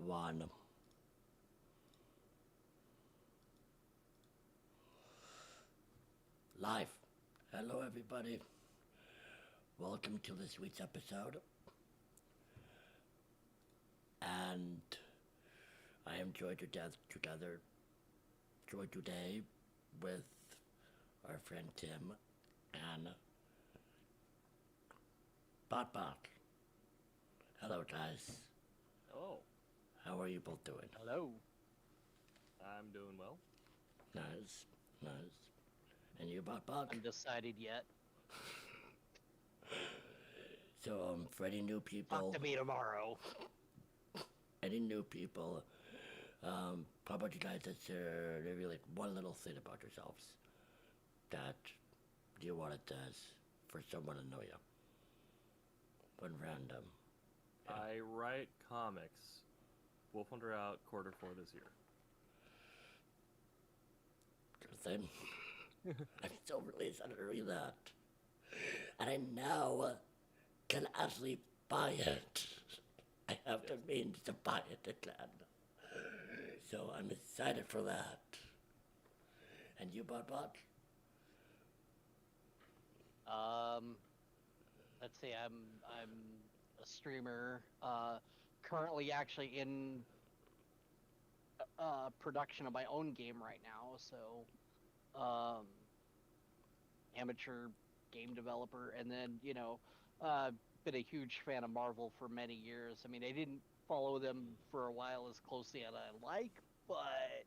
One. Live. Hello, everybody. Welcome to this week's episode. And I am joined today with our friend Tim and Bot. Hello, guys. Hello. How are you both doing? Hello. I'm doing well. Nice. And you, Bot? Undecided yet. So, for any new people... Talk to me tomorrow. Any new people, how about you guys that's maybe like one little thing about yourselves that you wanted for someone to know you? One random. Yeah. I write comics. Wolf Hunter out Q4 this year. Good thing. I'm so really excited to read that. And I now can actually buy it. I have the means to buy it again. So I'm excited for that. And you, Bot? Let's see, I'm a streamer, currently actually in production of my own game right now, so amateur game developer, and then, been a huge fan of Marvel for many years. I mean, I didn't follow them for a while as closely as I like, but,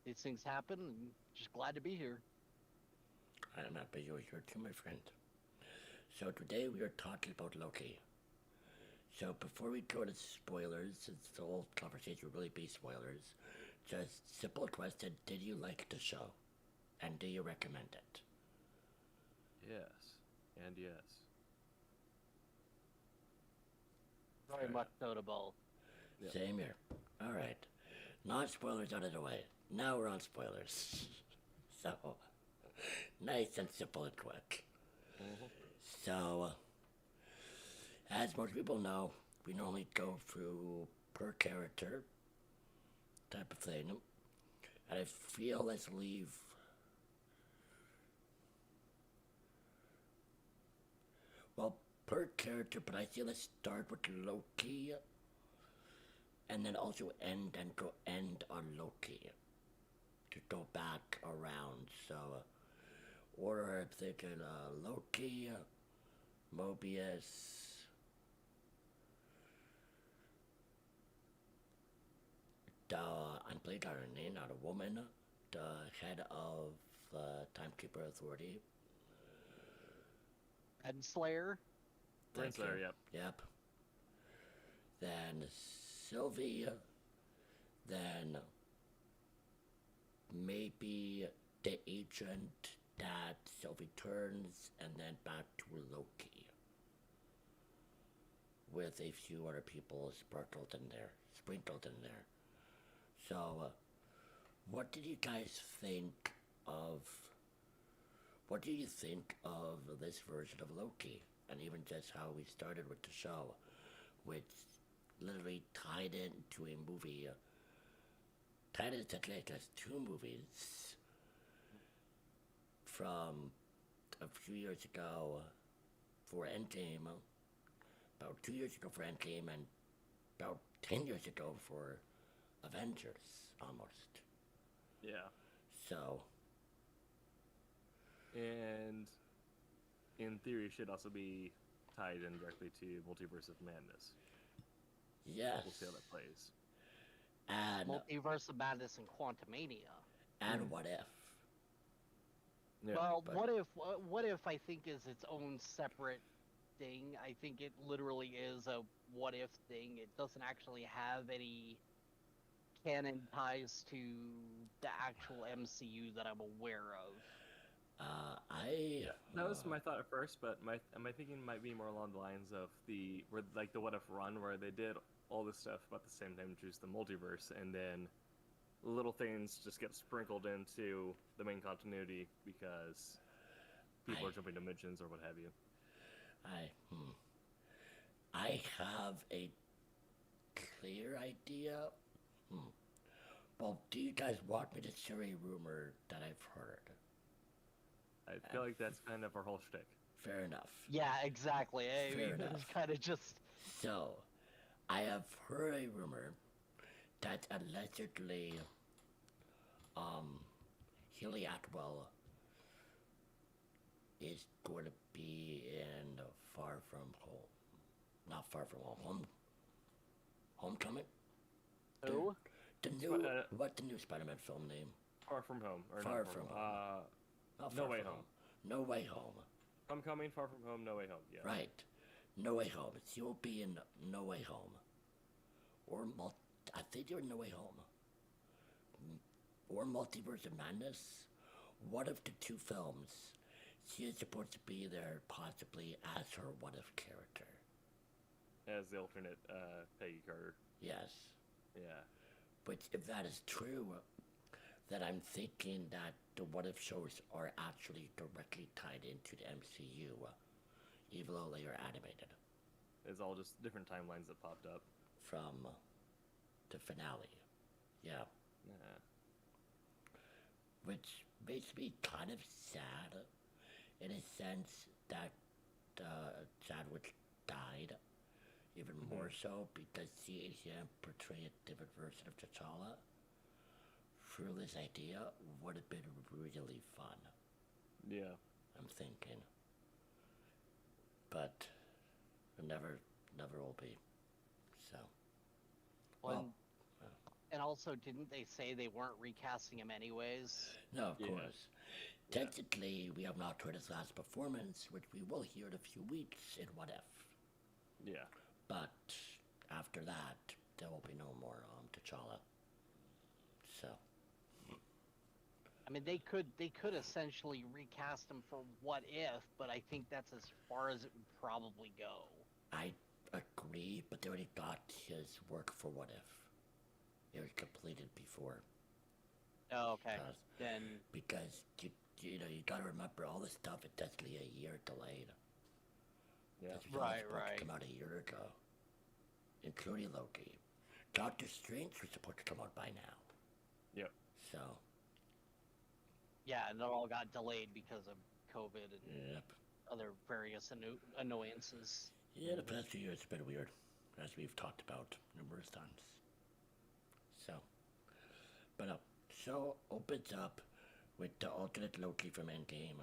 these things happen, and just glad to be here. I'm happy you're here too, my friend. So today we are talking about Loki. So before we go to spoilers, since the whole conversation will really be spoilers, just simple question, did you like the show? And do you recommend it? Yes, and yes. Very much notable. Yep. Same here. All right. Non-spoilers out of the way. Now we're on spoilers. So, nice and simple and quick. Mm-hmm. So, as most people know, we normally go through per character type of thing. And I feel let's leave... Well, per character, but I feel let's start with Loki. And then also end on Loki. To go back around. So, order, I'm thinking Loki, Mobius, I'm playing her name, not a woman, the head of Timekeeper Authority. Renslayer? Renslayer, yep. Yep. Then Sylvie, then maybe the agent that Sylvie turns, and then back to Loki. With a few other people sprinkled in there. So, what do you think of this version of Loki? And even just how we started with the show, which literally tied into a movie, tied into like two movies from a few years ago for Endgame, about 2 years ago for Endgame, and about 10 years ago for Avengers, almost. Yeah. So. And in theory, should also be tied in directly to Multiverse of Madness. Yes. We'll see how that plays. And Multiverse of Madness and Quantumania. And What If? Yeah, well, what if I think is its own separate thing. I think it literally is a what if thing. It doesn't actually have any canon ties to the actual MCU that I'm aware of. That was my thought at first, but my thinking might be more along the lines of the what if run, where they did all this stuff about the same time, introduce the multiverse, and then little things just get sprinkled into the main continuity because people are jumping dimensions or what have you. I have a clear idea. Well, do you guys want me to share a rumor that I've heard? I feel like that's kind of our whole shtick. Fair enough. Yeah, exactly. I Fair mean, enough. it's kind of just. So, I have heard a rumor that allegedly, Haley Atwell is going to be in Far From Home. Not Far From Home. Homecoming? Who? The new, what's the new Spider-Man film name? Far From Home. Or Far not From Home. Home. Not No Far Way From Home. No Way Home. Homecoming, Far From Home, No Way Home. Yeah. Right. No Way Home. She will be in No Way Home. Or I think you're in No Way Home. Or Multiverse of Madness. One of the two films. She is supposed to be there possibly as her What If character. As the alternate Peggy Carter. Yes. Yeah. Which, if that is true, then I'm thinking that the What If shows are actually directly tied into the MCU, even though they are animated. It's all just different timelines that popped up. From the finale. Yeah. Yeah. Which makes me kind of sad, in a sense that Chadwick died. Even more so because seeing him portray a different version of T'Challa through this idea would have been really fun. Yeah. I'm thinking. But it never will be. So. Well, and also, didn't they say they weren't recasting him anyways? No, of Yeah. course. Technically, we have not heard his last performance, which we will hear in a few weeks in What If. Yeah. But after that, there will be no more T'Challa. So. I mean, they could essentially recast him for What If, but I think that's as far as it would probably go. I agree, but they already got his work for What If. It was completed before. Oh, okay. Because you gotta remember all this stuff is definitely a year delayed. Yeah. This was all supposed to come out a year ago, including Loki. Doctor Strange was supposed to come out by now. Yep. So. Yeah, and it all got delayed because of COVID and Yep. other various annoyances. Yeah, the past few years have been weird, as we've talked about numerous times. So, but show opens up with the alternate Loki from Endgame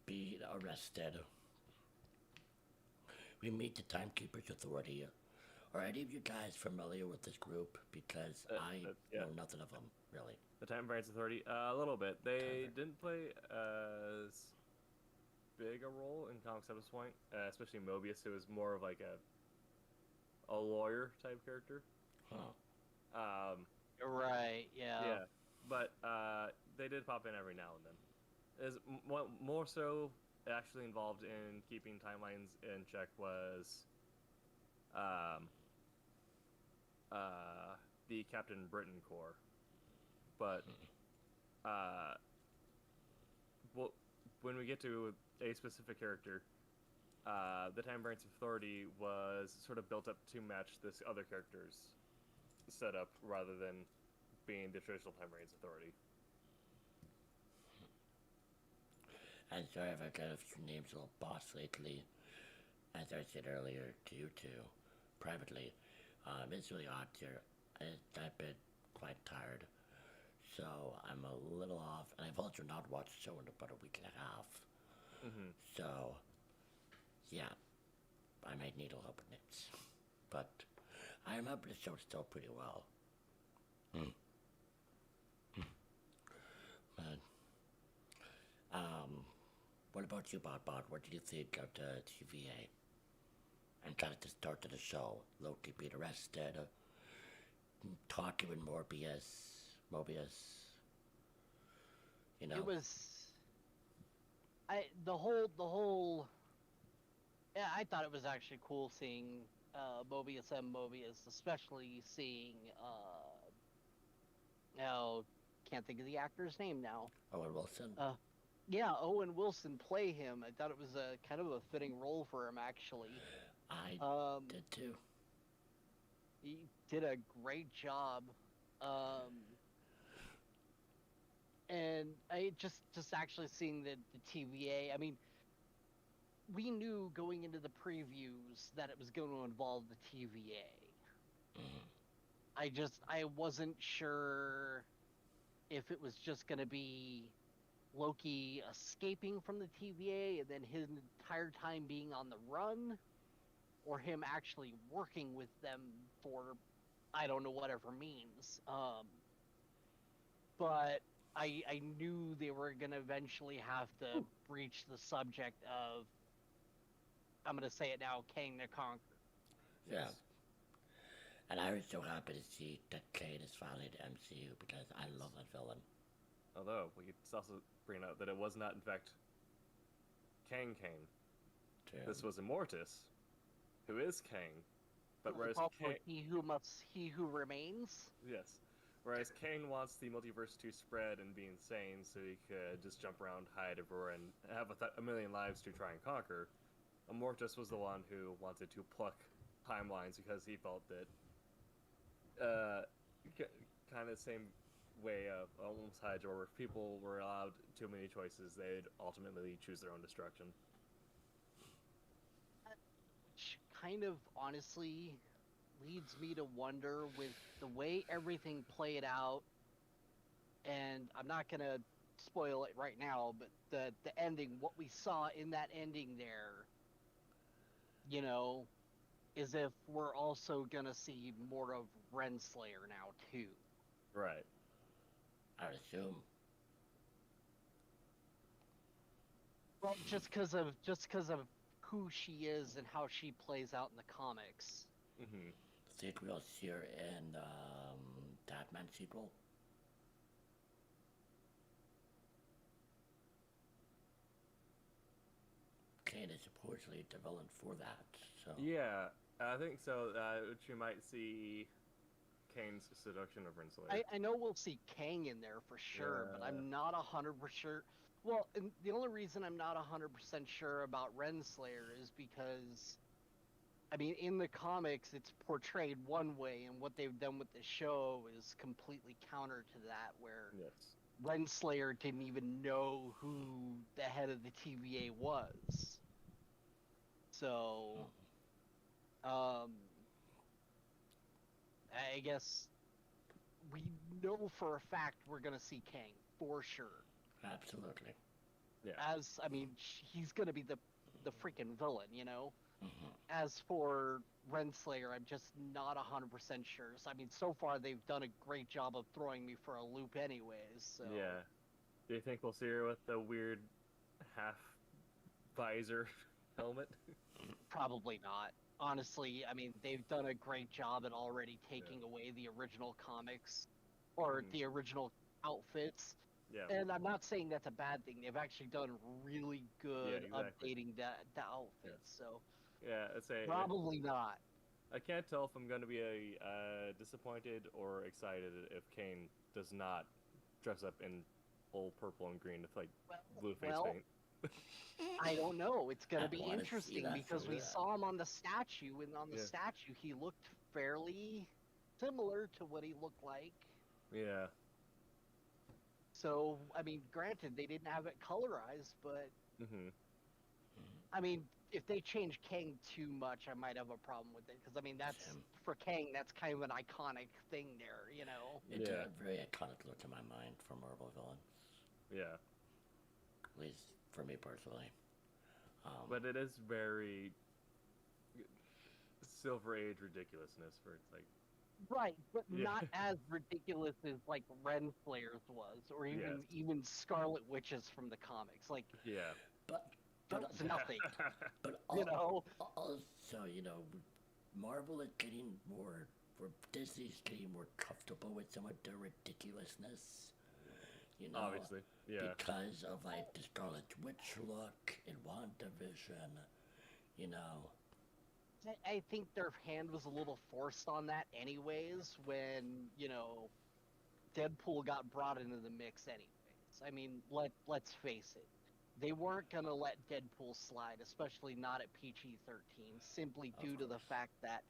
being arrested. We meet the Timekeepers Authority. Are any of you guys familiar with this group? Because I yeah. know nothing of them, really. The Time Variance Authority, a little bit. They didn't play as big a role in comics at this point, especially Mobius. It was more of like a lawyer type character. Huh. Right. Yeah. Yeah, but they did pop in every now and then. Is more so actually involved in keeping timelines in check was the Captain Britain Corps. But well, when we get to a specific character, the Time Variance Authority was sort of built up to match this other character's setup rather than being the traditional Time Variance Authority. I'm sorry if I got a few names a little boss lately. As I said earlier to you two, privately, it's really odd here. I've been quite tired. So I'm a little off, and I've also not watched the show in about a week and a half. Mm-hmm. So, yeah, I might need a little bit minutes. But I remember the show still pretty well. But, what about you, Bot? What did you think of the TVA? And kind of the start of the show, Loki being arrested, talking with Mobius, you know. It was. The whole. Yeah, I thought it was actually cool seeing Mobius and Mobius, especially seeing. Now, can't think of the actor's name now. Owen Wilson. Yeah, Owen Wilson play him. I thought it was a kind of a fitting role for him, actually. I Um, did too. he did a great job. Um, and I just actually seeing the TVA. I mean, we knew going into the previews that it was going to involve the TVA. Mhm. I wasn't sure if it was just going to be Loki escaping from the TVA and then his entire time being on the run, or him actually working with them for I don't know whatever means. But I knew they were gonna eventually have to breach the subject of I'm gonna say it now, Kang the Conqueror. Yeah. Yes. And I was so happy to see that Kane is finally in the MCU because I love that villain. Although we could also bring out that it was not, in fact, Kang. Too. This was Immortus, who is Kang, but It's whereas also Kang, he who remains. yes, whereas Kane wants the multiverse to spread and be insane, so he could just jump around, hide everywhere, and have a million lives to try and conquer. Immortus was the one who wanted to pluck timelines because he felt that, kind of the same way of almost Hydra, where if people were allowed too many choices, they'd ultimately choose their own destruction. Which kind of honestly leads me to wonder with the way everything played out, and I'm not gonna spoil it right now, but the ending, what we saw in that ending there, you know, is if we're also gonna see more of Renslayer now too. Right. I would assume. Well, just because of who she is and how she plays out in the comics. Mm-hmm. Think we'll see her in Batman sequel. Kane is supposedly the villain for that, so Yeah, I think so. Which you might see Kane's seduction of Renslayer. I know we'll see Kang in there for sure, but Yeah. I'm not 100%. Well, and the only reason I'm not 100% sure about Renslayer is because, I mean, in the comics, it's portrayed one way, and what they've done with the show is completely counter to that, where Yes. Renslayer didn't even know who the head of the TVA was. So, um, I guess we know for a fact we're gonna see Kang for sure. absolutely. Yeah. As I mean, he's gonna be the freaking villain, you know. Hmm. As for Renslayer, I'm just not 100% sure. So I mean, so far they've done a great job of throwing me for a loop, anyways. So Yeah. Do you think we'll see her with the weird half visor helmet? probably not. Honestly, I mean, they've done a great job at already taking away the original comics or Mhm. the original outfits. Yeah. And I'm not saying that's a bad thing. They've actually done really Yeah. good Exactly. updating the Yes. outfits. So Yeah. I'd say probably not. I can't tell if I'm going to be disappointed or excited if Kane does not dress up in full purple and green with like blue face Well, paint. I don't know. It's going I to be want to see interesting that so because we bad. saw him on the statue, and on the Yeah. statue, he looked fairly similar to what he looked like. Yeah. So, I mean, granted, they didn't have it colorized, but Mhm. I mean, if they change Kang too much, I might have a problem with it because I mean, that's Same. for Kang, that's kind of an iconic thing there, you know. It's Yeah. a very iconic look in my mind for Marvel villains, Yeah. at least for me personally. But it is very Silver Age ridiculousness for it's like Right, but yeah. not as ridiculous as like Renflayer's was, or Yes. even Scarlet Witches from the comics. Like Yeah. but that but was nothing, but you know. also, Marvel is getting more, or Disney's getting more comfortable with some of their ridiculousness. You know, Obviously. Yeah. because of like the Scarlet Witch look in WandaVision. You know, I think their hand was a little forced on that, anyways. When Deadpool got brought into the mix, anyways. I mean, let's face it. they weren't gonna let Deadpool slide, especially not at PG-13, simply Of due to the course. fact that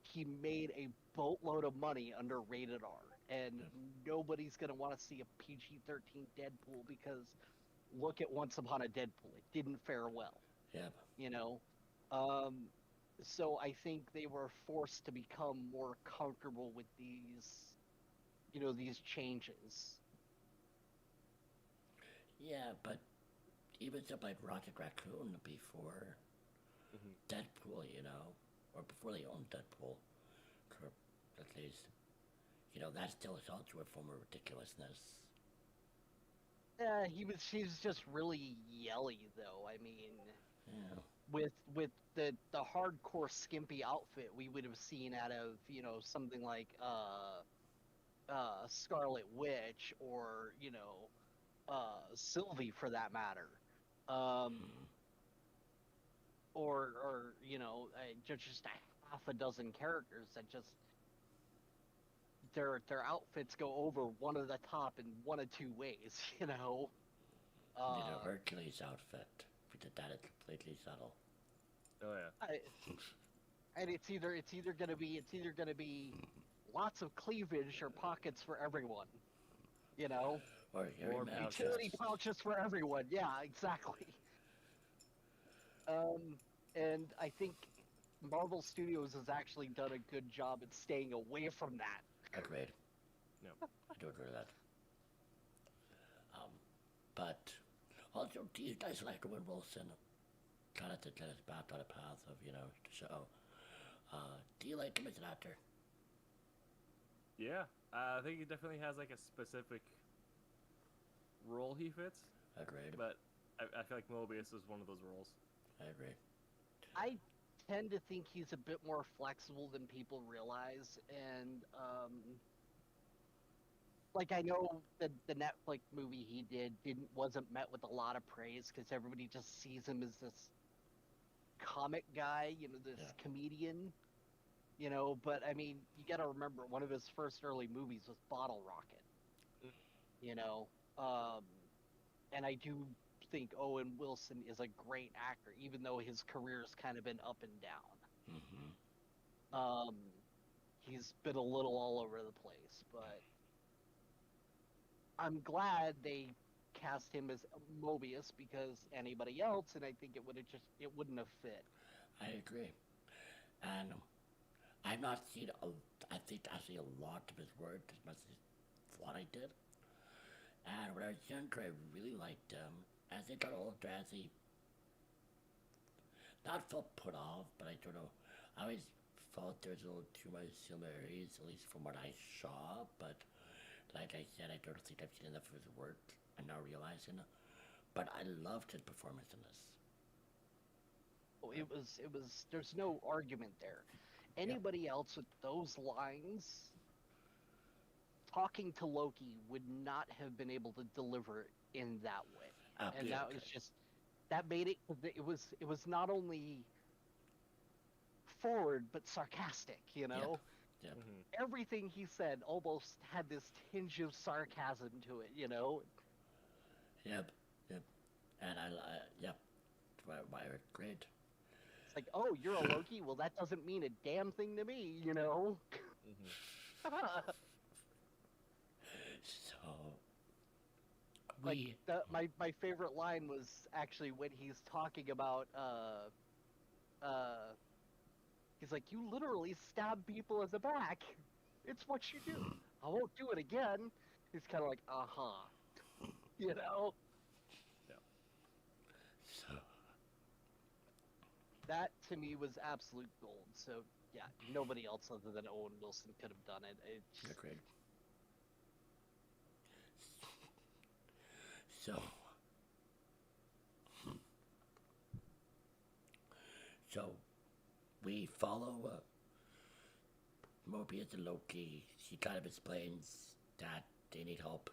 he made a boatload of money under rated R, and Yep. nobody's gonna want to see a PG-13 Deadpool because look at Once Upon a Deadpool, it didn't fare well, Yep. you know. Um, so I think they were forced to become more comfortable with these changes. Yeah, but even stuff like Rocket Raccoon before Hmm. Deadpool, or before they owned Deadpool, or at least, that still is also a form of ridiculousness. Yeah, he's just really yelly though. I mean, Yeah. with the hardcore skimpy outfit we would have seen out of something like Scarlet Witch or Sylvie for that matter, um, Hmm. or just a half a dozen characters that just their outfits go over one of the top in one of two ways, you know. Uh, Hercules outfit. We did that, it's completely subtle. Oh yeah. I, and it's either gonna be lots of cleavage or pockets for everyone, you know. Or hairy Or man pouches. Utility chest. pouches for everyone. Yeah, exactly. Um, and I think Marvel Studios has actually done a good job at staying away from that. Agreed. No. I do agree with that. Um, but also, do you guys like Owen Wilson? Kind of to get us back on the path of, the show. Do you like him as an actor? Yeah. I think he definitely has like a specific role he fits, Agreed. but I feel like Mobius is one of those roles. I agree. I tend to think he's a bit more flexible than people realize, and like I know the Netflix movie he wasn't met with a lot of praise because everybody just sees him as this comic guy, this Yeah. comedian, But I mean, you got to remember one of his first early movies was Bottle Rocket, you know. Um, and I do think Owen Wilson is a great actor, even though his career's kind of been up and down. Mm-hmm. Um, he's been a little all over the place, but I'm glad they cast him as Mobius because anybody else, and I think it wouldn't have fit. I agree. And I've not seen, I think actually a lot of his work as much as what I did. And when I was younger, I really liked him. As he got older, as he not felt put off, but I don't know. I always felt there was a little too much similarities, at least from what I saw. But like I said, I don't think I've seen enough of his work. I'm now realizing. But I loved his performance in this. It was. There's no argument there. Yep. Anybody else with those lines talking to Loki would not have been able to deliver it in that way. And that was Absolutely. just that made it was not only forward but sarcastic, Yep. Yep. Hmm. Everything he said almost had this tinge of sarcasm to it. Yep. Yep. And yep. Why great. It's like, oh, you're a Loki? Well, that doesn't mean a damn thing to me. Hmm. So Like we. my favorite line was actually when he's talking about uh he's like, you literally stab people in the back. It's what you do. I won't do it again. He's kind of like, uh-huh. You know? Yeah. So That to me was absolute gold. So yeah, nobody else other than Owen Wilson could have done it. agreed. So so we follow Mobius and Loki. He kind of explains that they need help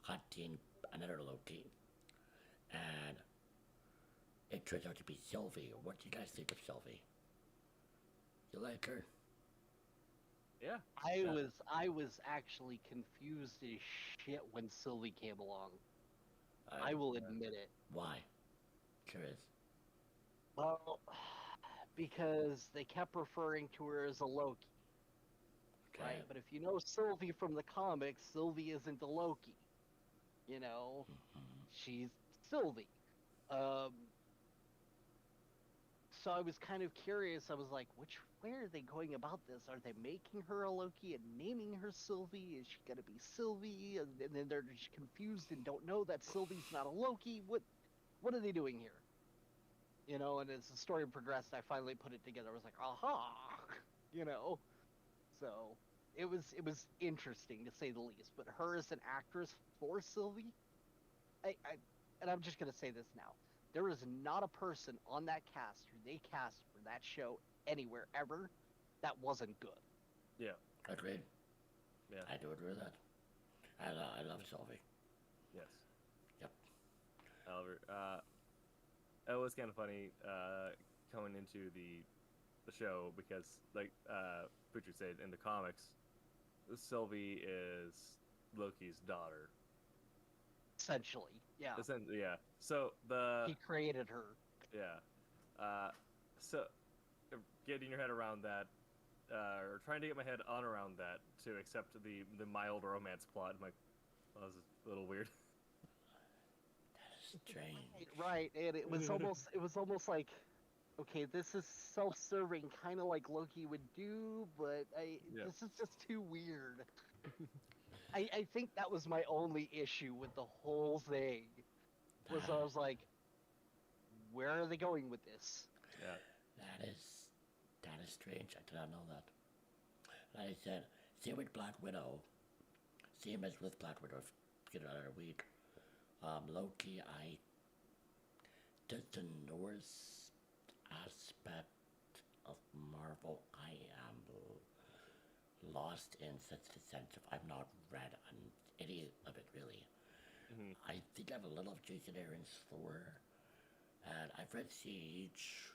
hunting another Loki, and it turns out to be Sylvie. What do you guys think of Sylvie? You like her? Yeah. I Uh, was I was actually confused as shit when Sylvie came along. I will admit it. Why? Curious. Well, because they kept referring to her as a Loki, Okay. right? But if you know Sylvie from the comics, Sylvie isn't a Loki. You know, she's Sylvie. Um, so I was kind of curious. I was like, which way are they going about this? Are they making her a Loki and naming her Sylvie? Is she gonna be Sylvie? And then they're just confused and don't know that Sylvie's not a Loki. What are they doing here? You know, and as the story progressed, I finally put it together. I was like, aha, you know. So it was interesting to say the least. But her as an actress for Sylvie, I and I'm just gonna say this now. There is not a person on that cast who they cast for that show anywhere ever that wasn't good. Yeah. Agreed. Yeah. I do agree with that. I love Sylvie. Yes. Yep. However, it was kind of funny coming into the show because, like Poocher said, in the comics, Sylvie is Loki's daughter. Essentially, yeah. Yeah. So the He created her. yeah. So getting your head around that, or trying to get my head on around that to accept the mild romance plot, I'm like, well, this is a little weird. That is strange. Right, and it was almost like, okay, this is self-serving, kind of like Loki would do, but Yeah. this is just too weird. I think that was my only issue with the whole thing. Was I was like, where are they going with this? Yeah. That is strange. I did not know that. Like I said, same with Black Widow. Same as with Black Widow. Get another week. Loki, just the Norse aspect of Marvel, I am lost in such the sense of I've not read any of it really. Mm-hmm. I think I have a little of Jason Aaron's Thor, and I've read Siege,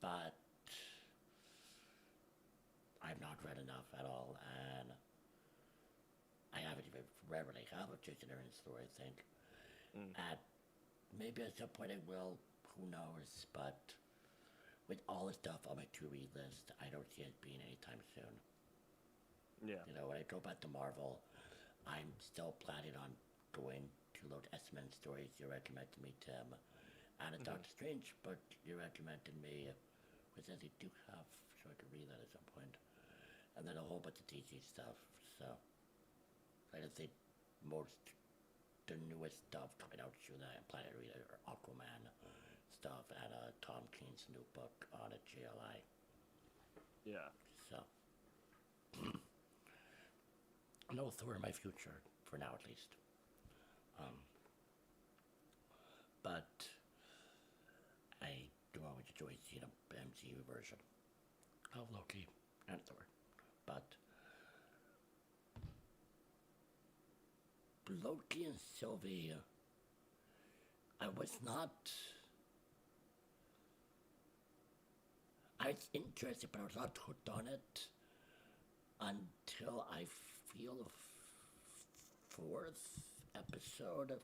but I've not read enough at all, and I haven't even read really half of Jason Aaron's Thor, I think. And maybe at some point I will, who knows, but with all the stuff on my to-read list, I don't see it being anytime soon. Yeah. You know, when I go back to Marvel, I'm still planning on going to those S-Men stories you recommended me, Tim, and a Doctor Strange book you recommended me, which I think do have, so I can read that at some point. And then a whole bunch of DC stuff, so I don't think the newest stuff coming out soon that I'm planning to read are Aquaman stuff and Tom King's new book on a GLI. Yeah. So, no Thor in my future, for now at least. But I do always enjoy seeing an MCU version of Loki and Thor. But Loki and Sylvie, I was interested, but I was not hooked on it until I feel the fourth episode,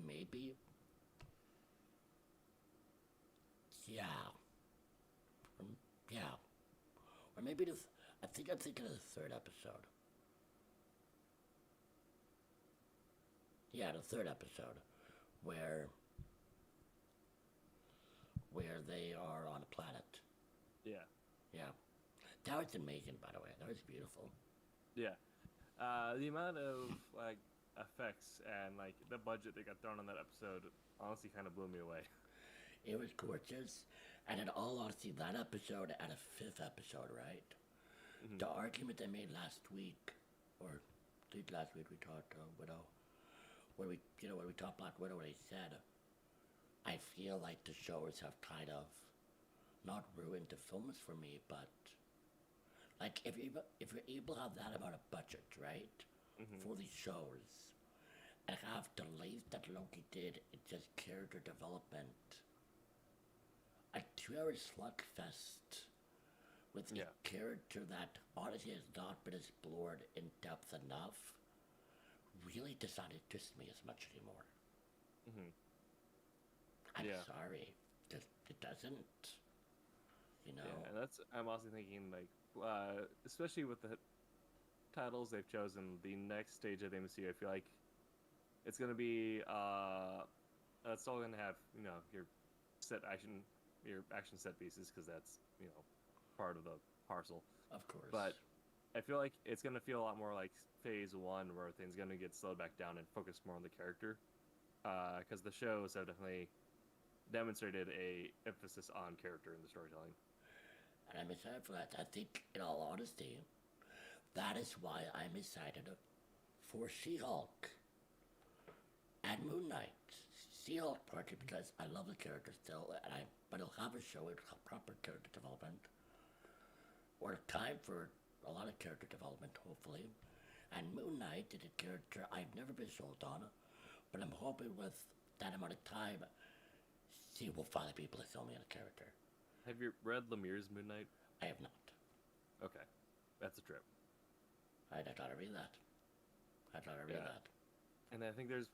maybe. Yeah. Yeah. Or maybe I think I'm thinking of the third episode. Yeah, the third episode, where they are on a planet. Yeah. Yeah. That was amazing, by the way. That was beautiful. Yeah. The amount of like effects and like the budget that got thrown on that episode honestly kind of blew me away. It was gorgeous. And in all honesty, that episode and a fifth episode, right? Mm-hmm. The argument I made last week, or I think last week we talked Widow, when we talked Black Widow, they said, I feel like the shows have kind of not ruined the films for me, but like if you're able to have that amount of budget, right, for these shows, and have the length that Loki did in just character development, a 2-hour slugfest with a character that honestly has not been explored in depth enough really does not interest me as much anymore. I'm Yeah. sorry. Just, it doesn't. You know? Yeah, and I'm also thinking like, especially with the titles they've chosen, the next stage of the MCU, I feel like it's gonna be it's all gonna have your action set pieces because that's part of the parcel. Of course. But I feel like it's gonna feel a lot more like Phase 1, where things gonna get slowed back down and focus more on the character, because the shows have definitely demonstrated a emphasis on character in the storytelling. And I'm excited for that. I think, in all honesty, that is why I'm excited for She-Hulk and Moon Knight. She-Hulk partly because I love the character still, but it'll have a show with proper character development, or time for a lot of character development, hopefully. And Moon Knight is a character I've never been sold on, but I'm hoping with that amount of time, she will finally be able to sell me on a character. Have you read Lemire's Moon Knight? I have not. Okay, that's a trip. I gotta read that. I gotta read Yeah. that. And I think there's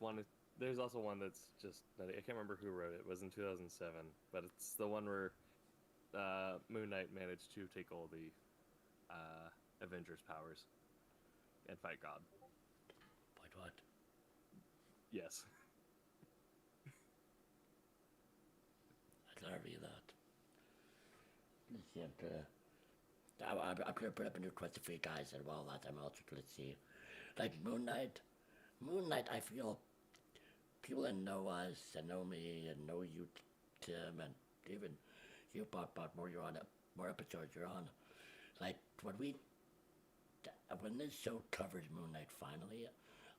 also one that's just, I can't remember who wrote it. It was in 2007, but it's the one where Moon Knight managed to take all the Avengers' powers and fight God. But what? Yes. I gotta read that. Let's see, I'm gonna put up a new question for you guys, and while that, I'm also gonna see, like Moon Knight. Moon Knight, I feel people that know us and know me and know you, Tim, and even you, Bob, more episodes you're on. Like when this show covers Moon Knight finally,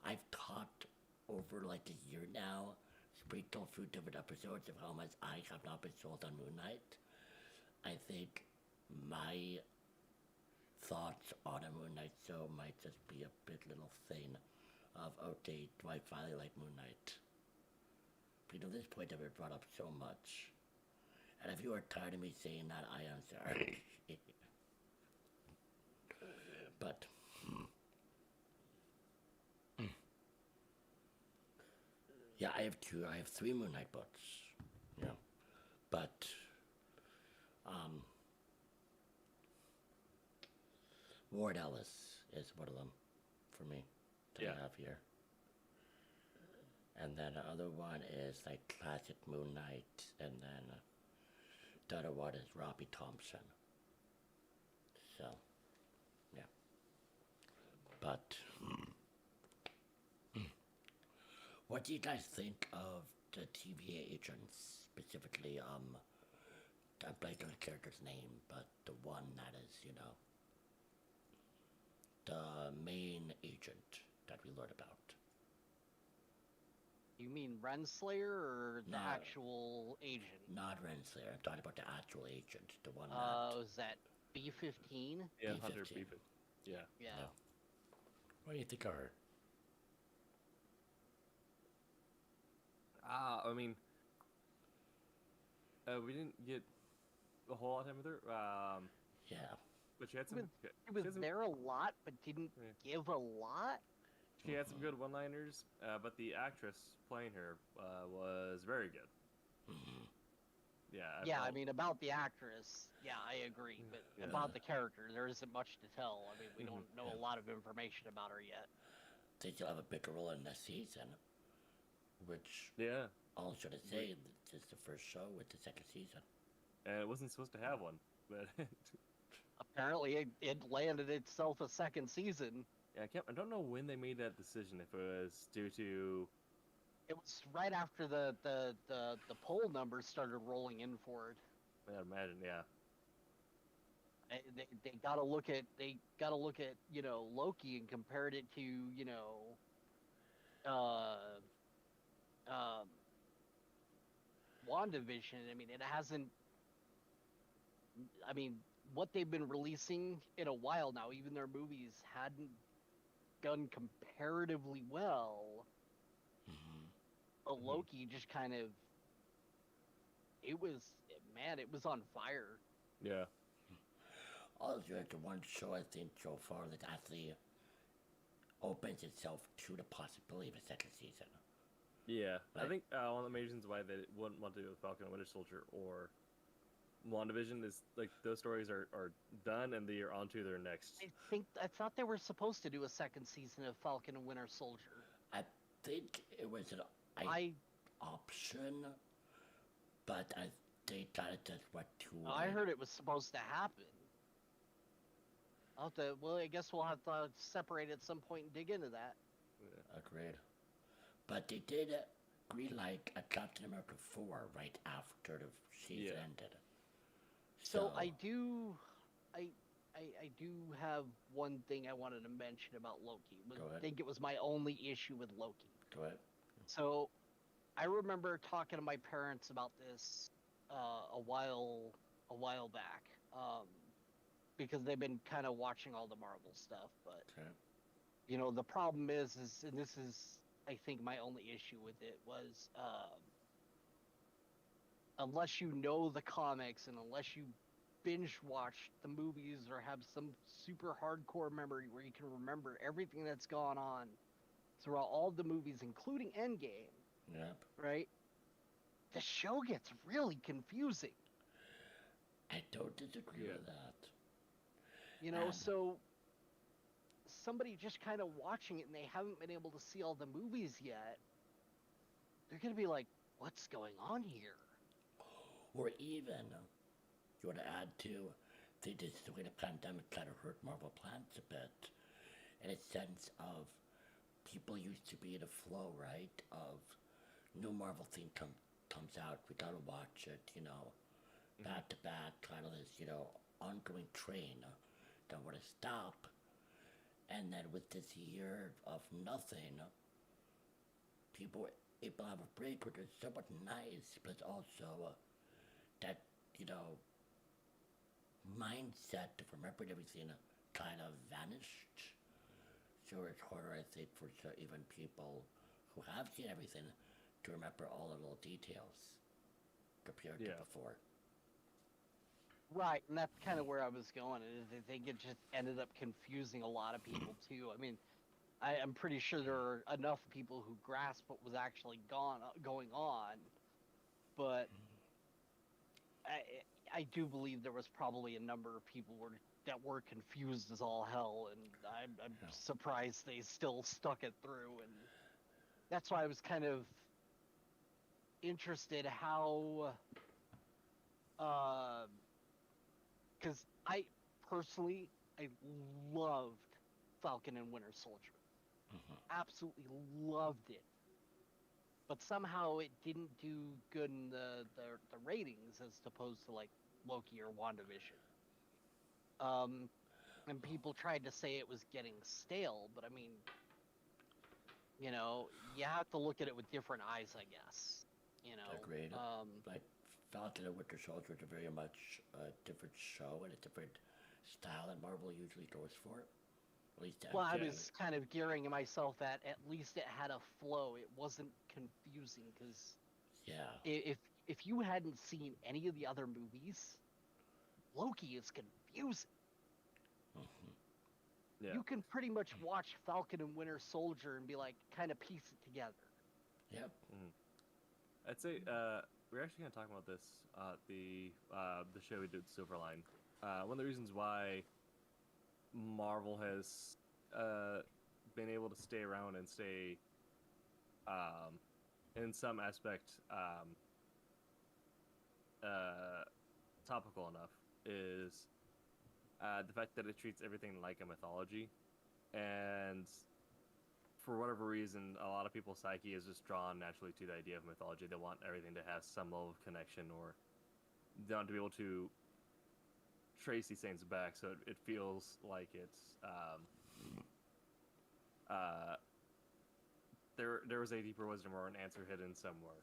I've talked over like a year now, sprinkled through different episodes of how much I have not been sold on Moon Knight. I think my thoughts on a Moon Knight show might just be a bit little thing of, okay, do I finally like Moon Knight? But at this point I've been brought up so much. And if you are tired of me saying that, I am sorry. But yeah, I have 3 Moon Knight books. Yeah. But Ward Ellis is one of them for me that I have here. And then the other one is like classic Moon Knight, and then the other one is Robbie Thompson. So, yeah. But what do you guys think of the TVA agents, specifically I'm blanking on the character's name, but the one that is, the main agent that we learned about. You mean Renslayer or the No. actual agent? Not Renslayer, I'm talking about the actual agent, the one Was that B-15? Yeah, B-15. Hunter B-15. Yeah. Yeah. No. What do you think of her? I mean, we didn't get a whole lot of time with her. Yeah. But she had some. It was there a lot, but didn't give a lot. She had some good one-liners, but the actress playing her was very good. Mm-hmm. Yeah. I mean, about the actress, yeah, I agree. But about the character, there isn't much to tell. I mean, we don't know a lot of information about her yet. I think she'll have a bigger role in this season, which all should have say this is the first show with the second season. And it wasn't supposed to have one, but apparently it landed itself a second season. Yeah, I don't know when they made that decision. If it was due to, it was right after the poll numbers started rolling in for it. I imagine, yeah. They gotta look at Loki and compared it to WandaVision. I mean, it hasn't. I mean, what they've been releasing in a while now, even their movies hadn't done comparatively well. Loki just kind of, it was on fire. Yeah. Also, the one show I think so far that actually opens itself to the possibility of a second season Yeah, I Right. think one of the main reasons why they wouldn't want to do with Falcon and Winter Soldier or WandaVision is like those stories are done and they are on to their next. I thought they were supposed to do a second season of Falcon and Winter Soldier. I think it was an I option, but they thought it just went too I late. heard it was supposed to happen. Well, I guess we'll have to separate at some point and dig into that. Agreed. But they did greenlight a Captain America 4 right after the season Yeah. ended. So I do have one thing I wanted to mention about Loki. Go ahead. I think it was my only issue with Loki. Go ahead. So I remember talking to my parents about this a while back, because they've been kind of watching all the Marvel stuff. But Okay. the problem is, and this is I think my only issue with it was, unless you know the comics and unless you binge watch the movies or have some super hardcore memory where you can remember everything that's gone on throughout all the movies, including Endgame, Yep. right? The show gets really confusing. I don't disagree Yeah. with that. Um, So somebody just kind of watching it and they haven't been able to see all the movies yet, they're going to be like, what's going on here? Or even, you want to add to, the way the pandemic kind of hurt Marvel plans a bit, in a sense of people used to be in a flow, right? Of new Marvel thing comes out, we gotta watch it, back to back, kind of this, ongoing train don't want to stop. And then with this year of nothing, people were able to have a break, which is somewhat nice, but also that, mindset of remembering everything kind of vanished. So it's harder, I think, for even people who have seen everything to remember all the little details compared to Yeah. before. Right, and that's kind of where I was going. Is I think it just ended up confusing a lot of people too. I mean, I'm pretty sure there are enough people who grasped what was actually going on, but I do believe there was probably a number of people that were confused as all hell, and I'm Yeah. surprised they still stuck it through. And that's why I was kind of interested how, because I personally I loved Falcon and Winter Soldier, absolutely loved it, but somehow it didn't do good in the ratings as opposed to like Loki or WandaVision. And people tried to say it was getting stale, but I mean, you have to look at it with different eyes, I guess. Agreed. Like Falcon and Winter Soldier is a very much different show and a different style that Marvel usually goes for. At least Well, I MJ. was kind of gearing myself at least it had a flow. It wasn't confusing because Yeah. if you hadn't seen any of the other movies, Loki is confusing. Yeah. You can pretty much watch Falcon and Winter Soldier and be like, kind of piece it together. Yep. I'd say we're actually gonna talk about this the show we did Silverline. One of the reasons why Marvel has been able to stay around and stay in some aspect topical enough is the fact that it treats everything like a mythology, and for whatever reason, a lot of people's psyche is just drawn naturally to the idea of mythology. They want everything to have some level of connection, or they want to be able to trace these things back, so it feels like it's there was a deeper wisdom or an answer hidden somewhere.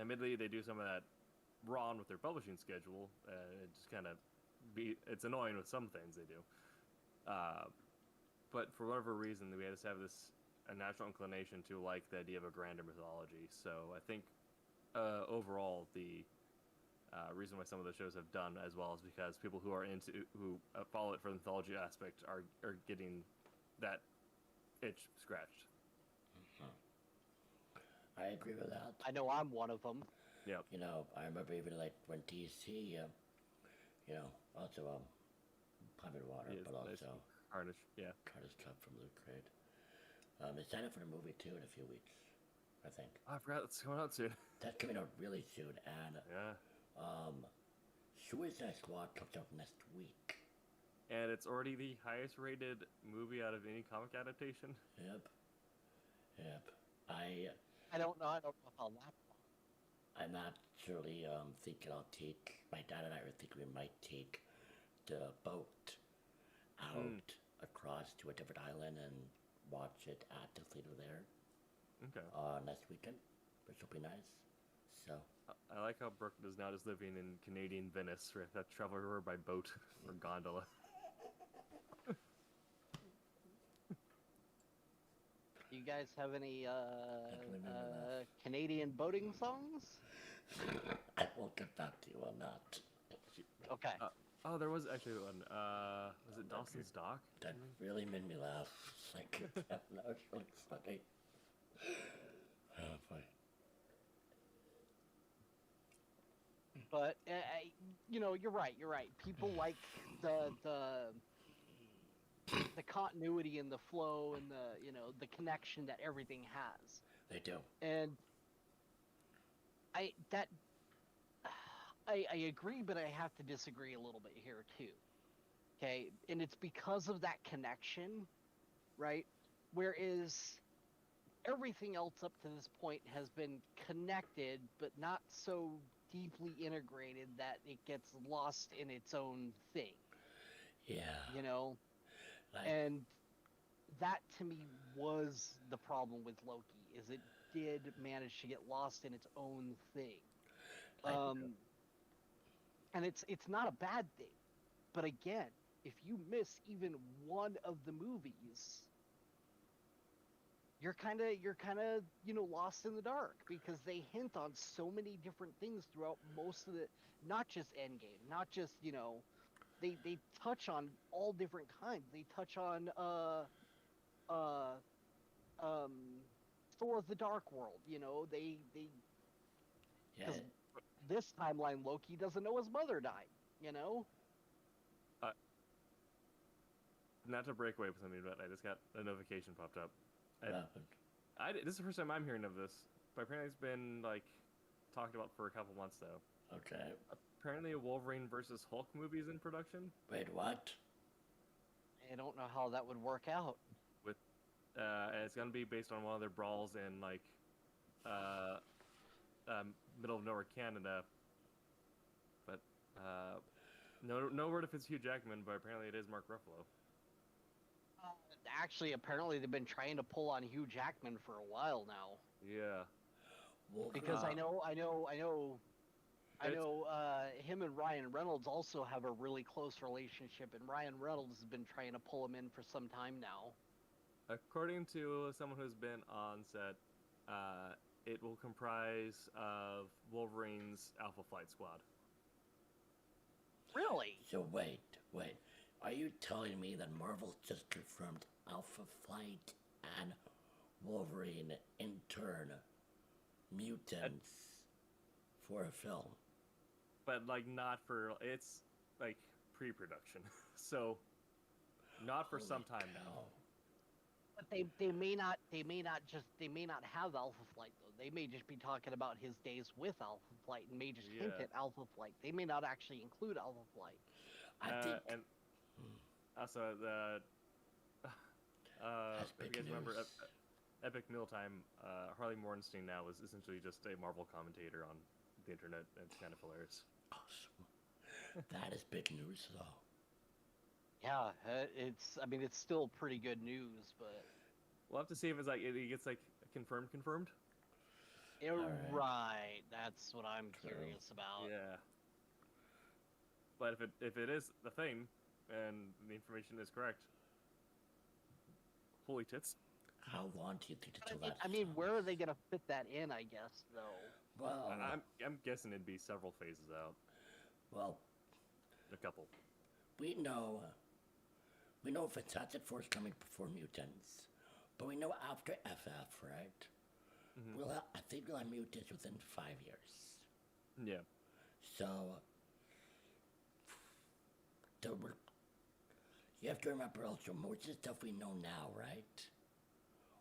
Admittedly, they do some of that wrong with their publishing schedule. It just kind of it's annoying with some things they do. But for whatever reason, we just have a natural inclination to like the idea of a grander mythology. So I think overall the reason why some of the shows have done as well is because people who follow it for the mythology aspect are getting that itch scratched. I agree with that. I know I'm one of them. Yep. You know, I remember even like when DC, you know, also Private Water, He is but nice also Carnage. Yeah. Carter's Cup from Loot Crate. They signed up for the movie too in a few weeks, I think. Oh, I forgot it's coming out soon. That's coming out really soon, and Yeah. Suicide Squad comes out next week. And it's already the highest rated movie out of any comic adaptation. Yep. Yep. I don't know. I don't know how that. I'm actually thinking I'll take, my dad and I were thinking we might take the boat out across to a different island and watch it at the theater there Okay. next weekend, which will be nice. So, I like how Brooke is now just living in Canadian Venice, where that travel over by boat or gondola. Do you guys have any remember that. Canadian boating songs? I will get back to you on that. Okay. Oh, there was actually one. Was it Dawson's Dock? That really made me laugh. Like, that was really funny. Oh, boy. But you know, you're right. You're right. People like the continuity and the flow and the connection that everything has. They do. And I agree, but I have to disagree a little bit here too. Okay, and it's because of that connection, right? Whereas everything else up to this point has been connected, but not so deeply integrated that it gets lost in its own thing. Yeah. You know, Like, and that to me was the problem with Loki, is it did manage to get lost in its own thing. Like- And it's not a bad thing, but again, if you miss even one of the movies, you're kind of lost in the dark, because they hint on so many different things throughout most of the, not just Endgame, not just they touch on all different kinds. They touch on Thor: The Dark World. They yeah. 'cause this timeline Loki doesn't know his mother died. Not to break away with something, but I just got a notification popped up. What And happened? this is the first time I'm hearing of this, but apparently it's been like talked about for a couple months though. Okay. Apparently, a Wolverine versus Hulk movie is in production. Wait, what? I don't know how that would work out. And it's gonna be based on one of their brawls in like middle of nowhere Canada. But no word if it's Hugh Jackman, but apparently it is Mark Ruffalo. Actually, apparently they've been trying to pull on Hugh Jackman for a while now. Yeah. Because I know It's- him and Ryan Reynolds also have a really close relationship, and Ryan Reynolds has been trying to pull him in for some time now. According to someone who's been on set, it will comprise of Wolverine's Alpha Flight Squad. Really? So wait. Are you telling me that Marvel just confirmed Alpha Flight and Wolverine in turn mutants for a film? But like not for, it's like pre-production, so not for some time now. But they may not have Alpha Flight though. They may just be talking about his days with Alpha Flight and may just hint Yeah. at Alpha Flight. They may not actually include Alpha Flight. I think. And also the That's if you big guys remember news. Epic Mealtime, Harley Morgenstein now is essentially just a Marvel commentator on the internet. It's kind of hilarious. Awesome. That is big news, though. Yeah, it's still pretty good news, but We'll have to see if it's like it gets like confirmed. yeah, Alright. right. That's what I'm True. curious about. Yeah. But if it is the thing, and the information is correct, holy tits! How long do you think But until that? I mean, where are they gonna fit that in? I guess though. Well, I'm guessing it'd be several phases out, well, a couple. we know Fantastic Four is coming before mutants, but we know after FF, right? Mhm. I think we'll have mutants within 5 years. Yeah. So, the, you have to remember also, most of the stuff we know now, right,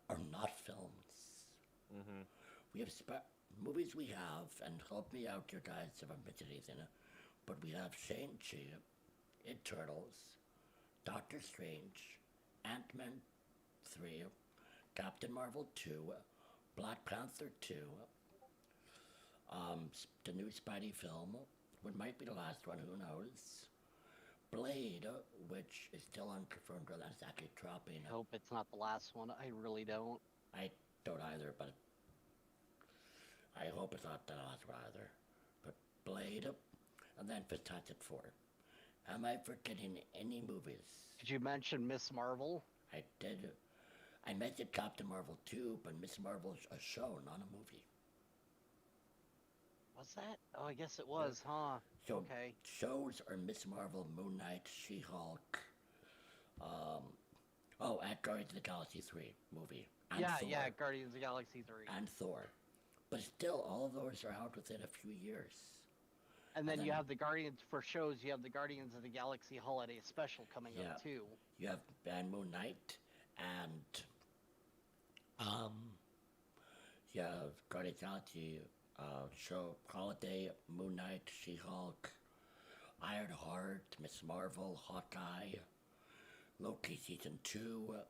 are not films. Mhm. We have movies we have, and help me out, you guys, if I'm missing anything, but we have Shang-Chi, Eternals, Doctor Strange, Ant-Man 3, Captain Marvel 2, Black Panther 2, the new Spidey film, which might be the last one, who knows? Blade, which is still unconfirmed whether that's actually dropping. I hope it's not the last one. I really don't. I don't either, but I hope it's not the last one either. But Blade, and then Fantastic Four. Am I forgetting any movies? Did you mention Miss Marvel? I did. I mentioned Captain Marvel too, but Miss Marvel's a show, not a movie. Was that? Oh, I guess it was, huh? So Okay. shows are Miss Marvel, Moon Knight, She-Hulk, and Guardians of the Galaxy 3 movie. And Yeah, Thor. yeah, Guardians of the Galaxy 3. And Thor. But still, all of those are out within a few years. And then and you then- have the Guardians, for shows, you have the Guardians of the Galaxy Holiday Special coming Yeah. up, too. You have Moon Knight, and you have Guardians of the Galaxy show, Holiday, Moon Knight, She-Hulk, Ironheart, Miss Marvel, Hawkeye, Loki season 2,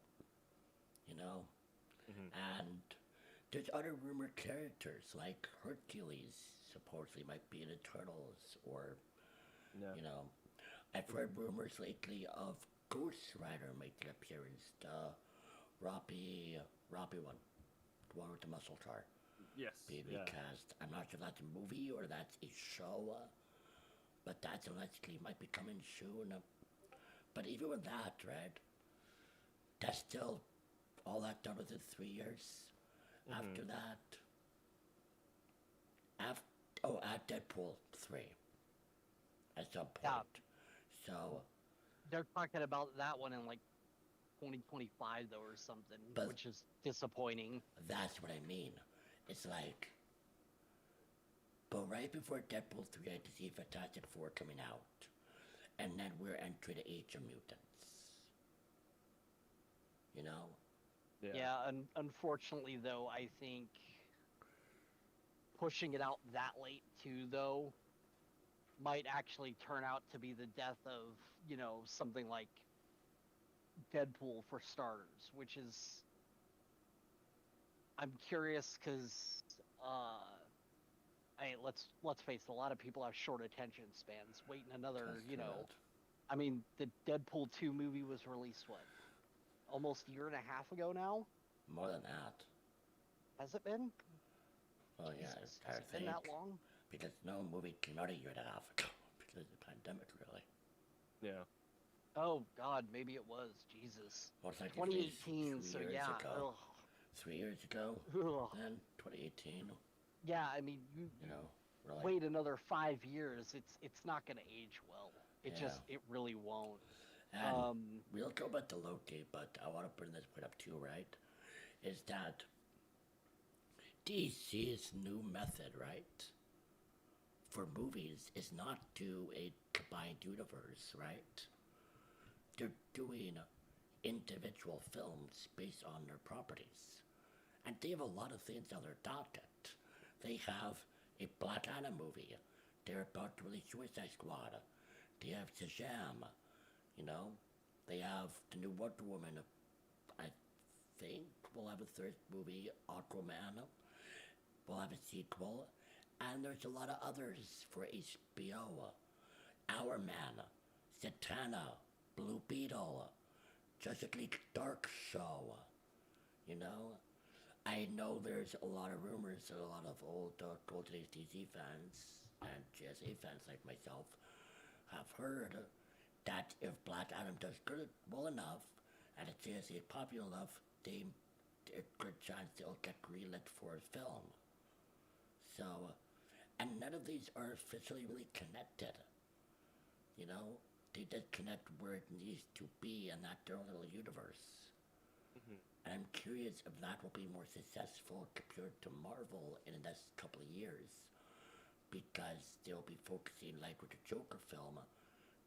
you know, and there's other rumored characters like Hercules supposedly might be in Eternals, or Yeah. you know, I've heard rumors lately of Ghost Rider making an appearance, the Robbie one, the one with the muscle car Yes. being Yeah. recast. I'm not sure if that's a movie or that's a show, but that's allegedly might be coming soon. But even with that, right, that's still all that done within 3 years. After that, at Deadpool 3 at some point. Yeah. So, They're talking about that one in, like, 2025, though, or something, But- which is disappointing. that's what I mean. It's like, but right before Deadpool 3, I had to see Fantastic Four coming out. And then we're entering the Age of Mutants. You know? Yeah, unfortunately, though, I think pushing it out that late, too, though, might actually turn out to be the death of, something like Deadpool for starters, which is... I'm curious, because, let's face it, a lot of people have short attention spans. Waiting another, That's good. I mean, the Deadpool 2 movie was released, what, almost a year and a half ago now? More than that. Has it been? Well, yeah, Jesus, I has it been that long? Because no movie came out a year and a half ago because of the pandemic, really. Yeah. Oh God, maybe it was. Jesus. Well, it's like at least 2018. 3 So years yeah. ago. 3 years ago, Ugh. then 2018. Yeah, I mean, you You know, really. wait another 5 years. It's not gonna age well. It Yeah. it really won't. And we'll go back to Loki, but I want to bring this point up too, right? Is that DC's new method, right? For movies is not do a combined universe, right? They're doing individual films based on their properties. And they have a lot of things on their docket. They have a Black Adam movie. They're about to release Suicide Squad. They have Shazam. You know? They have the new Wonder Woman. I think we'll have a third movie, Aquaman. We'll have a sequel. And there's a lot of others for HBO. Our Man, Satana, Blue Beetle, Justice League Dark Show. You know? I know there's a lot of rumors that a lot of old Golden Age DC fans and GSA fans like myself have heard that if Black Adam does well enough and if GSA is popular enough, there's a good chance they'll get greenlit for a film. So, and none of these are officially really connected. You know, they just connect where it needs to be in that their own little universe. Mhm. And I'm curious if that will be more successful compared to Marvel in the next couple of years, because they'll be focusing, like with the Joker film,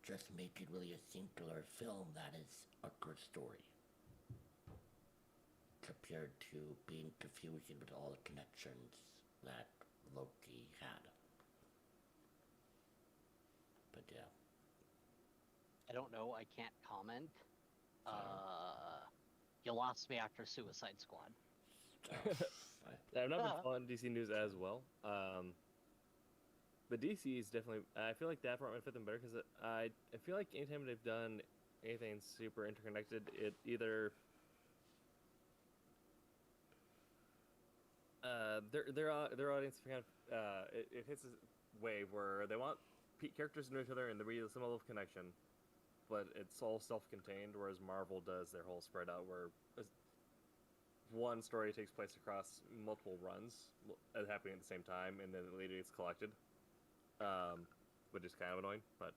just making really a singular film that is a good story, compared to being confusing with all the connections that Loki had. But yeah. I don't know. I can't comment. Fair. You lost me after Suicide Squad. I've not been following DC news as well. But DC is definitely. I feel like that part might fit them better because I feel like anytime they've done anything super interconnected, it either their audience kind of it hits a wave where they want characters to know each other and there be some level of connection, but it's all self-contained. Whereas Marvel does their whole spread out where one story takes place across multiple runs happening at the same time, and then later it's collected, which is kind of annoying. But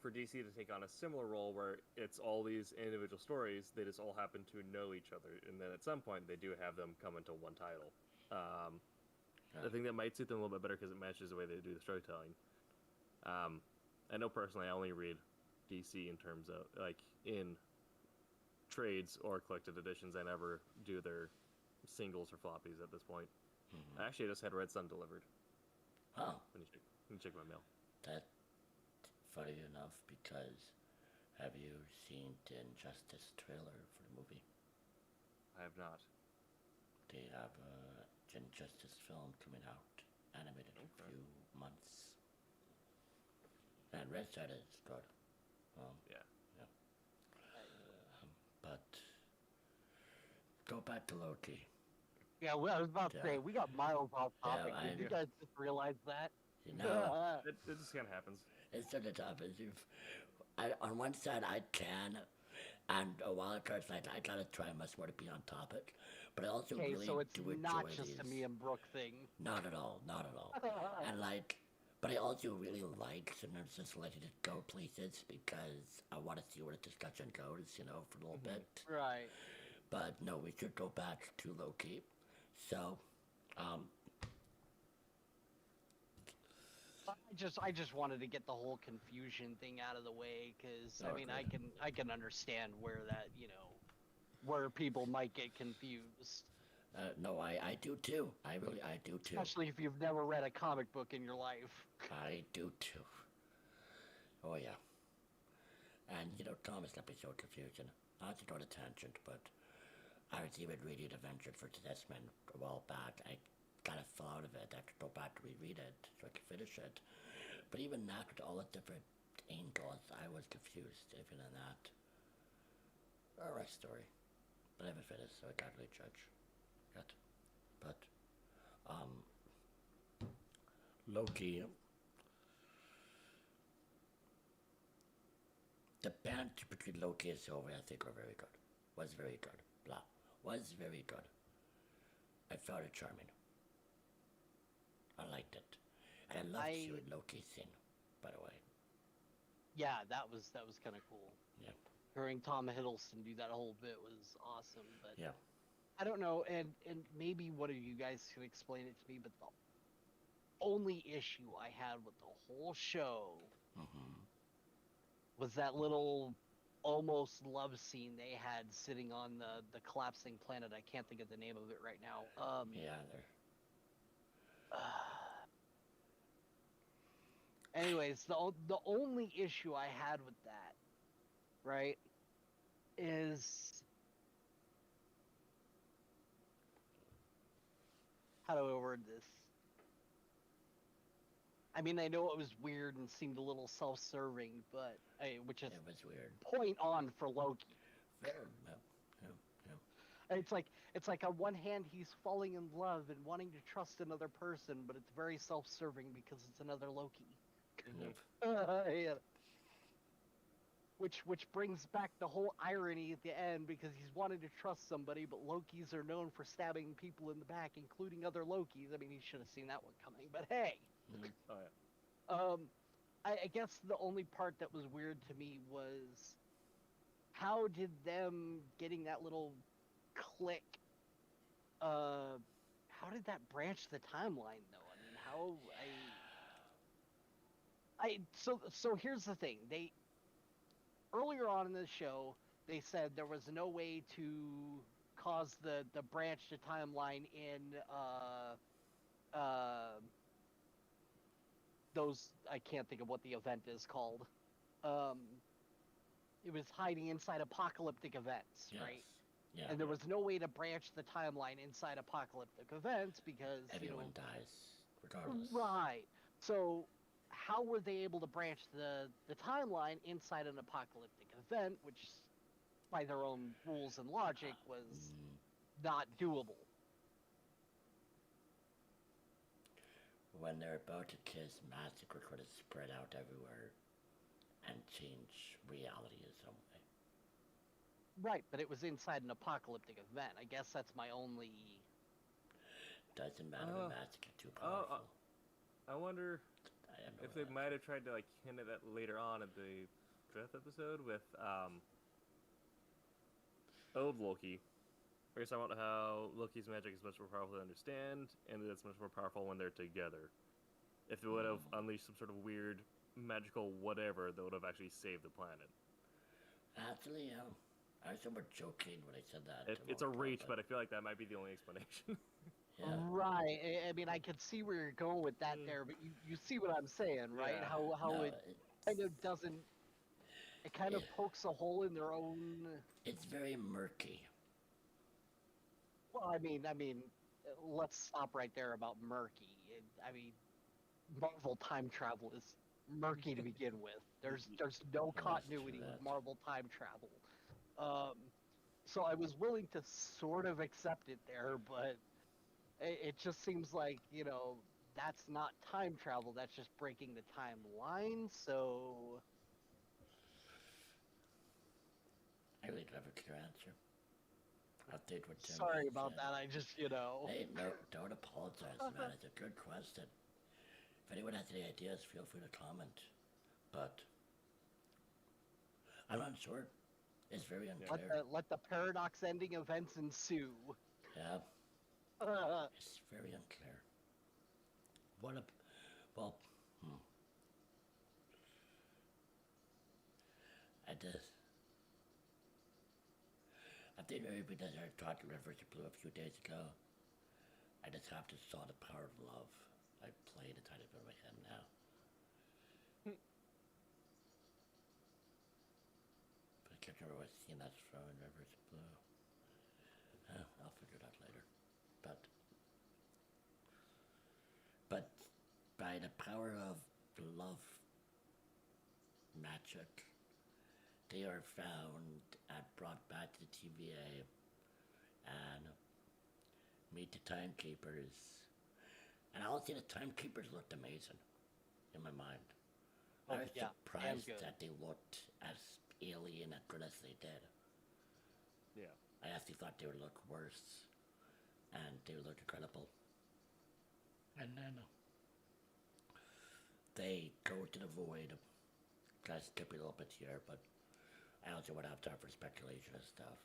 for DC to take on a similar role where it's all these individual stories, they just all happen to know each other, and then at some point they do have them come into one title. I think that might suit them a little bit better because it matches the way they do the storytelling. I know personally I only read DC in terms of like in trades or collected editions. I never do their singles or floppies at this point. Mm-hmm. I actually just had Red Sun delivered. Oh. Let me check my mail. That's funny enough, because have you seen the Injustice trailer for the movie? I have not. They have a Injustice film coming out, animated in a few months. And Red Sun is good. Yeah. But go back to Loki. Yeah, well, I was about to say we got miles off topic. Yeah, Did you guys just realize that? You know, It just kind of happens. it's sort of tough. On one side, I can, and a wild card side, I gotta try much more to be on topic. But I also Okay, really so it's do enjoy not just these. a me and Brooke thing. Not at all, not at all. And but I also really like sometimes just letting it go places, because I want to see where the discussion goes, for a little bit. Right. But no, we should go back to Loki. So, I just wanted to get the whole confusion thing out of the way, because I mean Okay. I can understand where that where people might get confused, no, I do too. I do too. especially if you've never read a comic book in your life. I do too. Oh yeah. And Thomas let me show confusion. Not to go on a tangent, but I was even reading Avengers vs. X-Men a while back. I kind of fell out of it. I had to go back to reread it so I could finish it. But even that, with all the different angles, I was confused even in that. Alright, story. But I haven't finished, so I can't really judge yet. But, Loki. The banter between Loki and Sylvie, I think, were very good. Was very good. Blah. Was very good. I found it charming. I liked it. And I loved seeing Loki sing, by the way. Yeah, that was kind of cool. Yeah. Hearing Tom Hiddleston do that whole bit was awesome, but Yeah. I don't know, and maybe one of you guys can explain it to me, but the only issue I had with the whole show was that little almost love scene they had sitting on the collapsing planet. I can't think of the name of it right now. Yeah, Anyways, the only issue I had with that, right, is how do I word this? I mean, I know it was weird and seemed a little self-serving, but which is it was weird. point on for Loki. Fair. Yeah. It's like on one hand he's falling in love and wanting to trust another person, but it's very self-serving because it's another Loki. Yeah. Which brings back the whole irony at the end, because he's wanting to trust somebody, but Lokis are known for stabbing people in the back, including other Lokis. I mean, he should have seen that one coming, but hey. Oh yeah. I guess the only part that was weird to me was how did them getting that little click, how did that branch the timeline though? I mean, so here's the thing. They earlier on in the show, they said there was no way to cause the branch to timeline in those, I can't think of what the event is called. Um, it was hiding inside apocalyptic events, Yes. right? Yeah. And there was no way to branch the timeline inside apocalyptic events because Everyone dies, regardless. right. So how were they able to branch the timeline inside an apocalyptic event, which by their own rules and logic was not doable? When they're about to kiss, massacre could have spread out everywhere and change reality in some way. Right, but it was inside an apocalyptic event. I guess that's my only. Doesn't matter, the massacre too powerful. I wonder I have no if they idea. might have tried to like hint at that later on in the 5th episode with old Loki. Where he's talking about how Loki's magic is much more powerful to understand, and that it's much more powerful when they're together. If they would have unleashed some sort of weird magical whatever, that would have actually saved the planet. Actually, I was somewhat joking when I said that. It's a reach, but I feel like that might be the only explanation. Yeah. Right. I mean, I could see where you're going with that there, but you see what I'm saying, right? Yeah. How No, it kind of doesn't. It kind of pokes a hole in their own. it's very murky. Well, I mean, let's stop right there about murky. I mean, Marvel time travel is murky to begin with. There's no That's continuity true, with that's- Marvel time travel. So I was willing to sort of accept it there, but it just seems like, that's not time travel. That's just breaking the timeline. So I really don't have a clear answer. I'll take what Tim sorry has about said. that. I just, Hey, no, don't apologize, man. It's a good question. If anyone has any ideas, feel free to comment. But I'm not sure. It's very unclear. let the paradox ending events ensue. Yeah, it's very unclear. What a well. I just. I think maybe because I talked to Rivers Blue a few days ago, I just have to saw the power of love. I played a tiny bit in my head now. But I can't remember what scene that's from in Rivers Blue. I'll figure it out later. But by the power of love magic, they are found and brought back to the TVA and meet the timekeepers. And I'll say the timekeepers looked amazing in my mind. I was surprised that they looked as alien and good as they did. Yeah. I actually thought they would look worse, and they would look incredible. And then they go to the void. Kind of skip a little bit here, but I also would have time for speculation and stuff.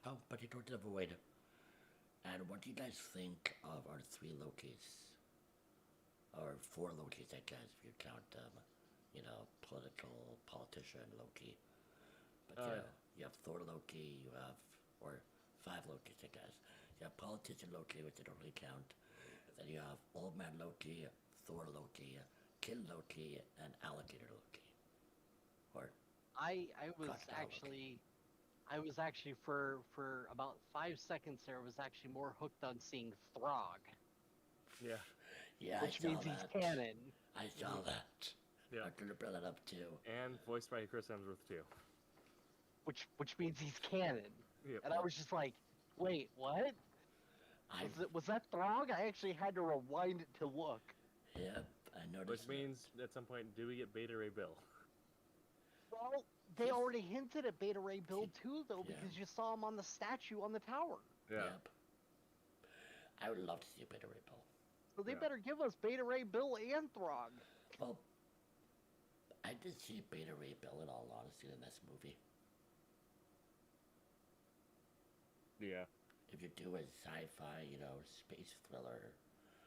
Oh, but they go to the void. And what do you guys think of our 3 Lokis? Or 4 Lokis, I guess, if you count politician Loki. But you have Thor Loki, you have, or 5 Lokis, I guess. You have politician Loki, which I don't really count. Then you have Old Man Loki, Thor Loki, Kid Loki, and Alligator Loki. Or I was Crocodile actually, I was actually for about 5 seconds there, was actually more hooked on seeing Throg, Yeah. yeah, which I saw means that. he's canon. I saw that. Yeah. I'm gonna bring that up too. And voiced by Chris Hemsworth too. Which means he's canon. Yep. And I was just like, wait, what? Was that Throg? I actually had to rewind it to look. Yep, I noticed. Which means at some point, do we get Beta Ray Bill? Well, they already hinted at Beta Ray Bill too, though, Yeah. because you saw him on the statue on the tower. Yeah. Yep. I would love to see a Beta Ray Bill. So they Yeah. better give us Beta Ray Bill and Throg. Well, I did see Beta Ray Bill in all honesty in this movie. Yeah. If you do a sci-fi, space thriller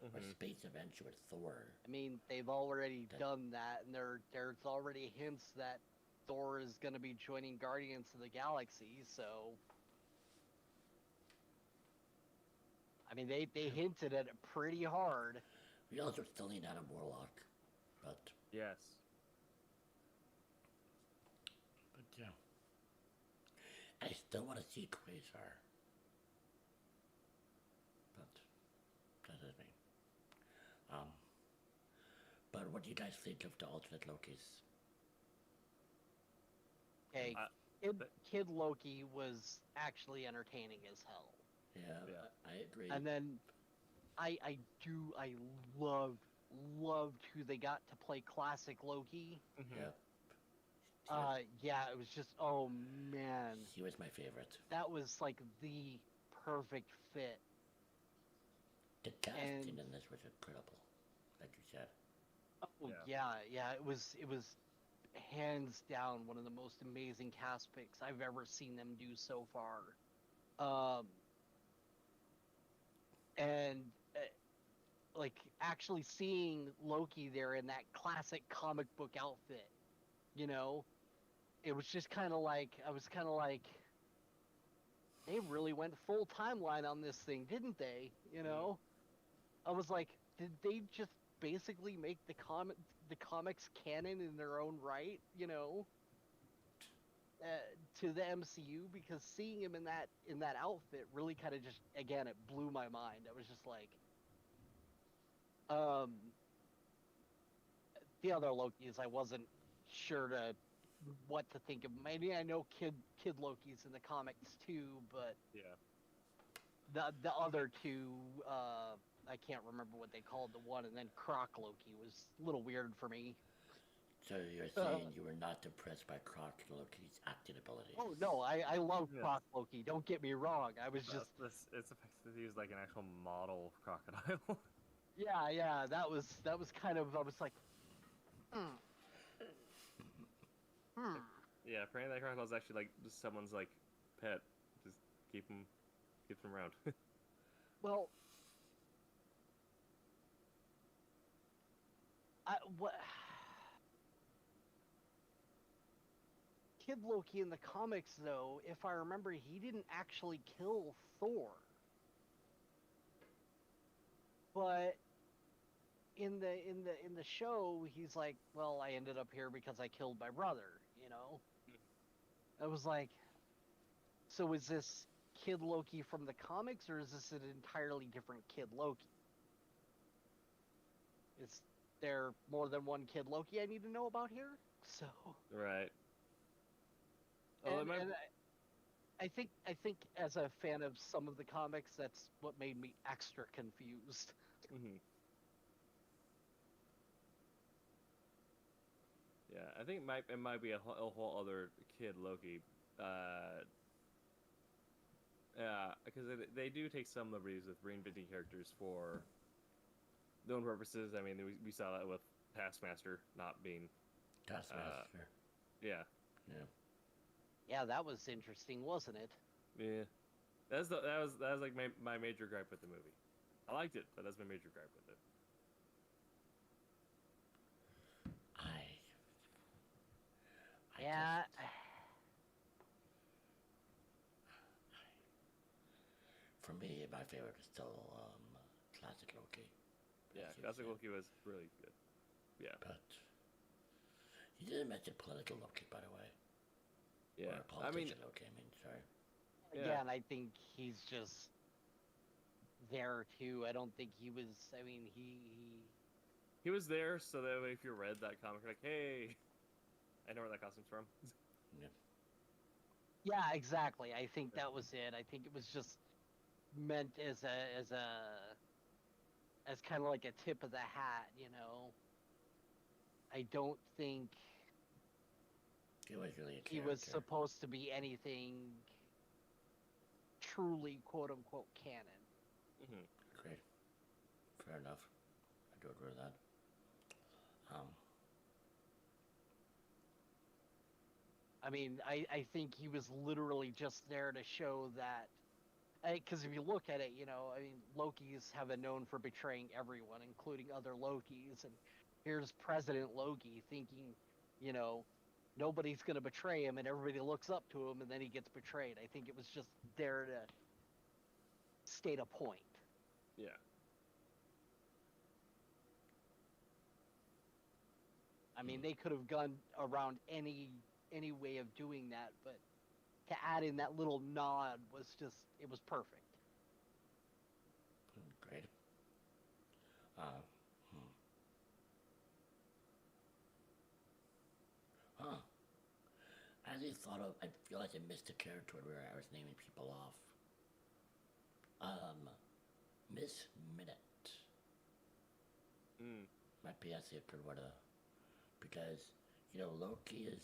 or Hmm. space adventure with Thor, I mean, they've already That- done that, and there's already hints that Thor is going to be joining Guardians of the Galaxy. So, I mean, they hinted at it pretty hard. we also still need Adam Warlock, but Yes. yeah, I still want to see Quasar, but that is me. Um, but what do you guys think of the alternate Lokis? Okay, Uh, Kid, but- Kid Loki was actually entertaining as hell. Yeah, Yeah. I agree. And then I loved who they got to play classic Loki. Mhm. Yeah, Yeah, it was just, oh man, he was my favorite. that was like the perfect fit. The casting And- in this was incredible, like you said. Oh Yeah. yeah, it was hands down one of the most amazing cast picks I've ever seen them do so far. And like actually seeing Loki there in that classic comic book outfit, it was just kind of like they really went full timeline on this thing, didn't they? I was like, did they just basically make the comics canon in their own right? To the MCU, because seeing him in that outfit really kind of just, again, it blew my mind. I was just like, the other Lokis I wasn't sure what to think of. Maybe I know Kid Loki's in the comics too, but Yeah. the other two, I can't remember what they called the one, and then Croc Loki was a little weird for me. So you're saying you were not impressed by Croc Loki's acting abilities? Oh no, I love Yes. Croc Loki. Don't get me wrong. I was just It's the fact that he was like an actual model crocodile. yeah. That was kind of, I was like, Yeah, apparently that crocodile's actually like just someone's like pet. Just keep him around. Well, what Kid Loki in the comics, though, if I remember, he didn't actually kill Thor. But in the show, he's like, well, I ended up here because I killed my brother. I was like, so is this Kid Loki from the comics, or is this an entirely different Kid Loki? Is there more than one Kid Loki I need to know about here? So, Right. Well, it and, might. and I think as a fan of some of the comics, that's what made me extra confused. Mhm. Yeah, I think it might be a whole other kid Loki. Yeah, because they do take some liberties with reinventing characters for their own purposes. I mean, we saw that with Taskmaster not being. Taskmaster. Yeah, Yeah. Yeah, that was interesting, wasn't it? yeah. That was like my major gripe with the movie. I liked it, but that's my major gripe with it. I Yeah. for me, my favorite is still classic Loki. Yeah, Seriously. Classic Loki was really good. Yeah, But you didn't mention political Loki, by the way. yeah. Or I mean, politician Loki. I mean, sorry. Yeah. Again, I think he's just there too. I don't think he was. I mean, he was there so that way if you read that comic, you're like, hey, I know where that costume's from. Yeah. Yeah, exactly. I think that was it. I think it was just meant as kind of like a tip of the hat. I don't think He was really a he character. was supposed to be anything truly quote unquote canon. Hmm. Great. Fair enough. I do agree with that. I mean, I think he was literally just there to show that Because if you look at it, I mean, Lokis have been known for betraying everyone, including other Lokis, and here's President Loki thinking, you know, nobody's gonna betray him, and everybody looks up to him, and then he gets betrayed. I think it was just there to state a point. Yeah. I mean, they could have gone around any way of doing that, but to add in that little nod it was perfect. Great. Uh, hmm. Huh. I just I feel like I missed a territory where I was naming people off. Miss Minute Mm. might be actually a good one because, Loki is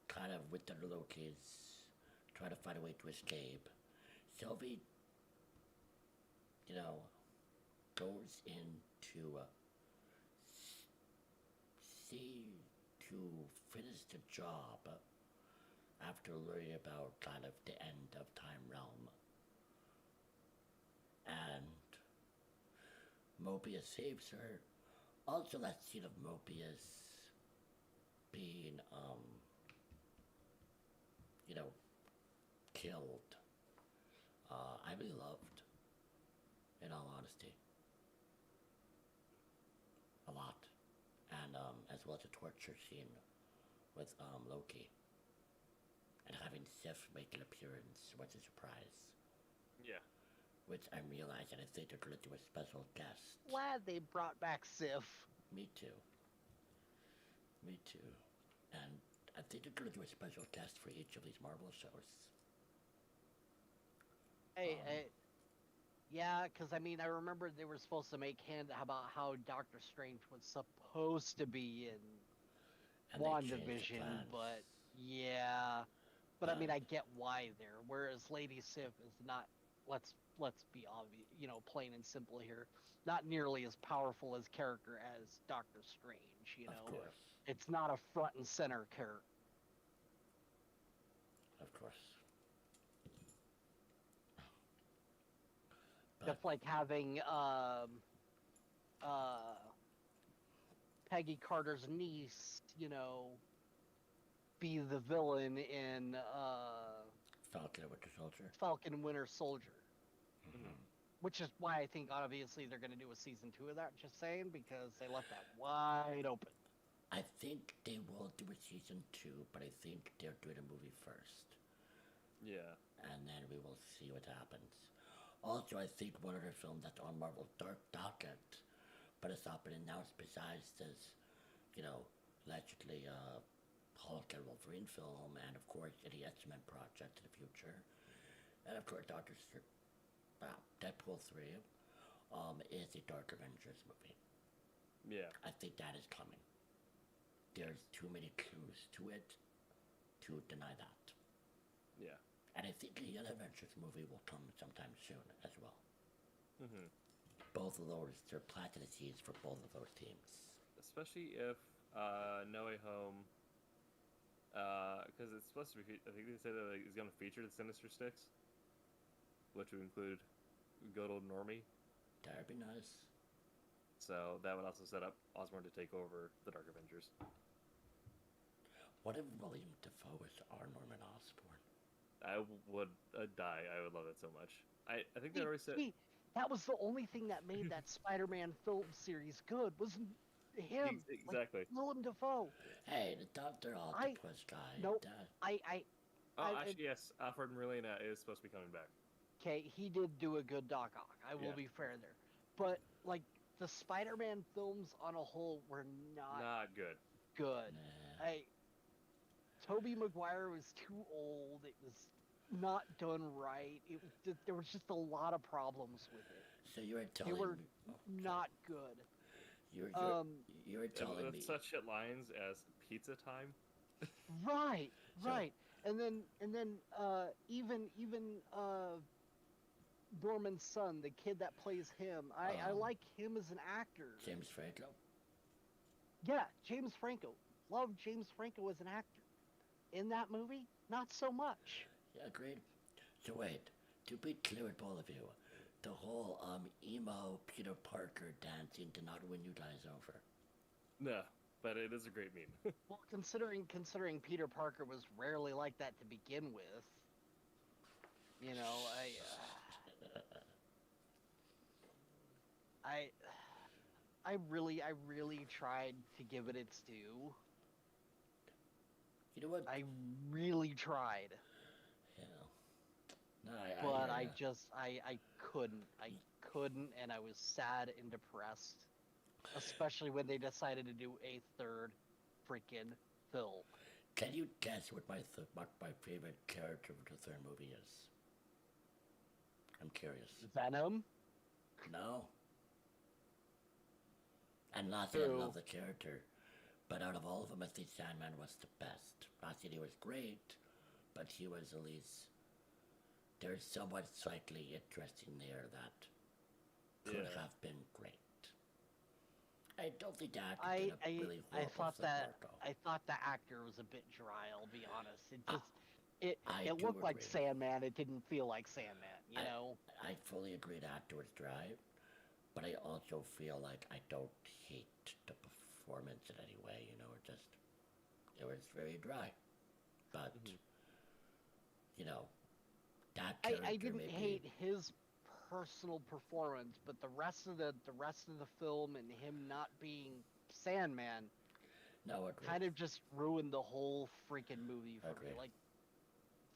kind of with the Lokis trying to find a way to escape. Sylvie, goes into see to finish the job after learning about kind of the end of Time Realm. And Mobius saves her. Also, that scene of Mobius being, killed, I really loved, in all honesty. A lot. And, as well as a torture scene with, Loki. And having Sif make an appearance was a surprise. Yeah. Which I'm realizing I think they're going to do a special guest. Glad they brought back Sif. Me too. And I think they're going to do a special guest for each of these Marvel shows. Yeah, because I mean, I remember they were supposed to make hint about how Doctor Strange was supposed to be in And they changed the WandaVision, plans. but yeah. But I mean, Yeah. I get why there. Whereas Lady Sif is not. Let's be obvious, plain and simple here. Not nearly as powerful as character as Doctor Strange. Of course. It's not a front and center character. Of course. That's like having Peggy Carter's niece, be the villain in Falcon and Winter Soldier. Falcon and Winter Soldier. Mm-hmm. Which is why I think obviously they're going to do a season 2 of that. Just saying, because they left that wide open. I think they will do a season 2, but I think they're doing a movie first. Yeah. And then we will see what happens. Also, I think one other film that's on Marvel's Dark Docket, but it's not been announced besides this, allegedly Hulk and Wolverine film, and of course any X-Men project in the future. And of course Deadpool 3 is a Dark Avengers movie. Yeah. I think that is coming. There's too many clues to it to deny that. Yeah. And I think a Young Avengers movie will come sometime soon as well. Mm-hmm. Both of those, they're planting the seeds for both of those teams. Especially if No Way Home, because it's supposed to be. I think they say that it's going to feature the Sinister Six, which would include good old Normie. That'd be nice. So that would also set up Osborn to take over the Dark Avengers. What if William Dafoe is our Norman Osborn? I would die. I would love it so much. I think they already said. That was the only thing that made that Spider-Man film series good, was him. Exactly. Like Willem Dafoe. Hey, the Dr. Octopus guy. Nope. Actually, yes. Alfred Molina is supposed to be coming back. Okay, he did do a good Doc Ock. I will be fair there. But, like, the Spider-Man films on a whole were not good. Good. Nah. Tobey Maguire was too old. It was not done right. It was just, there was just a lot of problems with it. So you were telling They were me... not good. You were telling me... Such hit lines as pizza time. Right, So- right. And then even Dorman's son, the kid that plays him, I like him as an actor. James Franco? Yeah, James Franco. Love James Franco as an actor. In that movie, not so much. Yeah, agreed. So wait, To be clear with both of you, the whole emo Peter Parker dancing did not win you guys over. No, but it is a great meme. Well, considering Peter Parker was rarely like that to begin with, you know, I I really tried to give it its due. You know what? I really tried, Yeah. No, I but hear I ya. just I couldn't. I couldn't, and I was sad and depressed, especially when they decided to do a third freaking film. Can you guess what my favorite character of the third movie is? I'm curious. Venom? No. And not that I Who? love the character, but out of all of them, I think Sandman was the best. Not that he was great, but he was at least. There's somewhat slightly interesting there that could Yeah. have been great. I don't think the actor I did a I really I horrible thought thing that part, though. I thought the actor was a bit dry. I'll be honest. It I, just it I it do looked like agree. Sandman. It didn't feel like Sandman. You I, know. I fully agree the actor was dry, but I also feel like I don't hate the performance in any way. It was very dry. But Mhm. you know, that I character didn't maybe. hate his personal performance, but the rest of the film and him not being Sandman No, agree. kind of just ruined the whole freaking movie for me. Agree. Like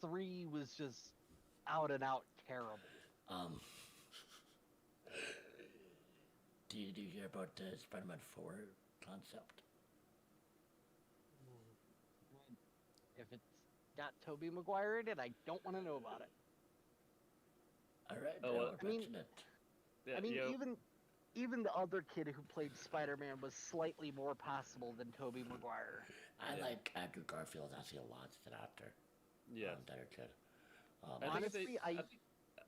3 was just out and out terrible. Um, did you hear about the Spider-Man 4 concept? If it's got Tobey Maguire in it, I don't want to know about it. All right, Oh, now I mean, mention it. Yeah, I mean, yo, even the other kid who played Spider-Man was slightly more passable than Tobey Maguire. I Yeah. like Andrew Garfield actually a lot as an actor. yes. Better kid. I think Honestly,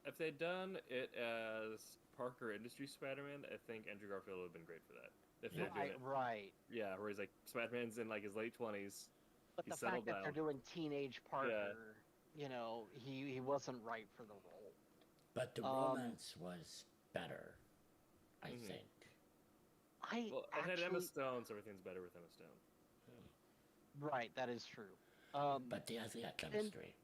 if they'd done it as Parker Industry Spider-Man, I think Andrew Garfield would have been great for that. If Yeah. they're doing it, right. yeah, where he's like Spider-Man's in like his late 20s, But he's the fact settled that they're down. doing teenage Parker, you know, he wasn't right for the role. But the romance was better, I Mhm. think. I Well, it had Emma actually, Stone, so everything's better with Emma Stone. right, that is true. But they actually had chemistry.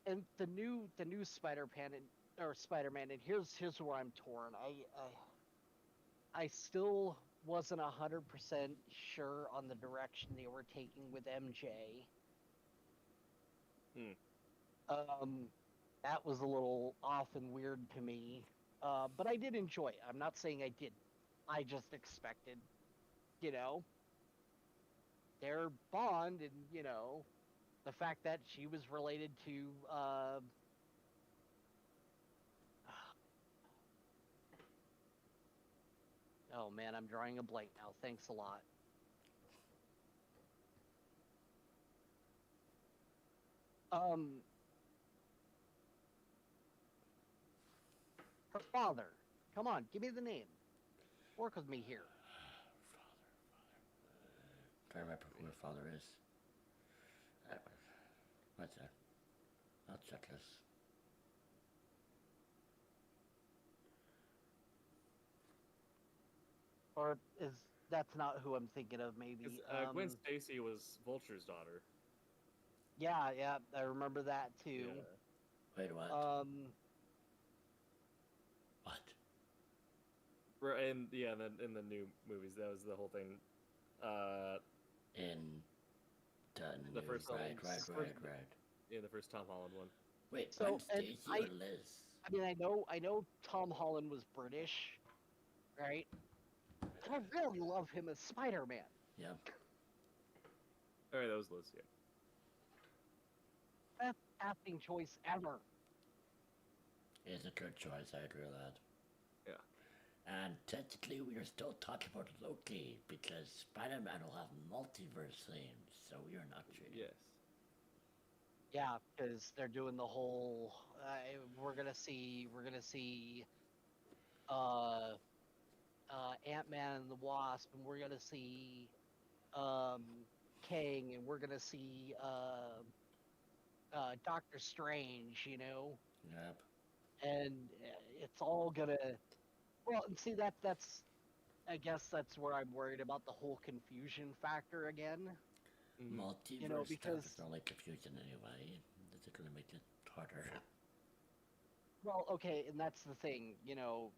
And the new Spider-Man, and here's where I'm torn. I still wasn't 100% sure on the direction they were taking with MJ. Hmm. That was a little off and weird to me. But I did enjoy it. I'm not saying I didn't. I just expected, you know, their bond, and the fact that she was related to oh man, I'm drawing a blank now. Thanks a lot. Um, her father. Come on, give me the name. Work with me here. Trying to remember who her father is. Uh, What's that? I'll check this. Or is that's not who I'm thinking of? Because Maybe. Gwen Stacy was Vulture's daughter. Yeah, I remember that too. Yeah. Wait, what? What? And yeah, in the new movies, that was the whole thing. In The new, first right, one. right. Yeah, the first Tom Holland one. Wait, So, Gwen and Stacy I- or Liz? I mean, I know Tom Holland was British, right? And I really love him as Spider-Man. Yeah. All right, that was Liz. Yeah. Best casting choice ever. It's a good choice, I agree with that. Yeah. And technically, we are still talking about Loki because Spider-Man will have multiverse themes, so we are not treating. Yes. Yeah, because they're doing the whole. We're gonna see uh, Ant-Man and the Wasp, and we're gonna see um, Kang, and we're gonna see Doctor Strange, you know, Yep. and it's all gonna. Well, and see that's. I guess that's where I'm worried about the whole confusion factor again. Mhm. You know, Multiverse stuff is because only confusion anyway. Is it gonna make it harder? well, okay, and that's the thing. You know,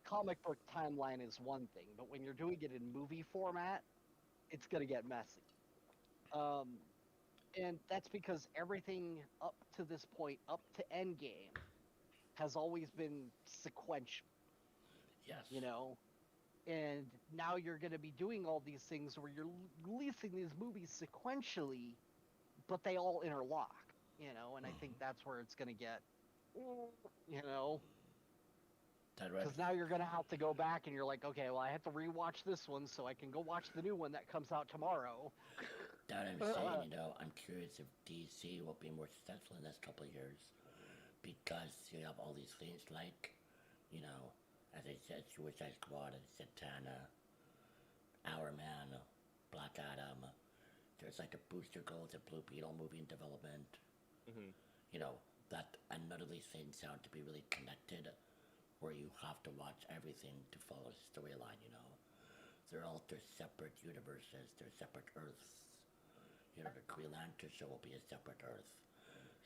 comic book timeline is one thing, but when you're doing it in movie format, it's gonna get messy. Um, and that's because everything up to this point, up to Endgame, has always been sequential. Yes. You know, and now you're going to be doing all these things where you're releasing these movies sequentially, but they all interlock. You know, and I think that's where it's going to get. You know, That red. because now you're going to have to go back and you're like, okay, well, I have to rewatch this one so I can go watch the new one that comes out tomorrow. That I'm saying, I'm curious if DC will be more successful in the next couple of years because you have all these things like, as I said, Suicide Squad, Satana, Our Man, Black Adam. There's like a Booster Gold, a Blue Beetle movie in development. Mhm. You know, that and none of these things sound to be really connected, where you have to watch everything to follow the storyline. They're separate universes, they're separate Earths. The Green Lantern show will be a separate Earth.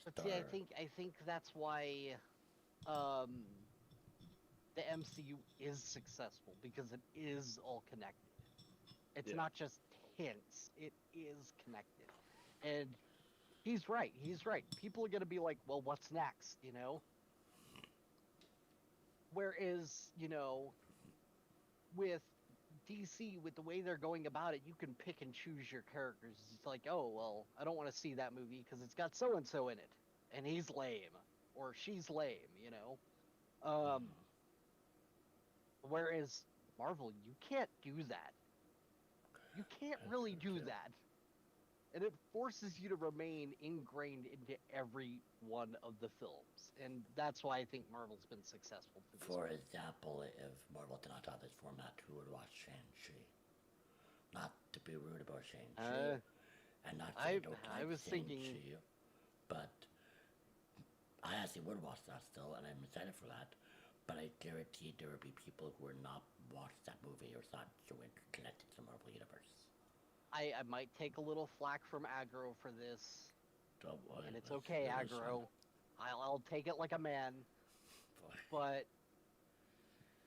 But see, Star. I think that's why um, the MCU is successful because it is all connected. It's Yeah. not just hints; it is connected. And he's right. He's right. People are going to be like, well, what's next? You know? Whereas, you know, with DC, with the way they're going about it, you can pick and choose your characters. It's like, oh, well, I don't want to see that movie because it's got so and so in it, and he's lame or she's lame, you know? Whereas Marvel, you can't do that. You can't really do that. And it forces you to remain ingrained into every one of the films. And that's why I think Marvel's been successful to this For point. example, if Marvel did not have this format, who would watch Shang-Chi? Not to be rude about Shang-Chi, Uh, and not that I I don't I like was thinking, Shang-Chi, but I actually would watch that still, and I'm excited for that. But I guarantee there would be people who are not watched that movie or not so connected to the Marvel Universe. I might take a little flack from Aggro for this, Don't worry, and it's let's okay, hear this one. Aggro. I'll take it like a man. Boy. But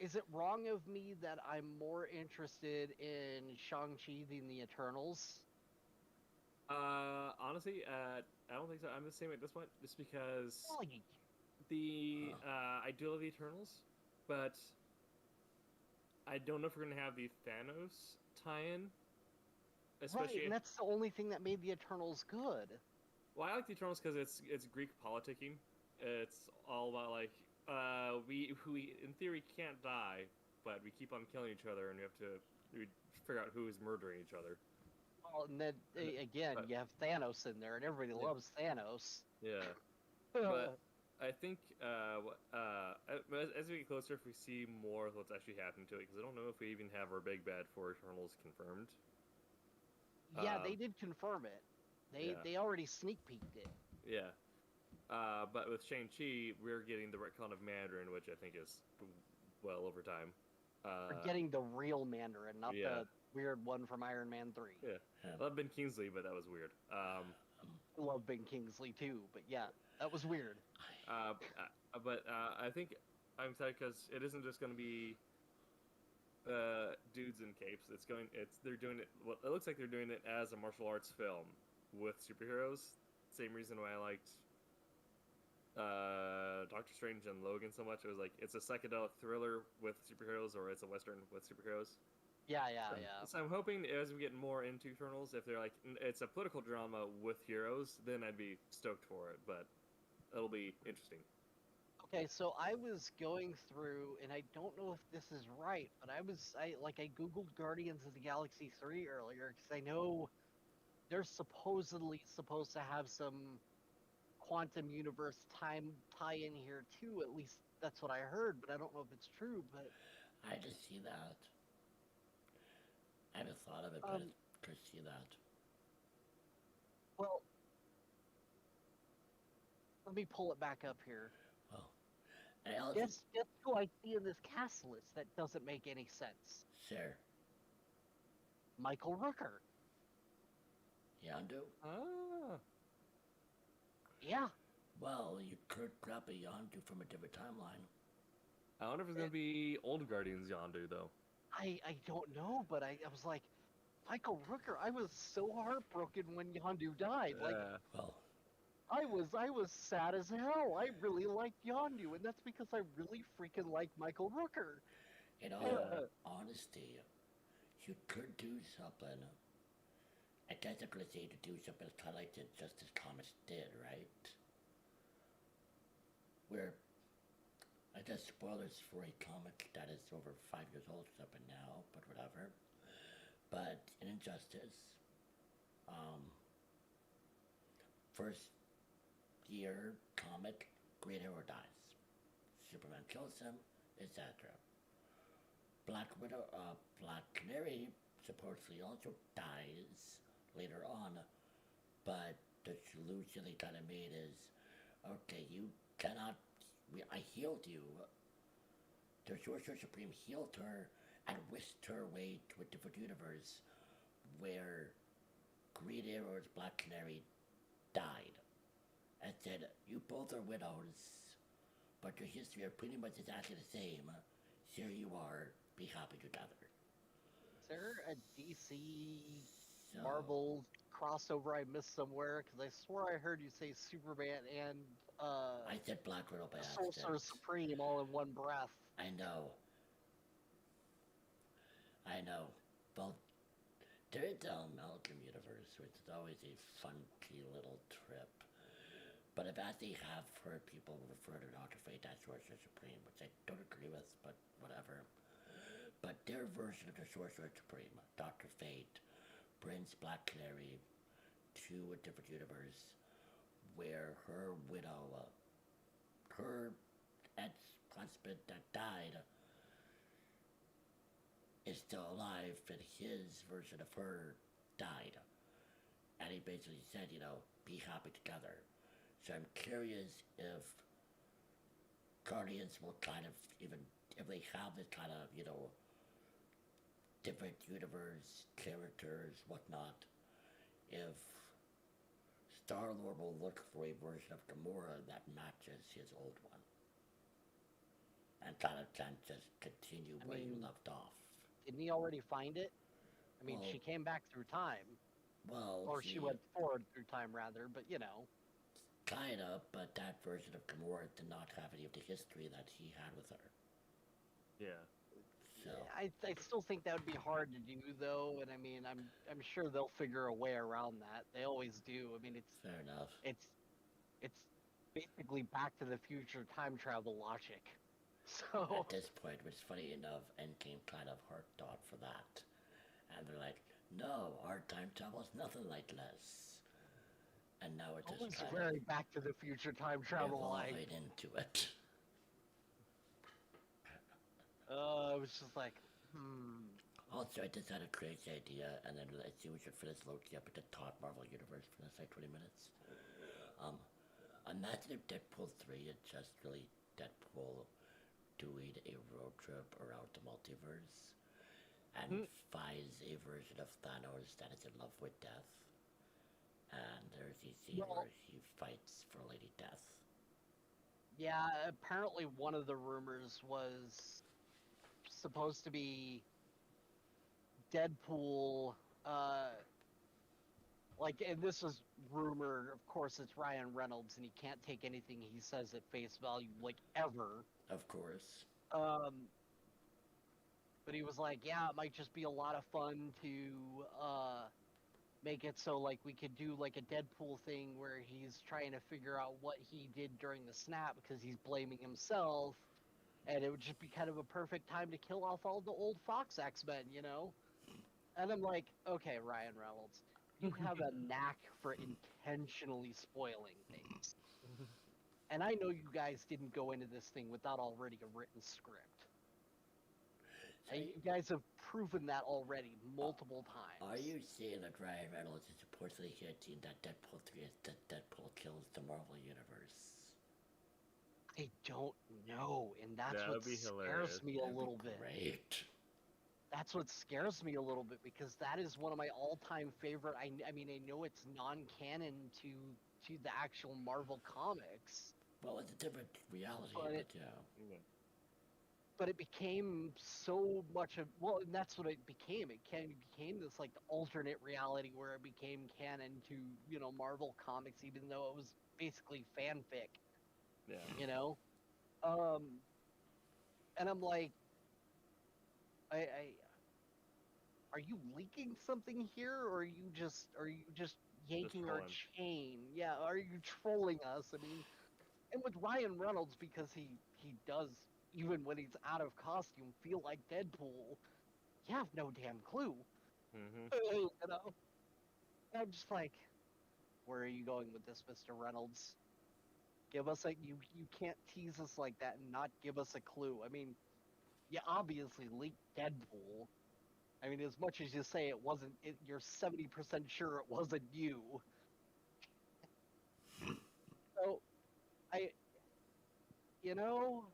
is it wrong of me that I'm more interested in Shang-Chi than the Eternals? Honestly, I don't think so. I'm the same at this point, just because Really? I do love the Eternals, but I don't know if we're gonna have the Thanos tie-in, Right, especially. and that's the only thing that made the Eternals good. Well, I like the Eternals because it's Greek politicking. It's all about like we in theory can't die, but we keep on killing each other, and we figure out who is murdering each other. Well, and then again, But you have Thanos in there, and everybody yeah, loves Thanos. yeah. But I think as we get closer, if we see more of what's actually happening to it, because I don't know if we even have our big bad for Eternals confirmed. Yeah, they Um, did confirm it. yeah, They already sneak peeked it. yeah. But with Shang-Chi, we're getting the retcon of Mandarin, which I think is well over time. We're Uh, getting the real Mandarin, not yeah, the weird one from Iron Man 3. yeah. Yeah. I love Ben Kingsley, but that was weird. I love Ben Kingsley too, but yeah, that was weird. I think I'm excited because it isn't just going to be dudes in capes. They're doing it. Well, it looks like they're doing it as a martial arts film with superheroes. Same reason why I liked Doctor Strange and Logan so much. It was like it's a psychedelic thriller with superheroes, or it's a western with superheroes. Yeah, So, yeah. so I'm hoping as we get more into Eternals, if they're like it's a political drama with heroes, then I'd be stoked for it. But it'll be interesting. Okay, so I was going through, and I don't know if this is right, but I googled Guardians of the Galaxy 3 earlier because I know they're supposedly supposed to have some quantum universe time tie in here too. At least that's what I heard, but I don't know if it's true. But I just see that. I haven't thought of it, but um, I just see that. well, Let me pull it back up here. Well, and I also Guess who I see in this cast list that doesn't make any sense? sure Michael Rooker. Yondu. Ah. Yeah. Well, you could grab a Yondu from a different timeline. I wonder if it's gonna be Old Guardians Yondu though. I don't know, but I was like, Michael Rooker. I was so heartbroken when Yondu died. Like, Well, I was sad as hell. I really liked Yondu, and that's because I really freaking like Michael Rooker. in all Yeah. honesty, you could do something. I guess I'm gonna say to do something kind of like the Justice Comics did, right? Where I guess spoilers for a comic that is over 5 years old or something now, but whatever. But in Injustice, um, first year comic, Green Arrow dies. Superman kills him, etc. Black Widow, Black Canary supposedly also dies later on, but the solution they kind of made is, okay, you cannot. I healed you. The Sorcerer Supreme healed her and whisked her away to a different universe where Green Arrow's Black Canary died, and said, "You both are widows, but your history are pretty much exactly the same. Here you are. Be happy together." Is there a DC So, Marvel crossover I missed somewhere? Because I swore I heard you say Superman and I said Black Widow by Sorcerer accident. Supreme all in one breath. I know. I know. Well, there is the Amalgam Universe, which is always a funky little trip. But I've actually have heard people refer to Dr. Fate as Sorcerer Supreme, which I don't agree with, but whatever. But their version of the Sorcerer Supreme, Dr. Fate, brings Black Canary to a different universe where her widow, her ex-husband that died, is still alive, and his version of her died. And he basically said, be happy together. So I'm curious if Guardians will kind of, even if they have this kind of, different universe, characters, whatnot, if Star-Lord will look for a version of Gamora that matches his old one. And kind of can just continue where you left off. Didn't he already find it? I mean, Well- she came back through time. Well, Or she went forward through time, rather, but you know. kind of, but that version of Gamora did not have any of the history that he had with her. Yeah. So, I still think that would be hard to do, though, and I mean, I'm sure they'll figure a way around that. They always do. I mean, fair enough. it's basically Back to the Future time travel logic. So At this point, which funny enough, Endgame kind of harked on for that. And they're like, no, our time travel is nothing like this. And now it it just was kind very of Back to the Future time travel evolving like. into it. It was just like, Also, I just had a crazy idea, and then I see we should finish Loki up at the top Marvel Universe for the next like 20 minutes. Imagine if Deadpool 3 is just really Deadpool doing a road trip around the multiverse and finds a version of Thanos that is in love with death. And there's a scene Well- where he fights for Lady Death. yeah, apparently one of the rumors was supposed to be Deadpool, like, and this is rumor, of course, it's Ryan Reynolds, and he can't take anything he says at face value, like, ever. Of course. But he was like, yeah, it might just be a lot of fun to make it so, like, we could do, like, a Deadpool thing where he's trying to figure out what he did during the snap because he's blaming himself, and it would just be kind of a perfect time to kill off all the old Fox X-Men, you know? And I'm like, okay, Ryan Reynolds, you have a knack for intentionally spoiling things. And I know you guys didn't go into this thing without already a written script. So And you guys have proven that already multiple times. are you saying that Ryan Reynolds is supposedly hinting that Deadpool 3 is that Deadpool kills the Marvel Universe? I don't know, and that's That what would be scares hilarious. me a That'd be little bit. great. That's what scares me a little bit because that is one of my all-time favorite. I mean, I know it's non-canon to the actual Marvel comics, Well, it's a different reality, but but yeah. Yeah. it became so much of, well, and that's what it became. Became this like alternate reality where it became canon to, Marvel comics, even though it was basically fanfic, Yeah. you know. Um, and I'm like, I are you leaking something here, or are you just yanking our trolling. chain? Yeah, are you trolling us? I mean, and with Ryan Reynolds, because he does, even when he's out of costume, feel like Deadpool. You have no damn clue. Mm-hmm. You know, and I'm just like, where are you going with this, Mr. Reynolds? Give us a you can't tease us like that and not give us a clue. I mean, you obviously leaked Deadpool. I mean, as much as you say it wasn't, you're 70% sure it wasn't you. So I, you know,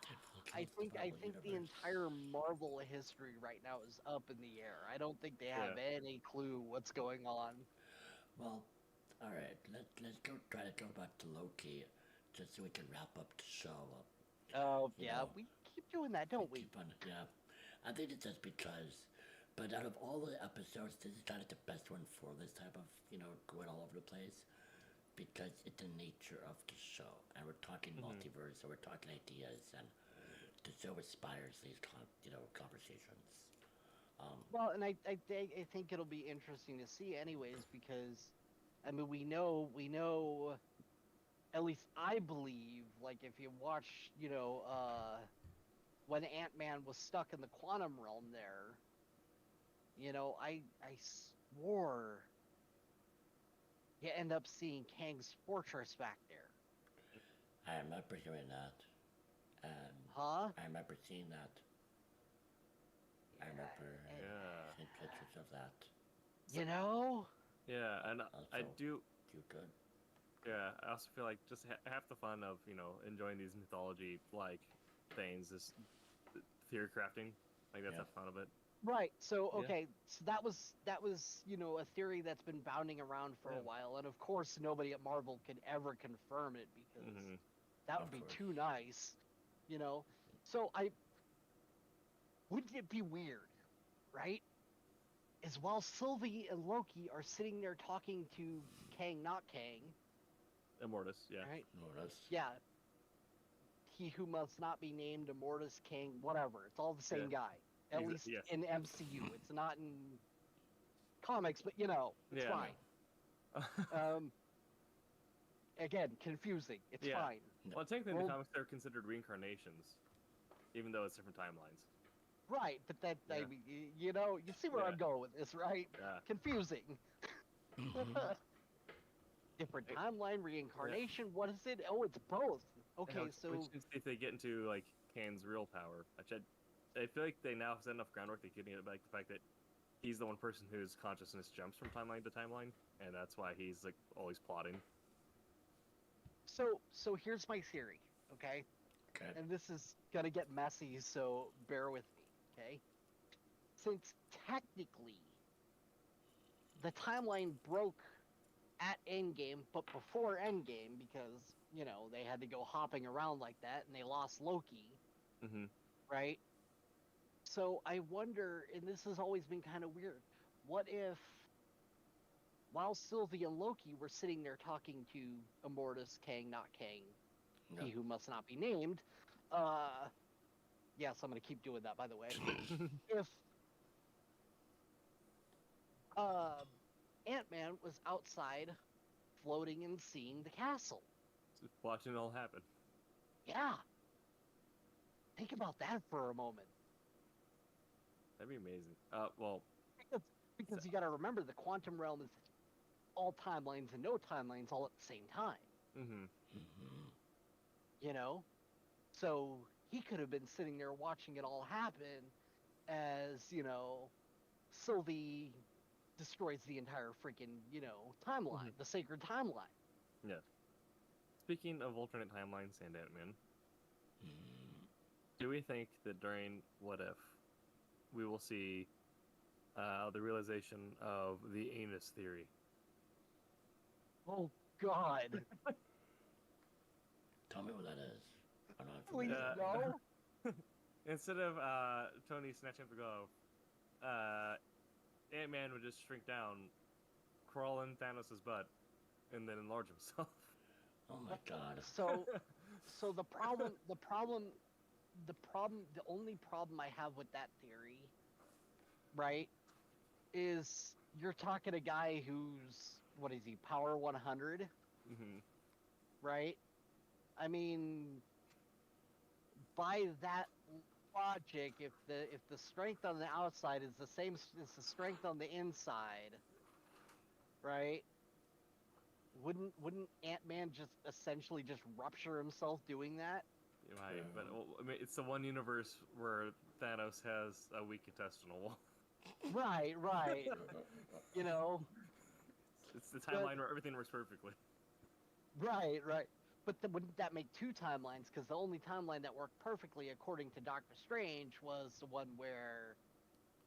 Deadpool I kills the think I Marvel think the Universe. entire Marvel history right now is up in the air. I don't think they have Yeah. any clue what's going on. Well, alright, let's go try to go back to Loki just so we can wrap up the show. Oh You yeah, know, we keep doing that, don't we? keep on, yeah. I think it's just because, but out of all the episodes, this is kind of the best one for this type of, going all over the place because it's the nature of the show. And we're talking Mm-hmm. multiverse, and we're talking ideas, and the show inspires these, conversations. Well, and I think it'll be interesting to see, anyways, because I mean we know at least I believe, like if you watch, when Ant-Man was stuck in the quantum realm there, I swore you end up seeing Kang's fortress back there. I remember hearing that, and Huh? I remember seeing that. I remember And, Yeah. seeing pictures of that. you know? Yeah, and I Also, do. you good? Yeah, I also feel like just half the fun of enjoying these mythology like things is theory crafting. Like that's Yeah. the fun of it. Right. So Yeah. okay, so that was a theory that's been bounding around for a Yeah. while, and of course nobody at Marvel could ever confirm it because Mm-hmm. that would Of be course. too nice, you know. So I wouldn't it be weird, right? Is while Sylvie and Loki are sitting there talking to Kang, not Kang, Immortus. Yeah. right? No, that's Yeah, he who must not be named, Immortus, Kang, whatever. It's all the same Yeah. guy. At least Yes. in MCU. It's not in comics, but it's Yeah. fine. Um, again, confusing. It's Yeah. fine. Well, technically in the Well, comics they're considered reincarnations, even though it's different timelines. right, but that I Yeah. mean, you see where Yeah. I'm going with this, right? Yeah. Confusing. Mhm. Different It- timeline, reincarnation. What is it? Oh, it's both. Yeah, Okay, which so to see if they get into like Kane's real power. Which I feel like they now have set enough groundwork. They could get like the fact that he's the one person whose consciousness jumps from timeline to timeline, and that's why he's like always plotting. so here's my theory, okay? Okay. And this is gonna get messy, so bear with me, okay? Since technically the timeline broke at Endgame, but before Endgame, because they had to go hopping around like that, and they lost Loki, Mm-hmm. right? So I wonder, and this has always been kind of weird. What if, while Sylvie and Loki were sitting there talking to Immortus, Kang, not Kang, No. he who must not be named, uh, yes, I'm gonna keep doing that, by the way. If uh, Ant-Man was outside, floating and seeing the castle, Just watching it all happen. yeah, think about that for a moment. That'd be amazing. Well, Because you got to remember the quantum realm is all timelines and no timelines all at the same time. mm-hmm. Mhm. So he could have been sitting there watching it all happen as Sylvie destroys the entire freaking timeline, Mm-hmm. the sacred timeline. Yeah. Speaking of alternate timelines and Ant-Man, Mm, do we think that during What If, we will see the realization of the anus theory? Oh God! tell me what that is. I'm not Please familiar. no. Instead of Tony snatching up the glove, Ant-Man would just shrink down, crawl in Thanos' butt, and then enlarge himself. Oh my god. So the only problem I have with that theory, right, is you're talking a guy who's, what is he, power 100, hmm right? I mean, by that logic, if the strength on the outside is the same as the strength on the inside, right? Wouldn't Ant-Man just essentially just rupture himself doing that? You might, but well, I mean, it's the one universe where Thanos has a weak intestinal wall. Right, right. You know, It's the But- timeline where everything works perfectly. right, right. But wouldn't that make two timelines? Because the only timeline that worked perfectly, according to Doctor Strange, was the one where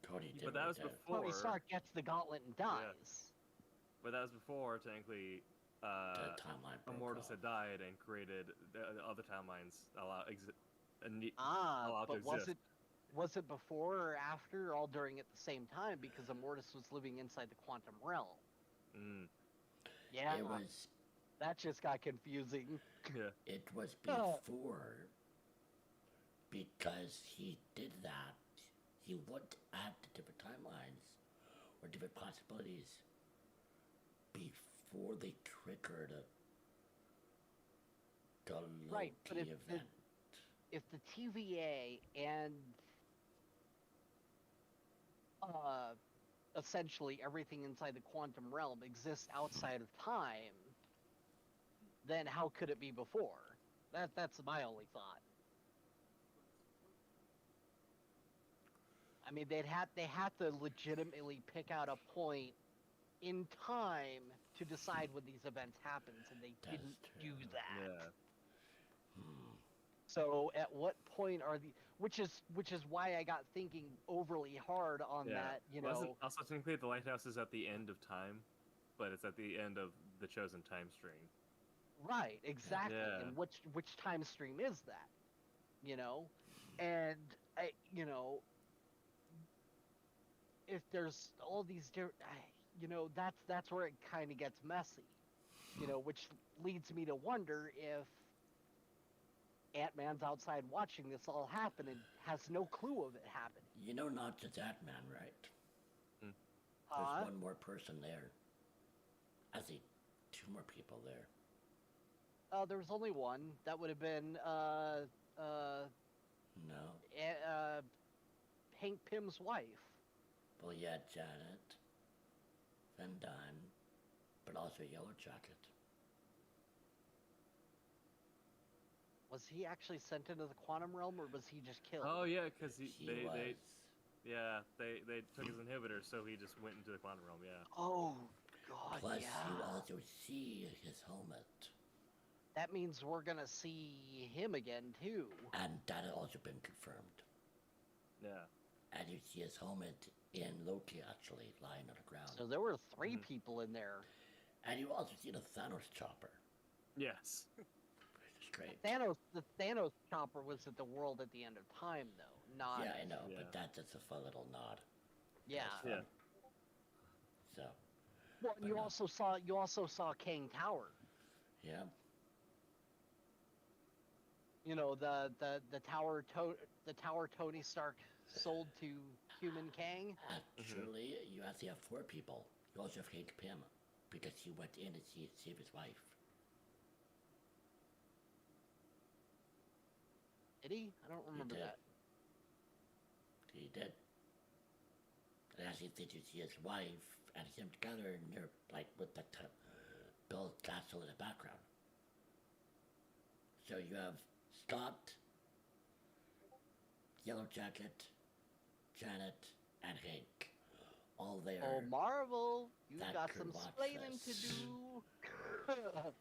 Cody did But that right was there. before. Tony Stark gets the gauntlet and dies. But that was before, technically, The timeline broke Immortus off. had died and created the other timelines allow But to exist. was it before or after, or all during at the same time? Because Immortus was living inside the quantum realm. Mm, Yeah, It was that just got confusing. yeah. it was Oh. before because he did that. He would add the different timelines or different possibilities before they triggered the Loki Right, but event. if the TVA and essentially everything inside the quantum realm exists outside of time, then how could it be before? That's my only thought. I mean, they have to legitimately pick out a point in time to decide when these events happens, and they That's didn't true. do that. Yeah. Hmm. So at what point are the which is why I got thinking overly hard on Yeah. that, you Wasn't know. also technically the lighthouse is at the end of time, but it's at the end of the chosen time stream. Right, exactly. Yeah. And which time stream is that? You know? And you know, if there's all these different, you know, that's where it kind of gets messy. You know, which leads me to wonder if Ant-Man's outside watching this all happen and has no clue of it happening. You know, not just that man, right? Hmm. There's Huh? one more person there. I see two more people there. There was only one. That would have been No. Hank Pym's wife. Well, yeah, Janet, Van Dyne, but also Yellow Jacket. Was he actually sent into the quantum realm, or was he just killed? Oh yeah, because He they was. they took his inhibitor, so he just went into the quantum realm. Yeah. Oh God, Plus, yeah. you also see his helmet, That means we're gonna see him again too. and that has also been confirmed. Yeah. And you see his helmet in Loki actually lying on the ground. So there were 3 Mhm. people in there. And you also see the Thanos chopper, Yes. which is great. The Thanos chopper was at the world at the end of time, though. Not. Yeah, I know, Yeah. but that's just a fun little nod. Yeah. That's Yeah. fun. So, Well, But you no. also saw Kang Tower. yeah, You know, the tower Tony Stark sold to human Kang. actually, you actually have 4 people. You also have Hank Pym, because he went in to save his wife. Did he? I don't remember did. that. He did. And actually, did you see his wife and him together, and they're like with the Bill Castle in the background. So you have Scott, Yellow Jacket, Janet, and Hank, all there. Oh, Marvel, you that got could some watch explaining this. to do.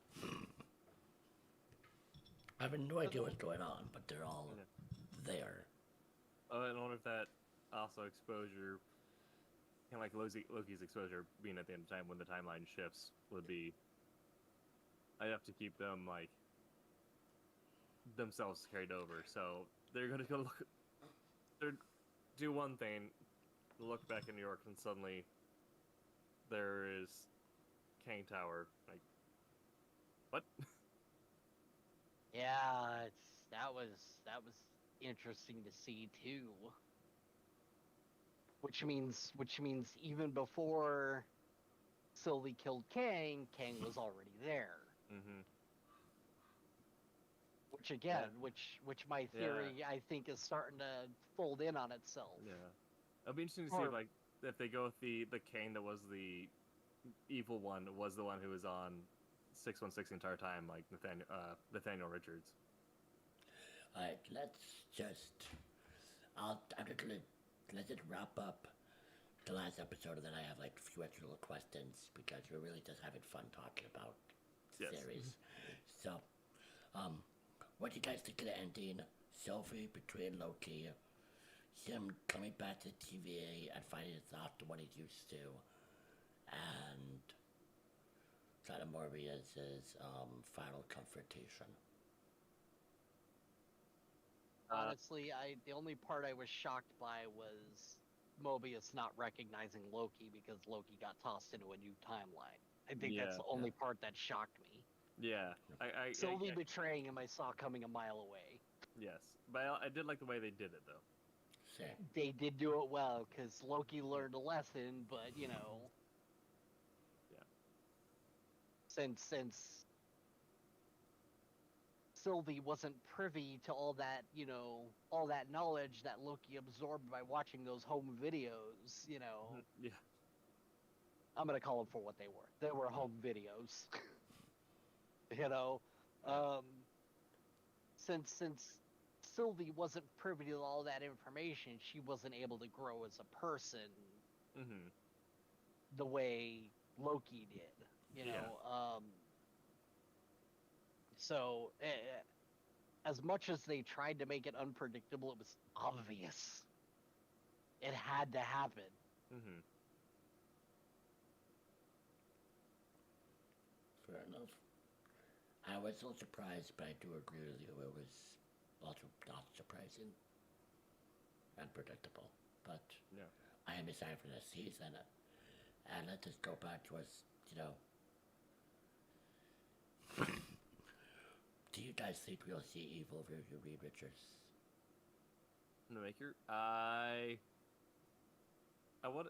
I have no idea what's going on, but they're all Yeah. there. I wonder if that also exposure, kind of like Loki's exposure being at the end of time when the timeline shifts, would be enough to keep them like themselves carried over. So they're gonna go look, they're do one thing, look back in New York, and suddenly there is Kang Tower. Like, what? Yeah, that was interesting to see too. Which means even before Sylvie killed Kang, Kang was already there. Mm-hmm. Which again, Yeah. which my theory I think is starting to fold in on itself. Yeah, it'll be interesting to see if they go with the Kang that was the evil one, was the one who was on 616 the entire time, like Nathaniel Richards. Alright, let's just. I'm just gonna. Let's just wrap up the last episode, and then I have like a few extra little questions because we're really just having fun talking about the series. So, what do you guys think of the ending? Sylvie betraying Loki, him coming back to the TVA and finding it's not the one he used to, and kind of Morbius's final confrontation. Honestly, the only part I was shocked by was Mobius not recognizing Loki because Loki got tossed into a new timeline. I think that's the only part that shocked me. Yeah, Sylvie betraying him, I saw coming a mile away. Yes, but I did like the way they did it, though. Same. They did do it well because Loki learned a lesson, but you know, since Sylvie wasn't privy to all that, all that knowledge that Loki absorbed by watching those home videos, Yeah. I'm gonna call them for what they were. They were home videos. Since Sylvie wasn't privy to all that information, she wasn't able to grow as a person the way Loki did. So as much as they tried to make it unpredictable, it was obvious. It had to happen. Fair enough. I was a little surprised, but I do agree with you. It was also not surprising and predictable. But I am excited for this season. And let's just go back to us, do you guys think we'll see evil Reed Richards? The Maker? I would.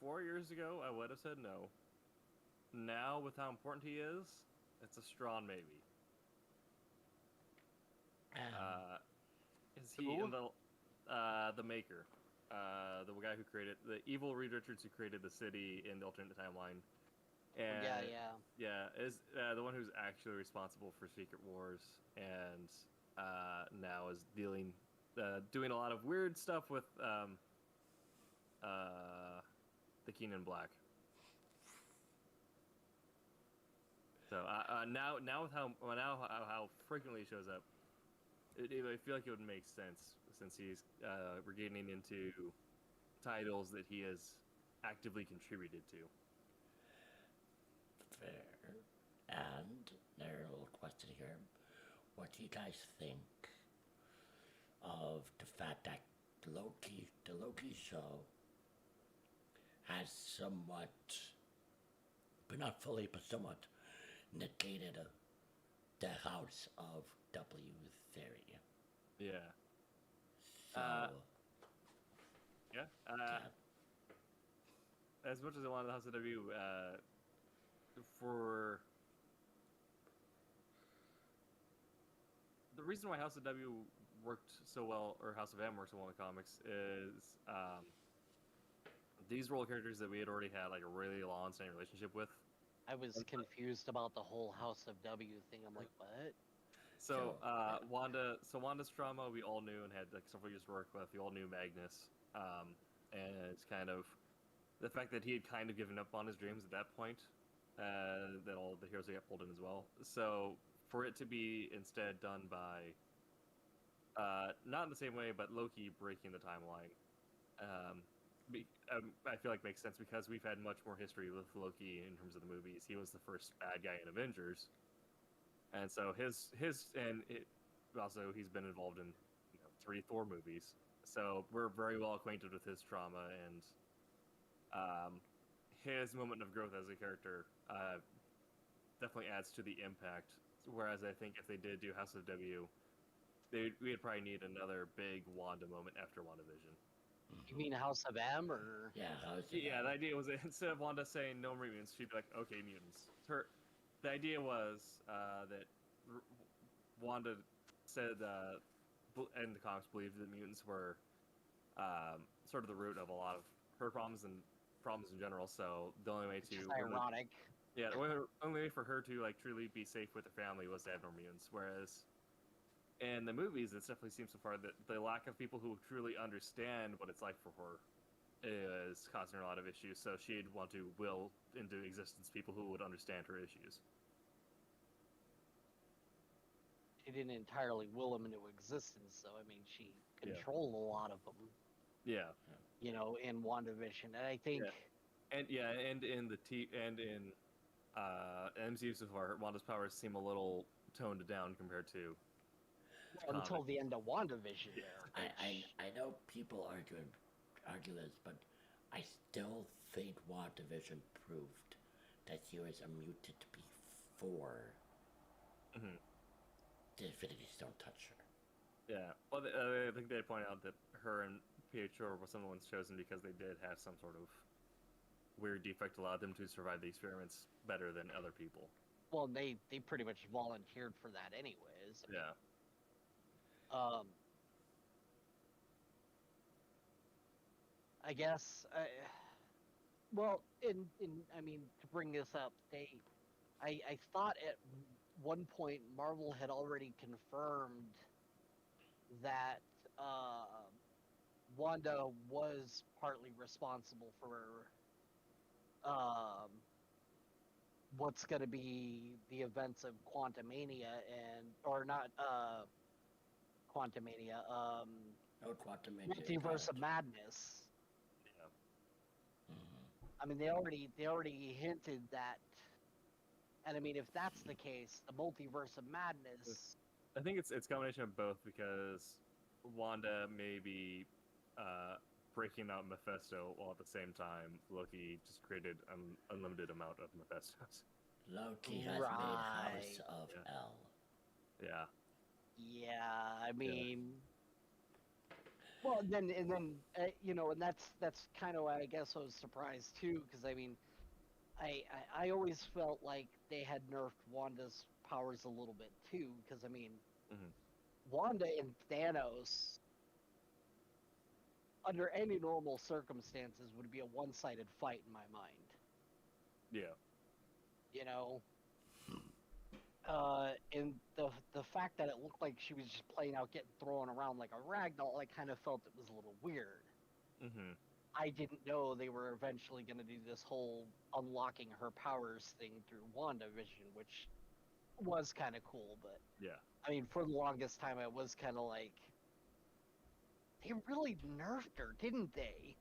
4 years ago, I would have said no. Now, with how important he is, it's a strong maybe. Is he in the Maker? The guy who created the evil Reed Richards, who created the city in the alternate timeline. And is the one who's actually responsible for Secret Wars, and now is doing a lot of weird stuff with the Keenan Black. So now with how frequently he shows up, I feel like it would make sense since he's regaining into titles that he has actively contributed to. Fair. And there's a little question here. What do you guys think of the fact that the Loki show has somewhat, but not fully, but somewhat negated the House of W theory? Yeah. So, as much as I wanted the House of W, for the reason why House of W worked so well, or House of M worked so well in the comics, is these role characters that we had already had like a really long-standing relationship with. I was confused about the whole House of W thing. I'm like, what? So Wanda's trauma we all knew and had like several years to work with. We all knew Magnus, and it's kind of the fact that he had kind of given up on his dreams at that point. That all the heroes got pulled in as well. So for it to be instead done by not in the same way, but Loki breaking the timeline. I feel like makes sense because we've had much more history with Loki in terms of the movies. He was the first bad guy in Avengers, and so also he's been involved in 3 Thor movies. So we're very well acquainted with his trauma and his moment of growth as a character definitely adds to the impact. Whereas I think if they did do House of W, we'd probably need another big Wanda moment after WandaVision. You mean House of M, or? Yeah, The idea was that instead of Wanda saying no mutants, she'd be like, okay, mutants. The idea was that Wanda said, in the comics, believed that mutants were sort of the root of a lot of her problems and problems in general. So the only way to ironic. Yeah, the only way for her to like truly be safe with her family was to have no mutants. Whereas in the movies, it definitely seems so far that the lack of people who truly understand what it's like for her is causing her a lot of issues. So she'd want to will into existence people who would understand her issues. She didn't entirely will them into existence, though. I mean, she controlled a lot of them. Yeah. In WandaVision, and I think. Yeah. And in MCU so far, Wanda's powers seem a little toned down compared to. Until the end of WandaVision, there. I know people argue this, but I still think WandaVision proved that she was a mutant before the Infinity Stone touched her. Yeah, well, I think they point out that her and Pietro were some of the ones chosen because they did have some sort of weird defect allowed them to survive the experiments better than other people. Well, they pretty much volunteered for that anyways. I guess. Well, to bring this up, I thought at one point Marvel had already confirmed that Wanda was partly responsible for what's going to be the events of Quantumania or not Quantumania. Quantumania. Multiverse of Madness. Yeah. I mean, they already hinted that, and I mean, if that's the case, the Multiverse of Madness. I think it's a combination of both because Wanda may be breaking out Mephisto while at the same time Loki just created an unlimited amount of Mephistos. Loki has made House of L. Yeah. Yeah, I mean, well, and then and that's kind of why I guess I was surprised too, because I mean, I always felt like they had nerfed Wanda's powers a little bit too, because I mean, Wanda and Thanos, under any normal circumstances, would be a one-sided fight in my mind. Yeah. And the fact that it looked like she was just playing out, getting thrown around like a ragdoll, I kind of felt it was a little weird. I didn't know they were eventually going to do this whole unlocking her powers thing through WandaVision, which was kind of cool, but yeah. I mean, for the longest time, I was kind of like, they really nerfed her, didn't they?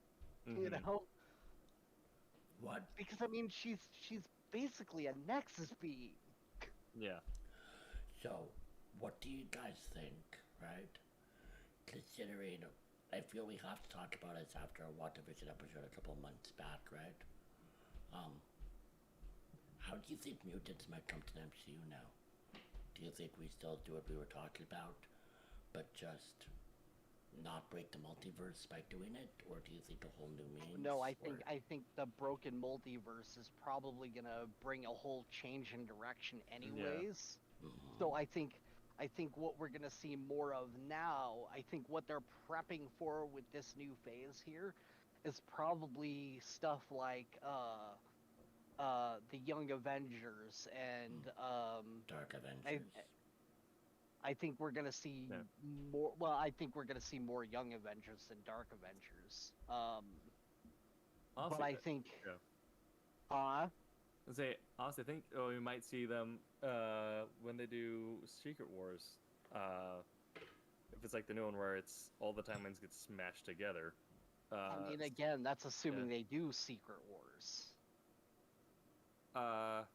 What? Because I mean, she's basically a Nexus being. Yeah. So, what do you guys think, right? Considering, I feel we have to talk about it after a WandaVision episode a couple months back, right? How do you think mutants might come to the MCU now? Do you think we still do what we were talking about, but just not break the multiverse by doing it, or do you think a whole new means? No, I think the broken multiverse is probably gonna bring a whole change in direction, anyways. Yeah. So I think what we're gonna see more of now, I think what they're prepping for with this new phase here, is probably stuff like the Young Avengers and Dark Avengers. I think we're gonna see more. Well, I think we're gonna see more Young Avengers than Dark Avengers. But I think, I say honestly, I think we might see them when they do Secret Wars. If it's like the new one where it's all the timelines get smashed together. I mean, again, that's assuming they do Secret Wars. But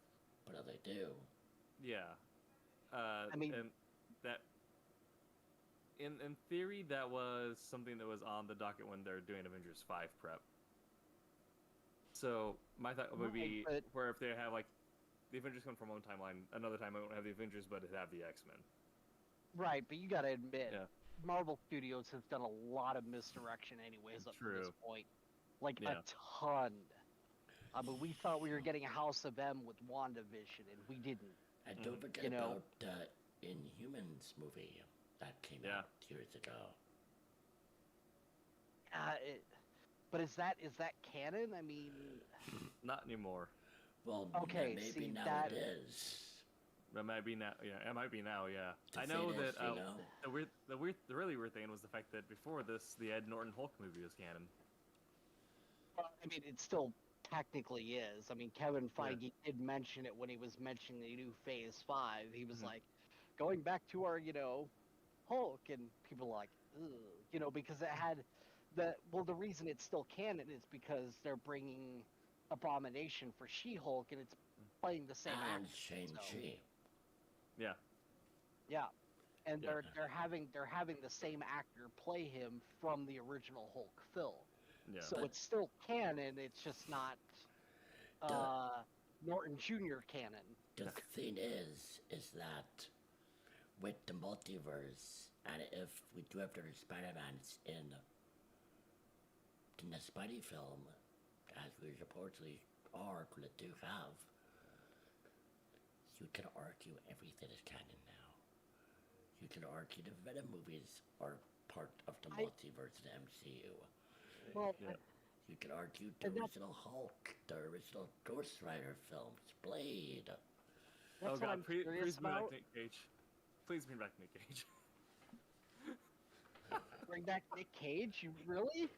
if they do, Yeah. I mean, and that in theory that was something that was on the docket when they're doing Avengers 5 prep. So my thought would be where if they have like the Avengers come from one timeline, another time it won't have the Avengers, but it have the X-Men. Right, but you gotta admit, Marvel Studios has done a lot of misdirection anyways up to this point. Like, a ton. I mean, we thought we were getting a House of M with WandaVision, and we didn't. and don't forget about Inhumans movie that came out years ago. But is that canon? I mean, not anymore. Well, okay, maybe now it is. It might be now. Yeah, it might be now. Yeah, The I know thing that. is, The really weird thing was the fact that before this, the Ed Norton Hulk movie was canon. Well, I mean, it still technically is. I mean, Kevin Feige did mention it when he was mentioning the new Phase 5. He was like, going back to our, Hulk, and people were like, ugh, because it had the reason it's still canon is because they're bringing Abomination for She-Hulk, and it's playing the same and actor. Shang-Chi. Yeah. Yeah. And they're having the same actor play him from the original Hulk film. Yeah. So it's still canon, it's just not Norton Jr. canon. The thing is that with the multiverse, and if we do have the Spider-Mans in the Spidey film, as we supposedly are going to do have, you can argue everything is canon now. You can argue the Venom movies are part of the multiverse of the MCU. Well, you can argue the original Hulk, the original Ghost Rider films, Blade. That's what I'm please curious bring about. back Nick Cage. Please bring back Nick Cage. Bring back Nick Cage? You really?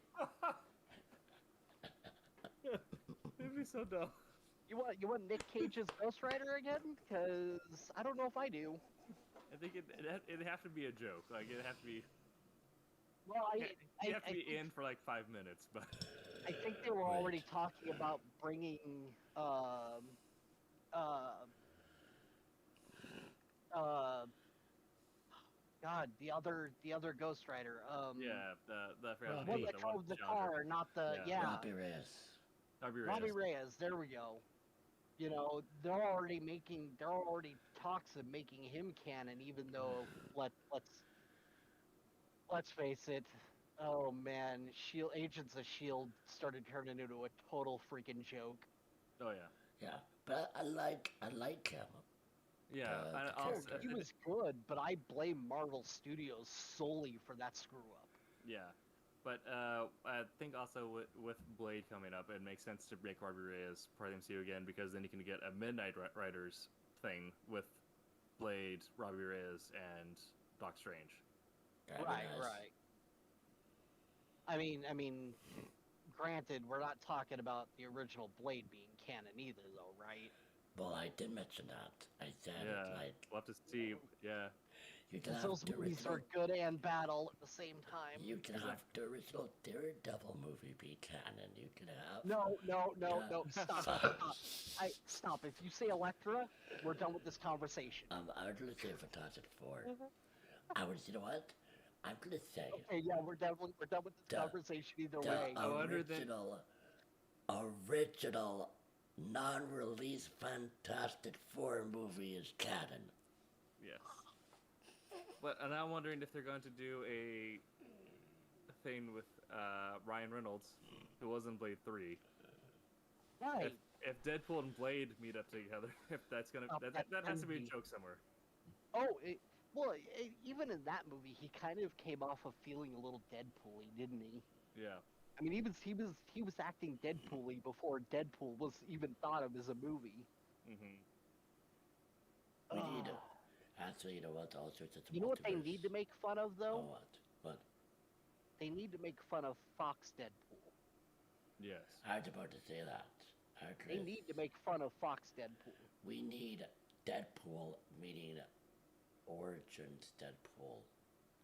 It'd be so dumb. You want Nick Cage's Ghost Rider again? Because I don't know if I do. I think it'd have to be a joke. Like it'd have to be. Well, you have to be in for like 5 minutes, but. I think they were already talking about bringing God, the other Ghost Rider. The one that drove the car, not the Robbie Reyes. Robbie Reyes. There we go. They're already talks of making him canon, even though let's face it. Oh man, Agents of Shield started turning into a total freaking joke. Oh yeah. Yeah, but I like him. Yeah, he was good, but I blame Marvel Studios solely for that screw up. Yeah, but I think also with Blade coming up, it makes sense to make Robbie Reyes part of the MCU again, because then you can get a Midnight Riders thing with Blade, Robbie Reyes, and Doc Strange. Right. I mean, granted, we're not talking about the original Blade being canon either, though, right? Well, I did mention that. I said, we'll have to see. Yeah. You can have those movies are good and bad all at the same time. You can have the original Daredevil movie be canon. You can have... No. Stop. If you say Elektra, we're done with this conversation. I was going to say Fantastic Four. You know what? I'm going to say... Okay, yeah, we're done with this conversation either way. Original non-release Fantastic Four movie is canon. Yes. And I'm wondering if they're going to do a thing with Ryan Reynolds, who was in Blade 3. Right. If Deadpool and Blade meet up together, if that's gonna that has to be a joke somewhere. Oh, even in that movie, he kind of came off of feeling a little Deadpool-y, didn't he? Yeah. I mean, he was acting Deadpool-y before Deadpool was even thought of as a movie. Mm-hmm. We need actually, you know what? All sorts of. You know what they need to make fun of, though? Oh, what? They need to make fun of Fox Deadpool. Yes. I was about to say that. I They agree. need to make fun of Fox Deadpool. We need Deadpool meeting Origins Deadpool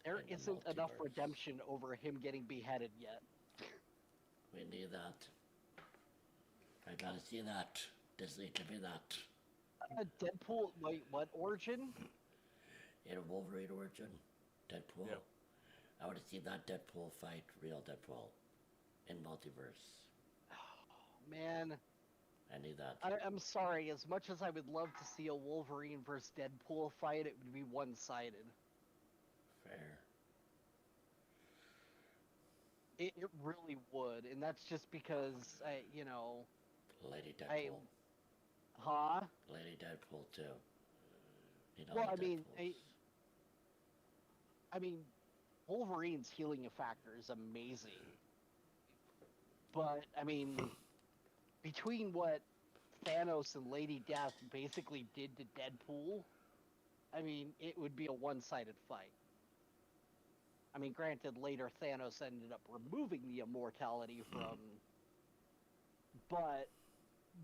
There in the isn't enough multiverse. redemption over him getting beheaded yet. We need that. I gotta see that. Disney, give me that. Deadpool, wait, what origin? In Wolverine Origin, Deadpool. Yep. I want to see that Deadpool fight real Deadpool in multiverse. Man, I need that. I'm sorry. As much as I would love to see a Wolverine versus Deadpool fight, it would be one-sided. Fair. It really would, and that's just because you know, Lady I, Deadpool. huh? Lady Deadpool too. Need all Well, the I mean, Deadpools. I mean, Wolverine's healing factor is amazing, but I mean, between what Thanos and Lady Death basically did to Deadpool, I mean, it would be a one-sided fight. I mean, granted, later Thanos ended up removing the immortality from, but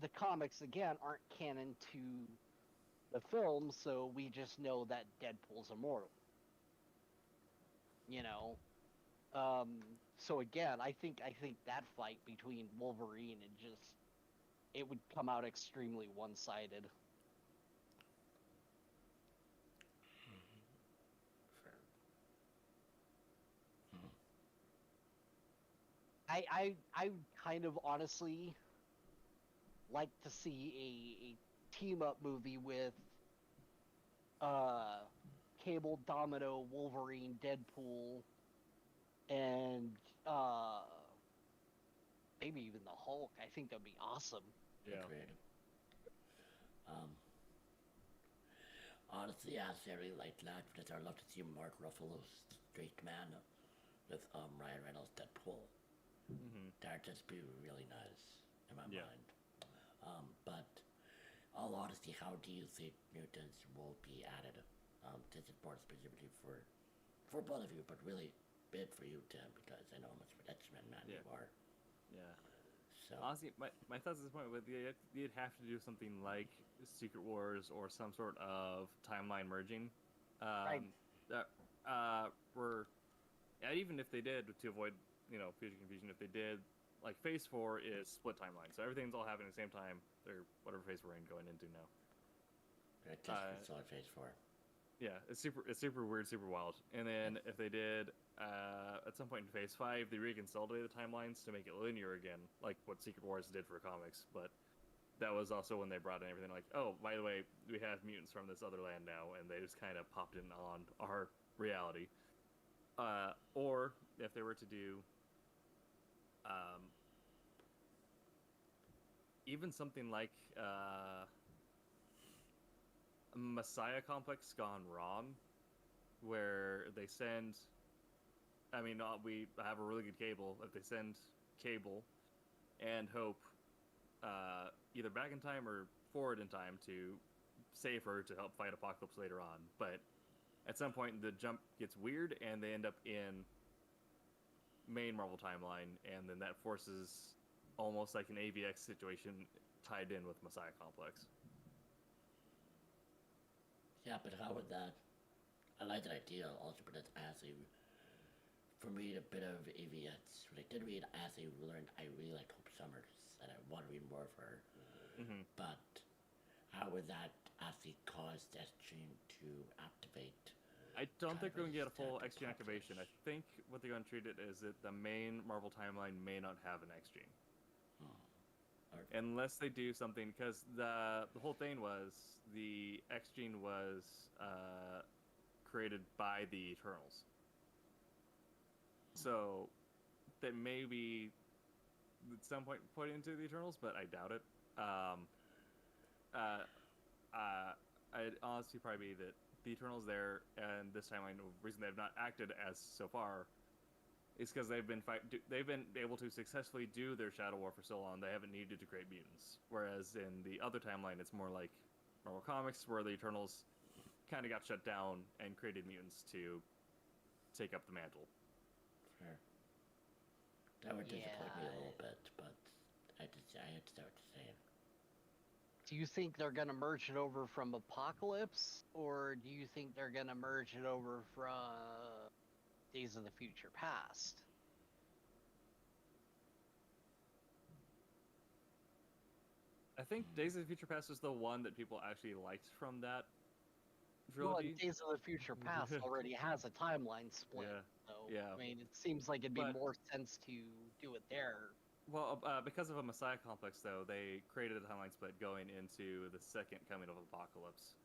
the comics again aren't canon to the film, so we just know that Deadpool's immortal. You know, so again, I think that fight between Wolverine and just it would come out extremely one-sided. Fair. I kind of honestly like to see a team up movie with uh Cable, Domino, Wolverine, Deadpool, and uh maybe even the Hulk. I think that'd be awesome. Yeah. Agreed. Um, honestly, I really like that because I'd love to see Mark Ruffalo's Straight Man with Ryan Reynolds Deadpool. Mm-hmm. That'd just be really nice in my Yeah. mind. But all honesty, how do you think mutants will be added? This is more specifically for both of you, but really big for you, Tim, because I know how much of an X-Men man Yeah. you are. Yeah. So Honestly, my thoughts at this point would be you'd have to do something like Secret Wars or some sort of timeline merging. Right. That were even if they did to avoid future confusion, if they did like Phase 4 is split timeline, so everything's all happening at the same time. Or whatever phase we're going into now. I just saw Phase 4. Yeah, it's super weird, super wild. And then if they did at some point in Phase 5, they reconsolidated the timelines to make it linear again, like what Secret Wars did for comics. But that was also when they brought in everything like, oh, by the way, we have mutants from this other land now, and they just kind of popped in on our reality. Or if they were to do even something like Messiah Complex gone wrong, where they send. I mean, we have a really good Cable. If they send Cable and Hope either back in time or forward in time to save her to help fight Apocalypse later on, but at some point the jump gets weird and they end up in main Marvel timeline, and then that forces almost like an AVX situation tied in with Messiah Complex. Yeah, but how would that? I like that idea also, but it's as a for me a bit of AVX. When I did read as a ruler, and I really like Hope Summers, and I want to read more of her. Mm-hmm. But how would that actually cause that gene to activate? I don't think we're going to get a full Complex. X-Gene activation. I think what they're going to treat it is that the main Marvel timeline may not have an X-Gene. Okay. Unless they do something, because the whole thing was the X-Gene was created by the Eternals. So that may be at some point put into the Eternals, but I doubt it. I'd honestly probably be that the Eternals there, and this timeline, the reason they've not acted as so far is because they've been able to successfully do their Shadow War for so long, they haven't needed to create mutants. Whereas in the other timeline, it's more like Marvel Comics, where the Eternals kind of got shut down and created mutants to take up the mantle. Fair. That would disappoint me a little bit, but I I understand what you're saying. Do you think they're gonna merge it over from Apocalypse, or do you think they're gonna merge it over from Days of the Future Past? I think Days of the Future Past is the one that people actually liked from that Well, trilogy. and Days of the Future Past already has a timeline split, Yeah, so yeah. I mean, it seems like it'd be But- more sense to do it there. Well, because of a Messiah complex, though, they created a timeline split going into the second coming of Apocalypse.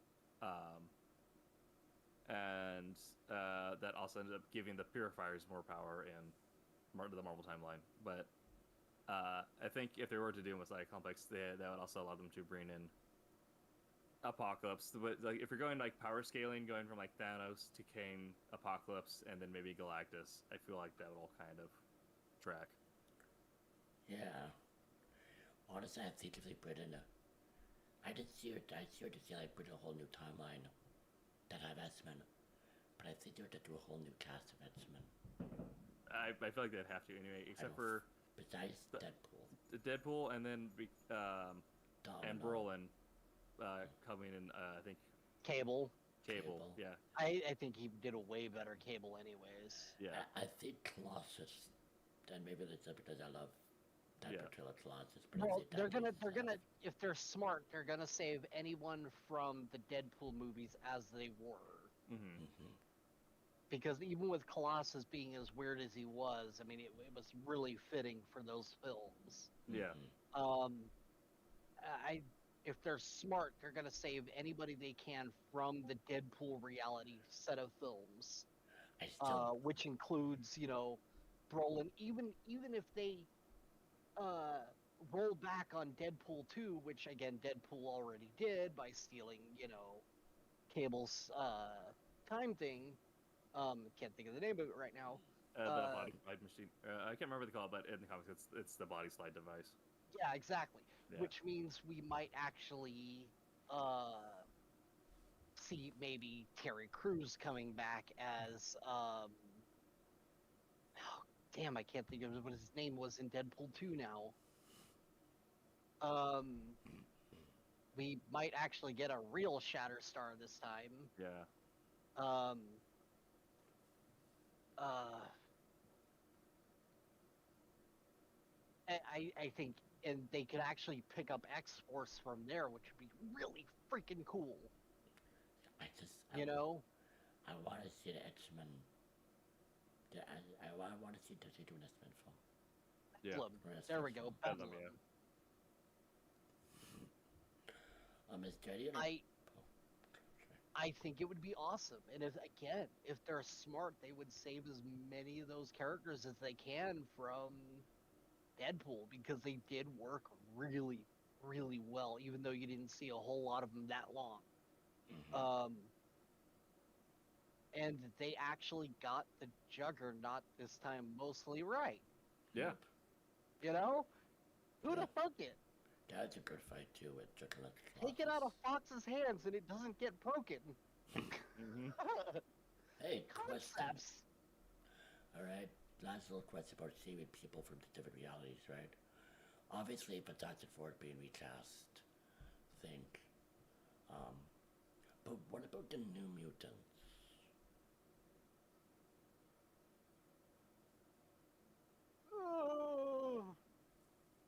And that also ended up giving the Purifiers more power in the Marvel timeline. But I think if they were to do a Messiah complex, that would also allow them to bring in Apocalypse. But like, if you're going like power scaling, going from like Thanos to Kane, Apocalypse, and then maybe Galactus, I feel like that would all kind of track. Yeah. Honestly, I think if they put in I see it to see like put in a whole new timeline that have X-Men, but I think they would have to do a whole new cast of X-Men. I feel like they'd have to anyway, except for Besides Deadpool. Deadpool, and then and Brolin coming in. I think Cable. Cable. Yeah. I think he did a way better Cable, anyways. Yeah. I think Colossus. And maybe that's because I love that Yeah. particular Colossus. But Well, I think they're gonna, if they're smart, they're gonna save anyone from the Deadpool movies as they were. Mm-hmm. Because even with Colossus being as weird as he was, I mean, it was really fitting for those films. Yeah. If they're smart, they're gonna save anybody they can from the Deadpool reality set of films, which includes, Brolin. Even if they roll back on Deadpool 2, which again Deadpool already did by stealing, Cable's time thing. Can't think of the name of it right now. The body slide machine. I can't remember what they call it, but in the comics, it's the body slide device. Yeah, exactly. Yeah. Which means we might actually see maybe Terry Crews coming back as oh, damn, I can't think of what his name was in Deadpool 2 now. We might actually get a real Shatterstar this time. Yeah. I think, and they could actually pick up X-Force from there, which would be really freaking cool. I want to see the X-Men. I want to see Disney do an X-Men film. Yeah. Bedlam. There we go. Bedlam. Yeah. Is Jerry? I think it would be awesome, and if they're smart, they would save as many of those characters as they can from Deadpool, because they did work really, really well, even though you didn't see a whole lot of them that long. Mm-hmm. And they actually got the Juggernaut this time mostly right. Yeah. Who'd have thunk it? That's a good fight too with Juggernaut. Take it out of Fox's hands and it doesn't get broken. Mm-hmm. Hey, question. Concepts. All right, last little question about seeing people from the different realities, right? Obviously, Fantastic Four being recast, think. But what about the New Mutants?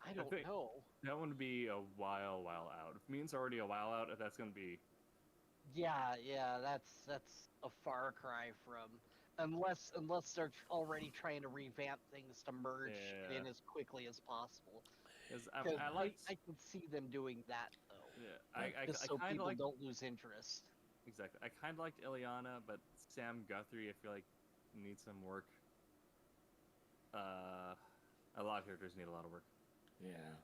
I don't think know. That one would be a while out. If Mutant's already a while out, if that's going to be... Yeah, that's a far cry from, unless they're already trying to revamp things to merge it in as quickly as possible. I can see them doing that though. Yeah, just so people don't lose interest. Exactly. I kind of liked Ileana, but Sam Guthrie, I feel like needs some work. A lot of characters need a lot of work. Yeah.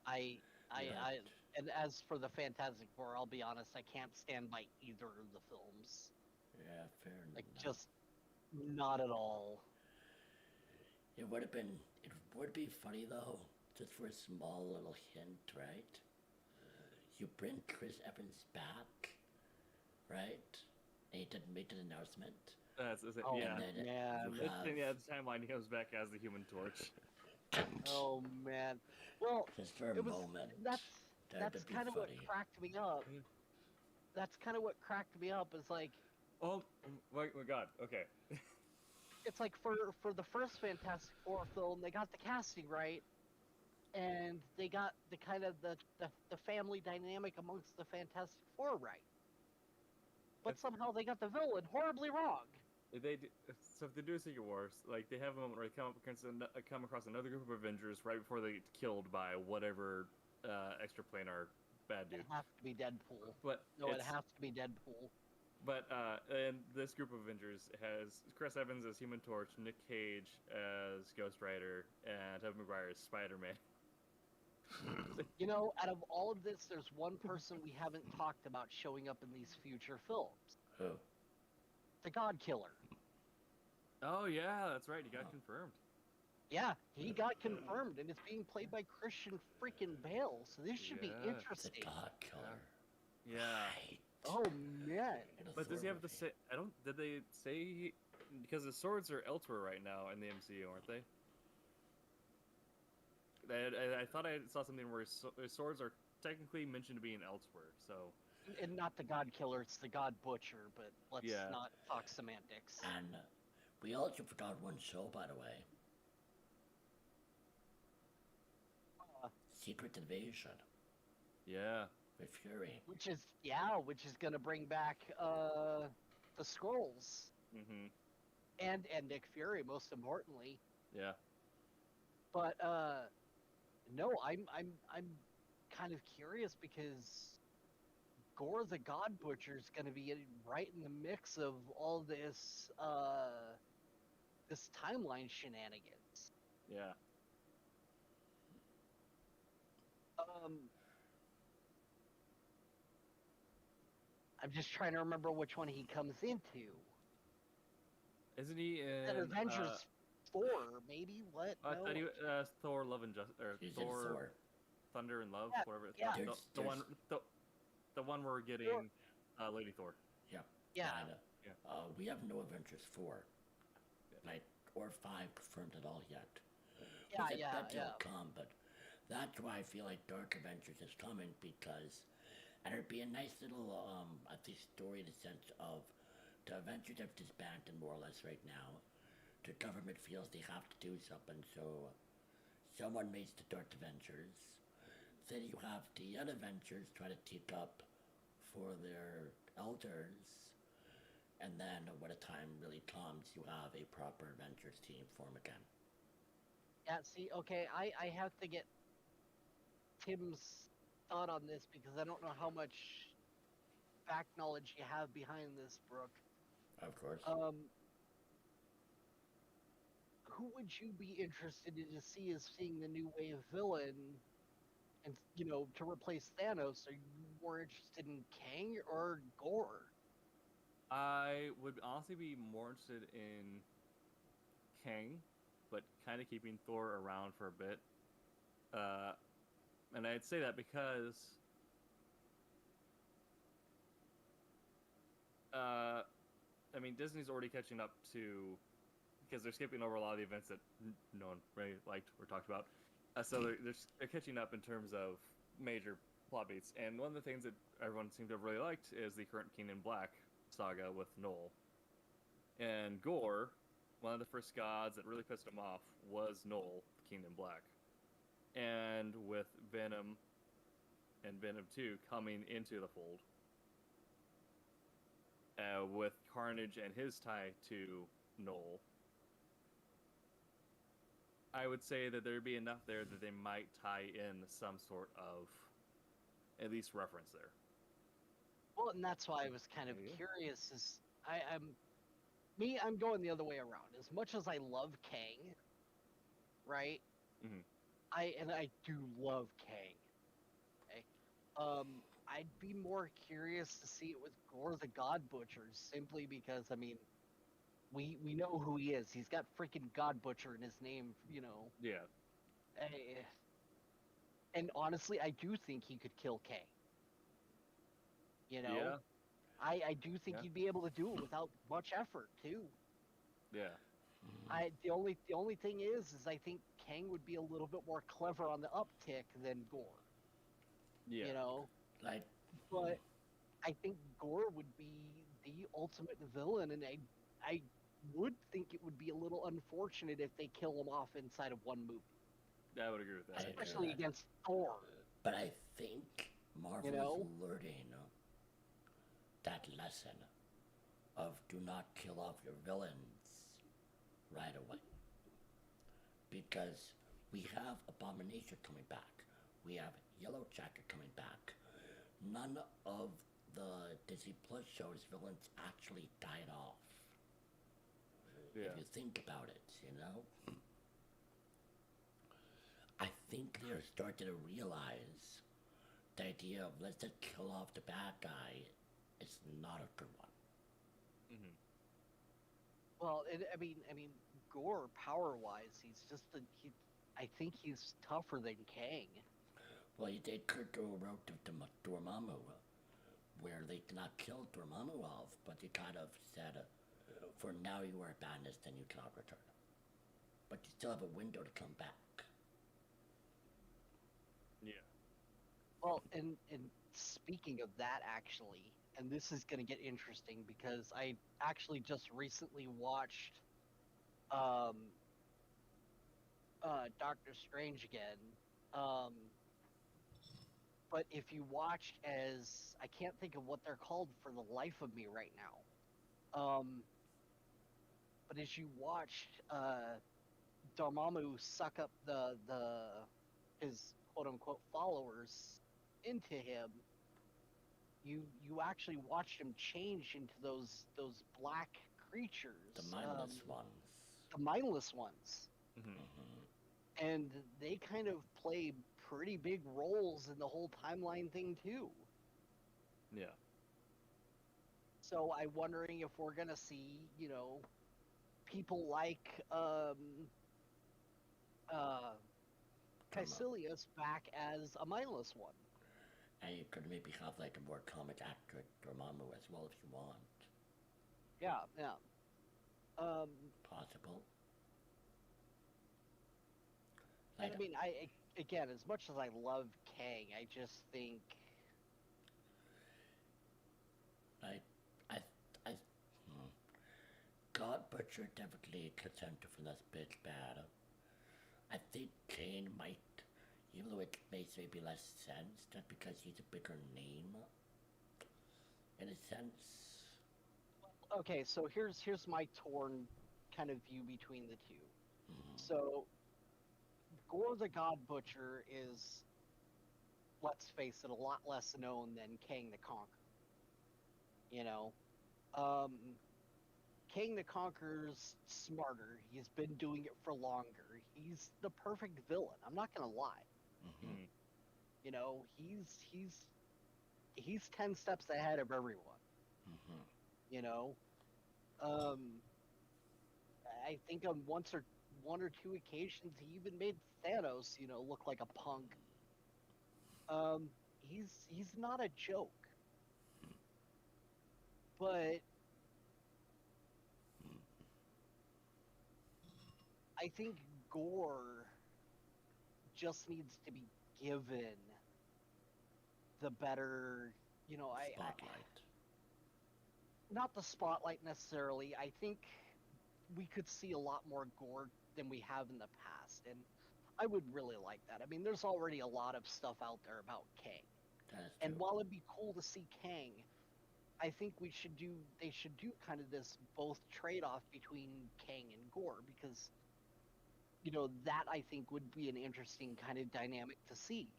And as for the Fantastic Four, I'll be honest, I can't stand by either of the films. Yeah, fair enough. Like, just not at all. It would be funny though, just for a small little hint, right? You bring Chris Evans back, right? And he didn't make an announcement. That's it. Oh, yeah. man. The timeline, he comes back as the Human Torch. second. Oh man. Well, Just for a it was moment. that's Tried to that's be kind of what funny. cracked me up. Yeah. That's kind of what cracked me up is like Oh my God. Okay. it's like for the first Fantastic Four film, they got the casting right, and they got the kind of the family dynamic amongst the Fantastic Four right. But If, somehow they got the villain horribly wrong. if they do, so if they do a Secret Wars, like they have a moment where they come across another group of Avengers right before they get killed by whatever extraplanar bad dude. It has to be Deadpool. But No, it it's has to be Deadpool. and this group of Avengers has Chris Evans as Human Torch, Nick Cage as Ghost Rider, and Tobey Maguire as Spider-Man. You know, out of all of this, there's one person we haven't talked about showing up in these future films. Who? The God Killer. Oh yeah, that's right. He got confirmed. Yeah, he got confirmed, and it's being played by Christian freaking Bale, so this should be Yeah. The interesting. God Killer. Yeah. Right. Oh man. In a But does Thor he have the movie. same? I don't. Did they say? Because the swords are elsewhere right now in the MCU, aren't they? I thought I saw something where his swords are technically mentioned to be in elsewhere. So And not the God Killer, it's the God Butcher, but let's Yeah. not talk semantics. And we also forgot one show, by the way. Uh, Secret Invasion yeah, with Fury. which is gonna bring back the Skrulls mm-hmm. and Nick Fury, most importantly. Yeah, But no, I'm kind of curious because Gore the God Butcher is gonna be right in the mix of all this this timeline shenanigans. yeah. I'm just trying to remember which one he comes into. Isn't he in? That Avengers 4, maybe? What? I No. thought he Thor: Love and Justice, or He's in Thor, Thor. Thunder and Love, Yeah, whatever it's yeah. called. The one, the one we're getting, Lady Thor. Yeah. Yeah. Kinda. Yeah. We have no Avengers 4. Yeah. Like, or 5 confirmed at all yet. Yeah, Which I yeah, bet yeah. they'll come, but that's why I feel like Dark Avengers is coming because, and it'd be a nice little, I think, story in the sense of the Avengers have disbanded more or less right now. The government feels they have to do something, so someone makes the Dark Avengers. Then you have the other Avengers try to take up for their elders. And then when the time really comes, you have a proper Avengers team form again. Yeah, see, okay, I have to get Tim's thought on this because I don't know how much fact knowledge you have behind this, Brooke. Of course. Who would you be interested in to see as seeing the new wave villain and, you know, to replace Thanos? Are you more interested in Kang or Gore? I would honestly be more interested in Kang, but kind of keeping Thor around for a bit. And I'd say that because I mean, Disney's already catching up to, because they're skipping over a lot of the events that no one really liked or talked about. So they're catching up in terms of major plot beats. And one of the things that everyone seemed to have really liked is the current King in Black saga with Noel. And Gore, one of the first gods that really pissed him off was Noel, King in Black. And with Venom and Venom 2 coming into the fold, with Carnage and his tie to Noel, I would say that there'd be enough there that they might tie in some sort of at least reference there. Well, and that's why I was kind of curious. Is I'm going the other way around. As much as I love Kang, right? Mhm. I do love Kang. Okay? I'd be more curious to see it with Gore the God Butcher, simply because I mean, we know who he is. He's got freaking God Butcher in his name, you know. Yeah. And honestly, I do think he could kill Kang. You know, Yeah. I do think Yeah. he'd be able to do it without much effort too. Yeah. The only thing is I think Kang would be a little bit more clever on the uptick than Gore. Yeah. You know, Like, but I think Gore would be the ultimate villain, and I would think it would be a little unfortunate if they kill him off inside of one movie, I would agree with that. I agree. especially that. against Thor. but I think Marvel know? is learning that lesson of do not kill off your villains right away. Because we have Abomination coming back. We have Yellow Jacket coming back. None of the Disney Plus shows villains actually died off. Yeah. If you think about it, I think they're starting to realize the idea of let's just kill off the bad guy is not a good one. Hmm. Well, I mean, Gore power-wise, he's just I think he's tougher than Kang. Well, they could go a route to Dormammu, where they did not kill Dormammu off, but they kind of said, for now you are banished and you cannot return. But you still have a window to come back. Yeah. Well, and speaking of that, actually, and this is going to get interesting because I actually just recently watched Doctor Strange again. But if you watched as I can't think of what they're called for the life of me right now. But as you watched Dormammu suck up his quote unquote followers into him, you actually watched him change into those black creatures, The mindless ones. the mindless ones, Hmm. and they kind of play pretty big roles in the whole timeline thing too. Yeah. So I'm wondering if we're gonna see, people like Caecilius back as a mindless one. And you could maybe have like a more comic accurate Dormammu as well if you want. Yeah, yeah. Possible. And Like, I mean, again, as much as I love Kang, I just think I, I, God Butcher definitely a contender for this bit bad. I think Kane might, even though it makes maybe less sense, just because he's a bigger name, in a sense. okay. So here's my torn kind of view between the two. So Gore the God Butcher is, let's face it, a lot less known than Kang the Conqueror. You know, um, Kang the Conqueror's smarter. He's been doing it for longer. He's the perfect villain. I'm not gonna lie. Mm-hmm. You know, he's 10 steps ahead of everyone. Mm-hmm. You know, um, I think on one or two occasions he even made Thanos, look like a punk. He's not a joke, but I think Gore just needs to be given the better, Spotlight. not the spotlight necessarily. I think we could see a lot more Gore than we have in the past, and I would really like that. I mean, there's already a lot of stuff out there about Kang, That is and true. while it'd be cool to see Kang, I think they should do kind of this both trade-off between Kang and Gore, because that I think would be an interesting kind of dynamic to see.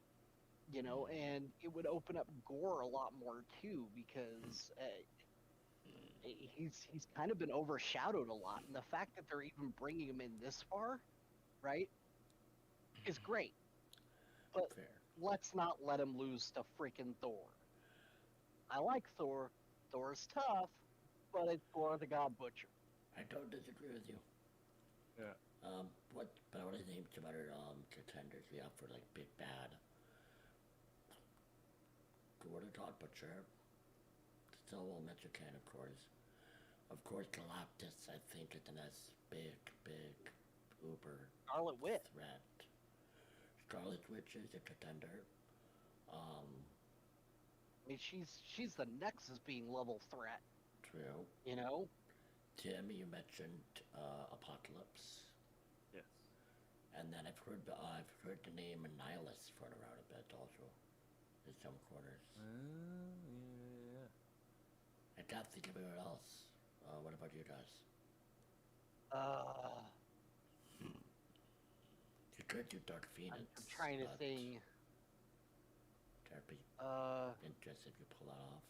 And it would open up Gore a lot more too, because he's kind of been overshadowed a lot, and the fact that they're even bringing him in this far, right, is great. But Fair. let's not let him lose to freaking Thor. I like Thor. Thor's tough, but it's Thor the God Butcher. I don't disagree with you. Yeah. But what are the names of other contenders we have for like big bad? Gore the God Butcher. Still will mention Kane, of course. Of course, Galactus, I think, is the next big uber Scarlet Witch. threat. Scarlet Witch is a contender. I mean, she's the Nexus being level threat. True. You know. Tim, you mentioned Apocalypse, Yes. and then I've heard the name Nihilus thrown around a bit also, in some corners. Yeah. I can't think of anyone else. What about you guys? You could do Dark Phoenix. I'm trying to but think. That'd be interesting if you pull that off.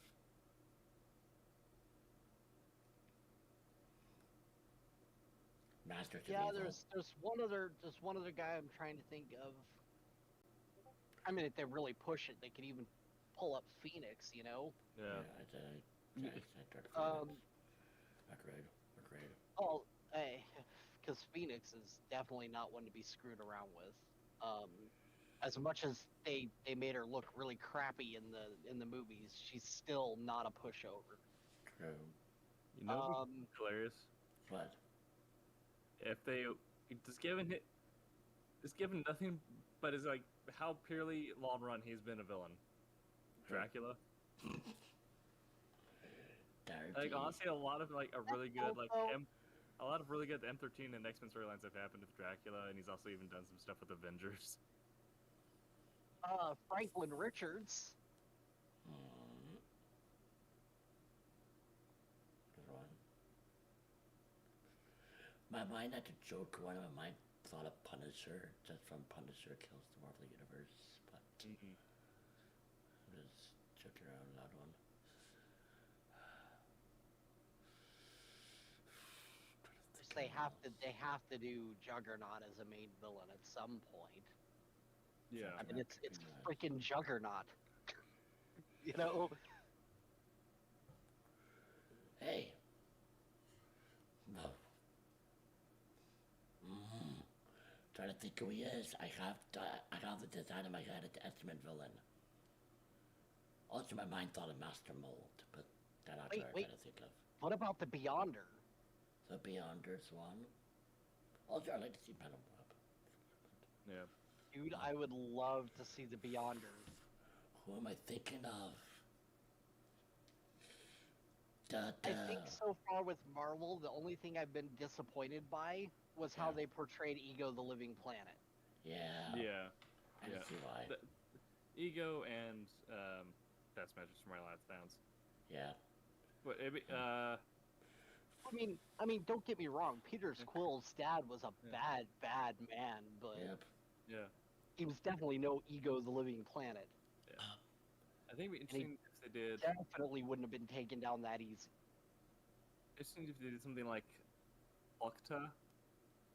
Masters of Yeah, Evil. there's one other guy I'm trying to think of. I mean, if they really push it, they could even pull up Phoenix. You know. Yeah. I'd say Dark Phoenix. Agreed. Oh, hey, because Phoenix is definitely not one to be screwed around with. As much as they made her look really crappy in the movies, she's still not a pushover. True. You know, what'd be hilarious. What? If they just given nothing but is like how purely long run he's been a villain. Dracula. Like honestly, a lot of like a really good like a lot of really good M13 and X-Men storylines have happened with Dracula, and he's also even done some stuff with Avengers. Franklin Richards. Good one. My mind had to joke. One of my mind thought of Punisher, just from Punisher Kills the Marvel Universe, but I'm just joking around that one. They have to do Juggernaut as a main villain at some point. Yeah. I mean, it's freaking Juggernaut. You know. Hey. No. Trying to think who he is. I have the design in my head of the X-Men villain. Also, my mind thought of Master Mold, but that's not what I'm trying to think of. What about the Beyonder? The Beyonder's one. Also, I'd like to see Venom Web. Yeah. Dude, I would love to see the Beyonder. Who am I thinking of? I think so far with Marvel, the only thing I've been disappointed by was how they portrayed Ego the Living Planet. Yeah. Yeah. I can see why. Ego and Best Measures from My Last Dance. Yeah. But I mean, don't get me wrong. Peter Quill's dad was a bad man, but yeah, he was definitely no Ego the Living Planet. Yeah. I think it'd be interesting if they did. Definitely wouldn't have been taken down that easy. Interesting if they did something like Okta,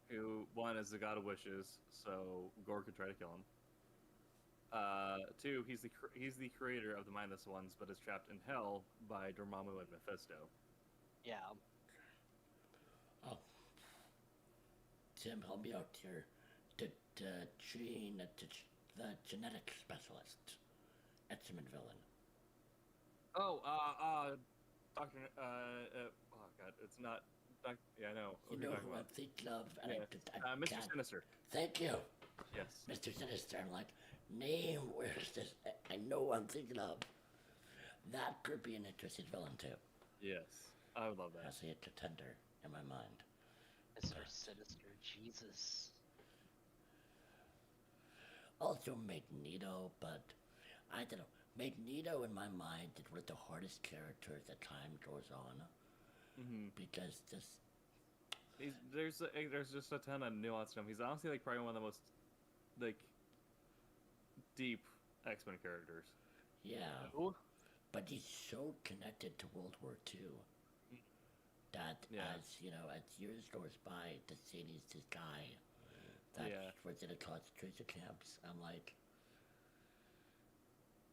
who one is the god of wishes, so Gore could try to kill him. Two, he's the creator of the Mindless Ones, but is trapped in hell by Dormammu and Mephisto. Yeah. Oh. Tim, help me out here. The genetic specialist. X-Men villain. Oh, Doctor. Oh God, it's not. Yeah, I know. You know who I'm thinking of? And Mr. Sinister. Thank you. Yes. Mr. Sinister. I'm like, name, where's this? I know what I'm thinking of. That could be an interesting villain too. Yes, I would love that. I see a contender in my mind. Mr. Sinister, Jesus. Also Magneto, but I don't know. Magneto in my mind is one of the hardest characters as time goes on. Because there's just a ton of nuance to him. He's honestly like probably one of the most like deep X-Men characters. Yeah. But he's so connected to World War II that as years goes by, to see this guy that was in a concentration camps, I'm like,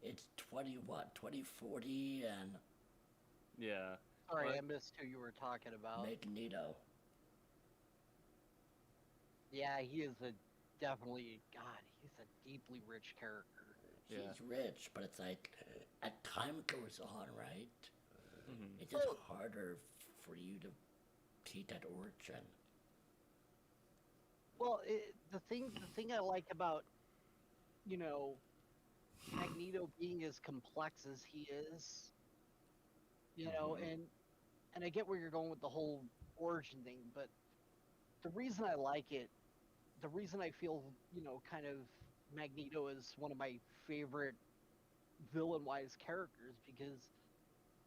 it's 2040 and yeah. Sorry, I missed who you were talking about. Magneto. Yeah, he is he's a deeply rich character. He's rich, but it's like, as time goes on, right? It's just harder for you to see that origin. Well, the thing I like about, you know, Magneto being as complex as he is, Mhm. and I get where you're going with the whole origin thing, but the reason I like it, the reason I feel, kind of Magneto is one of my favorite villain-wise characters, because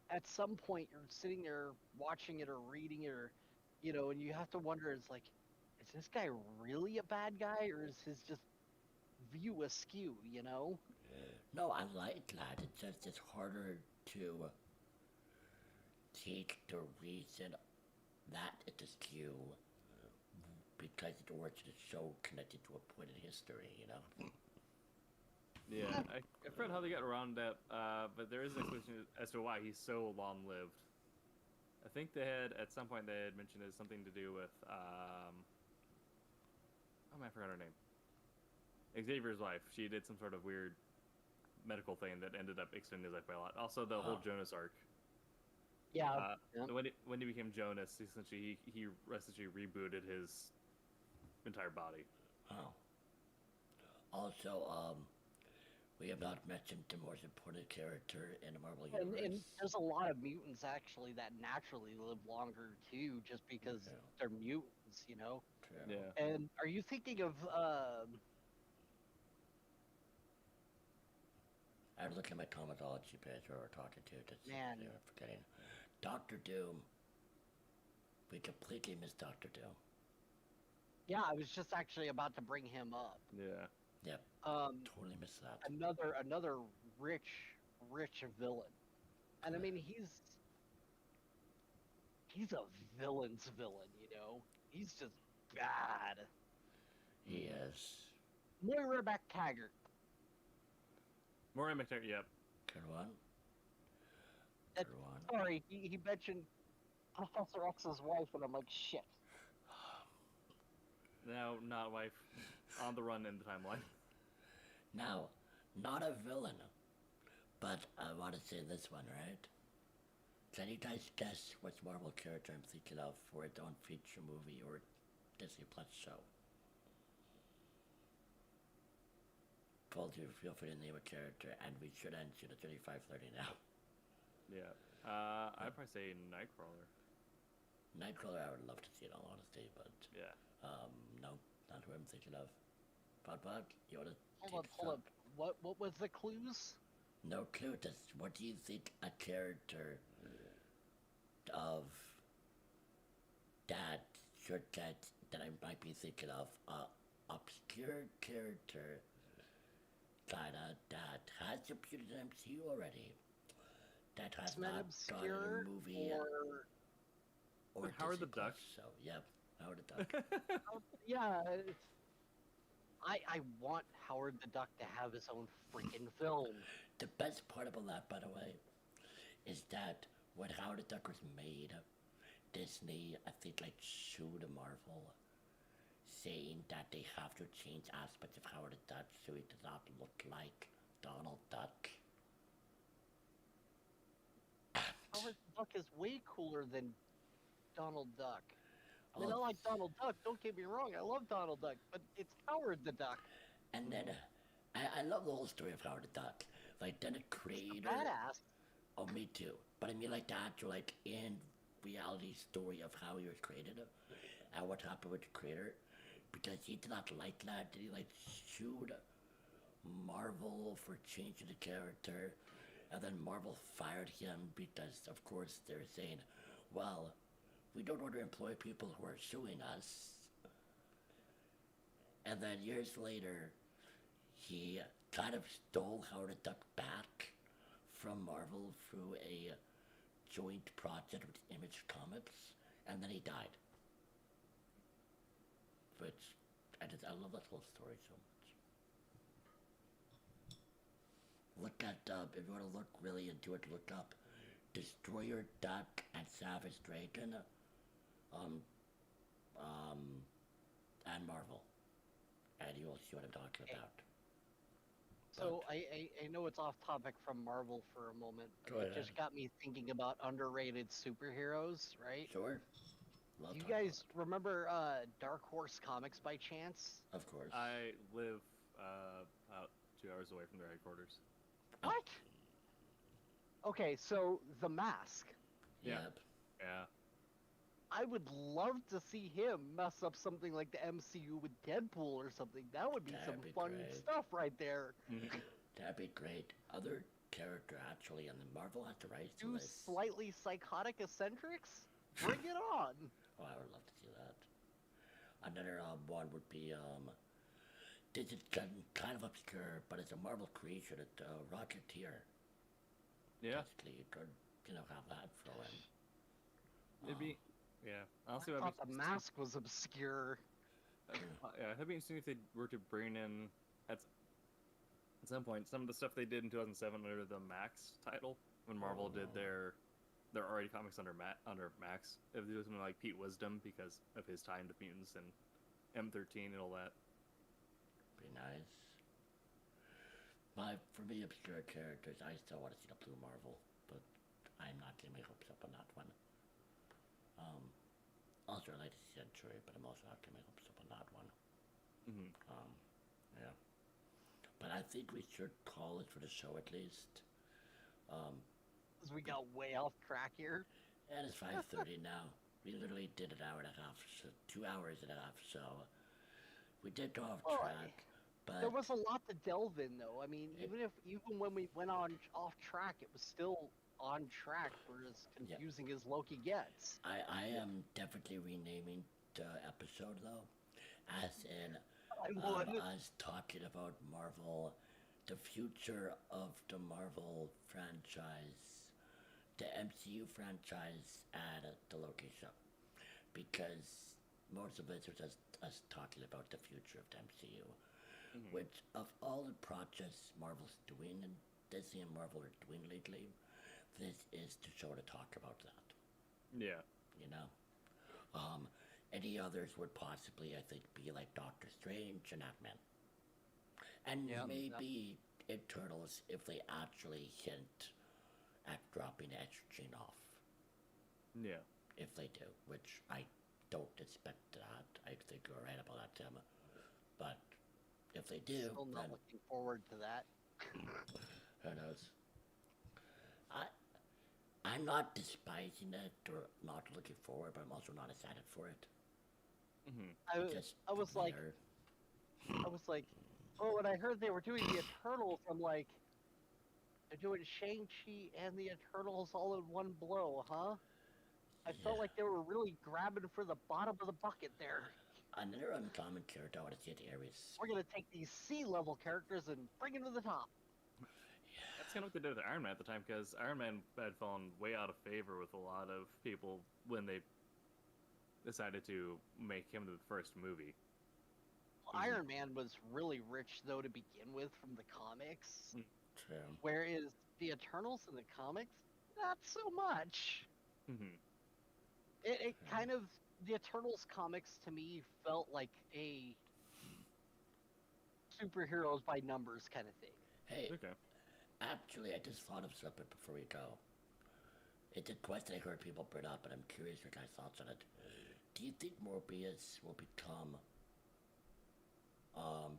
at some point you're sitting there watching it or reading it, or, and you have to wonder, it's like, is this guy really a bad guy, or is his just view askew, No, I like that. It's just it's harder to take the reason that it is Q because the origin is so connected to a point in history. Yeah, I forgot how they got around that, but there is an explanation as to why he's so long-lived. I think they had at some point they had mentioned it something to do with oh man, I forgot her name. Xavier's wife. She did some sort of weird medical thing that ended up extending his life by a lot. Also, the whole Oh, Jonas arc. Yeah, yeah. When he became Jonas, essentially he essentially rebooted his entire body. oh. Also, we have not mentioned the most important character in the Marvel And Universe. there's a lot of mutants actually that naturally live longer too, just because Yeah, they're mutants. true. Yeah. And are you thinking of I was looking at my comicsology page where we're talking to, just man? forgetting. Doctor Doom. We completely missed Doctor Doom. Yeah, I was just actually about to bring him up. Yeah. Yep, Um, totally missed that. another rich villain, and I mean he's a villain's villain. He's just bad. He is. Moira McTaggart. Moray McTaggart. Yep. Good one. That, Good one. sorry, he mentioned Professor X's wife, and I'm like, shit. Now, not wife, on the run in the timeline. Now, not a villain, but I want to say this one, right? Can you guys guess which Marvel character I'm thinking of for its own feature movie or Disney Plus show? Told you, feel free to name a character, and we should end soon at 35:30 now. Yeah. I'd probably say Nightcrawler. Nightcrawler, I would love to see in all honesty, but Yeah. no, not who I'm thinking of. But you want to Hold take up, hold some? up. What was the clues? No clue. Just what do you think a character of that should get that I might be thinking of? Obscure character that has appeared in MCU already. That has X-Men not gone in obscure a movie or or Howard Disney the Plus. Duck. So yep, Howard the Duck. yeah, I want Howard the Duck to have his own freaking film. The best part about that, by the way, is that when Howard the Duck was made, Disney, I think, like sued Marvel, saying that they have to change aspects of Howard the Duck so he does not look like Donald Duck. Howard the Duck is way cooler than Donald Duck. I mean, I Oh, like Donald Duck. Don't get me wrong. I love Donald Duck, but it's Howard the Duck. and then I love the whole story of Howard the Duck. Like, then a He's the creator. badass. Oh, me too. But I mean, like the actual, like, in reality story of how he was created and what happened with the creator. Because he did not like that. Did he, like, sued Marvel for changing the character? And then Marvel fired him because, of course, they're saying, well, we don't want to employ people who are suing us. And then years later, he kind of stole Howard the Duck back from Marvel through a joint project with Image Comics, and then he died. Which I love that whole story so much. Look at if you want to look really into it, look up Destroyer Duck and Savage Dragon, um, um, and Marvel, and you will see what I'm talking Okay. about. So I know it's off topic from Marvel for a moment, but Go it ahead. just got me thinking about underrated superheroes, right? Sure. Love Do you talking guys remember Dark Horse Comics by chance? about it. Of course. I live about 2 hours away from their headquarters. What? Okay, so The Mask. Yeah. Yep. Yeah. I would love to see him mess up something like the MCU with Deadpool or something. That would be some That'd be fun great. stuff right there. That'd be great. Other character actually, and then Marvel has the rights to Two this. slightly psychotic eccentrics? Bring it on! Oh, I would love to see that. Another one would be this is kind of obscure, but it's a Marvel creation. It's Rocketeer. Yeah. Basically, you could have that throw in. It'd be. Yeah. Honestly, I that'd thought be The Mask was obscure. Yeah, that'd be interesting if they were to bring in at some point some of the stuff they did in 2007 under the Max title when Marvel did their already comics under Max. If they do something like Pete Wisdom because of his tie into mutants and M13 and all that. Be nice. For me, obscure characters, I still want to see the Blue Marvel, but I'm not getting my hopes up on that one. Also, I like to see Century, but I'm also not getting my hopes up on that one. Mm-hmm. Yeah. But I think we should call it for the show at least. Because we got way off track here. And it's 5:30 now. We literally did an hour and a half, so 2 hours and a half, so we did go off track. But There was a lot to delve in, though. I mean, even when we went off track, it was still on track for as confusing as Loki gets. I am definitely renaming the episode though, as in us talking about Marvel, the future of the Marvel franchise, the MCU franchise, and the Loki show, because most of it was just us talking about the future of the MCU. Which, of all the projects Marvel's doing and Disney and Marvel are doing lately, this is the show to talk about that. Yeah. Any others would possibly, I think, be like Doctor Strange and Ant-Man. And maybe Eternals if they actually hint at dropping Edge off. Yeah. If they do, which I don't expect that. I think you're right about that, Tim. But if they do, Still not then looking forward to that. who knows? I'm not despising it or not looking forward, but I'm also not excited for it. I was like, oh, when I heard they were doing the Eternals, I'm like, they're doing Shang-Chi and the Eternals all in one blow, huh? I felt like they were really grabbing for the bottom of the bucket there. Another uncommon character I want to see at Ares. We're gonna take these C-level characters and bring them to the top. That's kind of what they did with Iron Man at the time, because Iron Man had fallen way out of favor with a lot of people when they decided to make him the first movie. Iron Man was really rich, though, to begin with from the comics. True. Whereas the Eternals in the comics, not so much. It kind of, the Eternals comics to me felt like a superheroes by numbers kind of thing. Hey, Okay. actually, I just thought of something before we go. It's a question I heard people bring up, and I'm curious your guys' thoughts on it. Do you think Morbius will become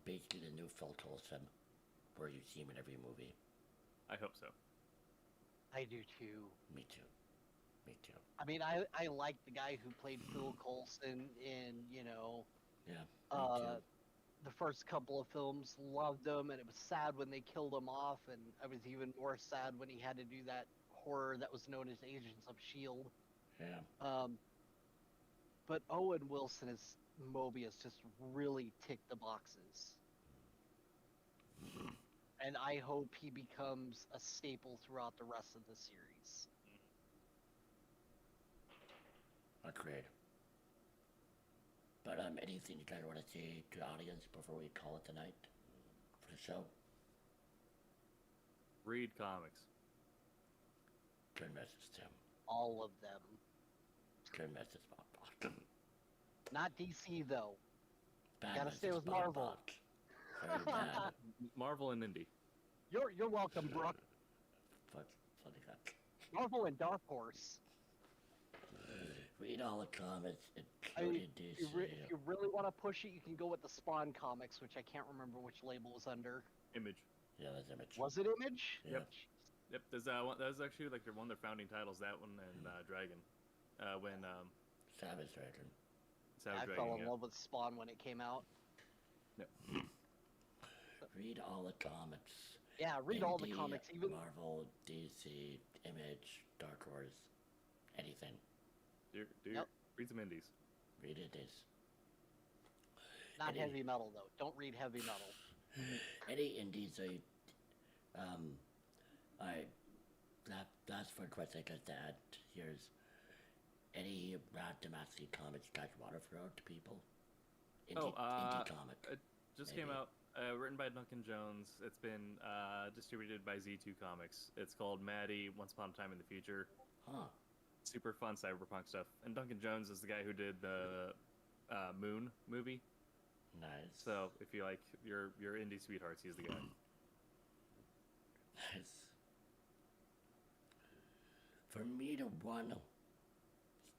basically the new Phil Coulson, where you see him in every movie? I hope so. I do too. Me too. Me too. I mean, I like the guy who played Phil Coulson in, Yeah. Me too. the first couple of films. Loved him, and it was sad when they killed him off, and I was even more sad when he had to do that horror that was known as Agents of S.H.I.E.L.D. Yeah. But Owen Wilson as Mobius just really ticked the boxes. And I hope he becomes a staple throughout the rest of the series. Agreed. But anything you guys want to say to the audience before we call it tonight for the show? Read comics. Good message, Tim. All of them. Good message, Bob. Not DC, though. Bad Gotta message, stay with Bob. Marvel. Very bad. Marvel and Indie. You're welcome, Brooke. But funny that. Marvel and Dark Horse. We Read all the comics, I mean, including DC. if you really want to push it, you can go with the Spawn comics, which I can't remember which label was under. Image. Yeah, that's Image. Was it Image? Yep. Yep. There's that was actually like one of their founding titles. That one and Dragon. When Savage Dragon. Savage I Dragon. fell in Yeah. love with Spawn when it came out. Yep. Read all the comics. Yeah, read all the Indie, comics, even Marvel, DC, Image, Dark Horse, anything. Yep. Read some indies. Read it is. not any- heavy metal though. Don't read heavy metal. Any indies I last fun question I got to add here is any random actually comics you guys want to throw out to people? Indie comic. It just maybe. came out. Written by Duncan Jones. It's been distributed by Z2 Comics. It's called Maddie, Once Upon a Time in the Future. Huh. Super fun cyberpunk stuff. And Duncan Jones is the guy who did the Moon movie. Nice. So if you like your indie sweethearts, he's the guy. Nice. For me, the one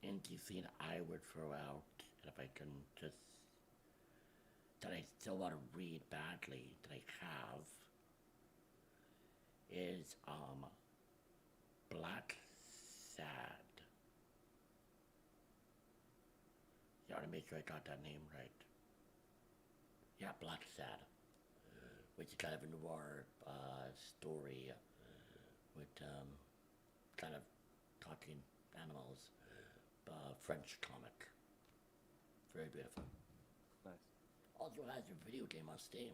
indie scene I would throw out, and if I can just that I still want to read badly that I have is Black Sad. You want to make sure I got that name right. Yeah, Black Sad, which is kind of a noir story with kind of talking animals. French comic. Very beautiful. Nice. Also has a video game on Steam.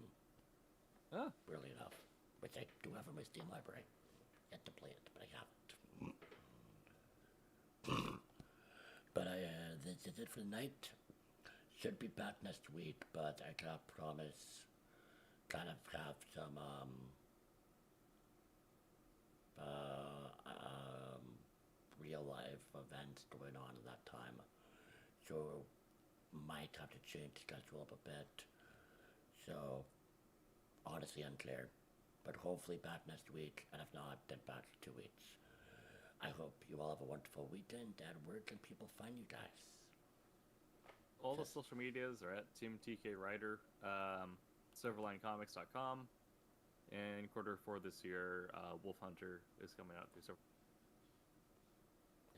Ah. Weirdly enough, which I do have in my Steam library. Yet to play it, but I haven't. But this is it for the night. Should be back next week, but I can't promise. Kind of have some real life events going on at that time, so might have to change the schedule up a bit. So honestly unclear, but hopefully back next week, and if not, then back in 2 weeks. I hope you all have a wonderful weekend, and where can people find you guys? All the social medias are at Team TK Writer, silverlinecomics.com, and Q4 this year, Wolf Hunter is coming out through.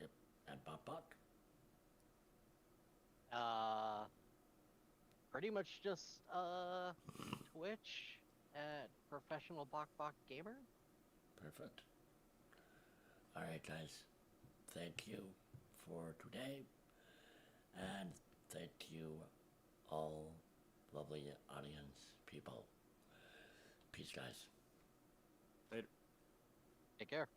Yep, and Buck. Pretty much just Twitch at Professional Bok Gamer. Perfect. All right, guys. Thank you for today, and thank you all lovely audience people. Peace, guys. Later. Take care.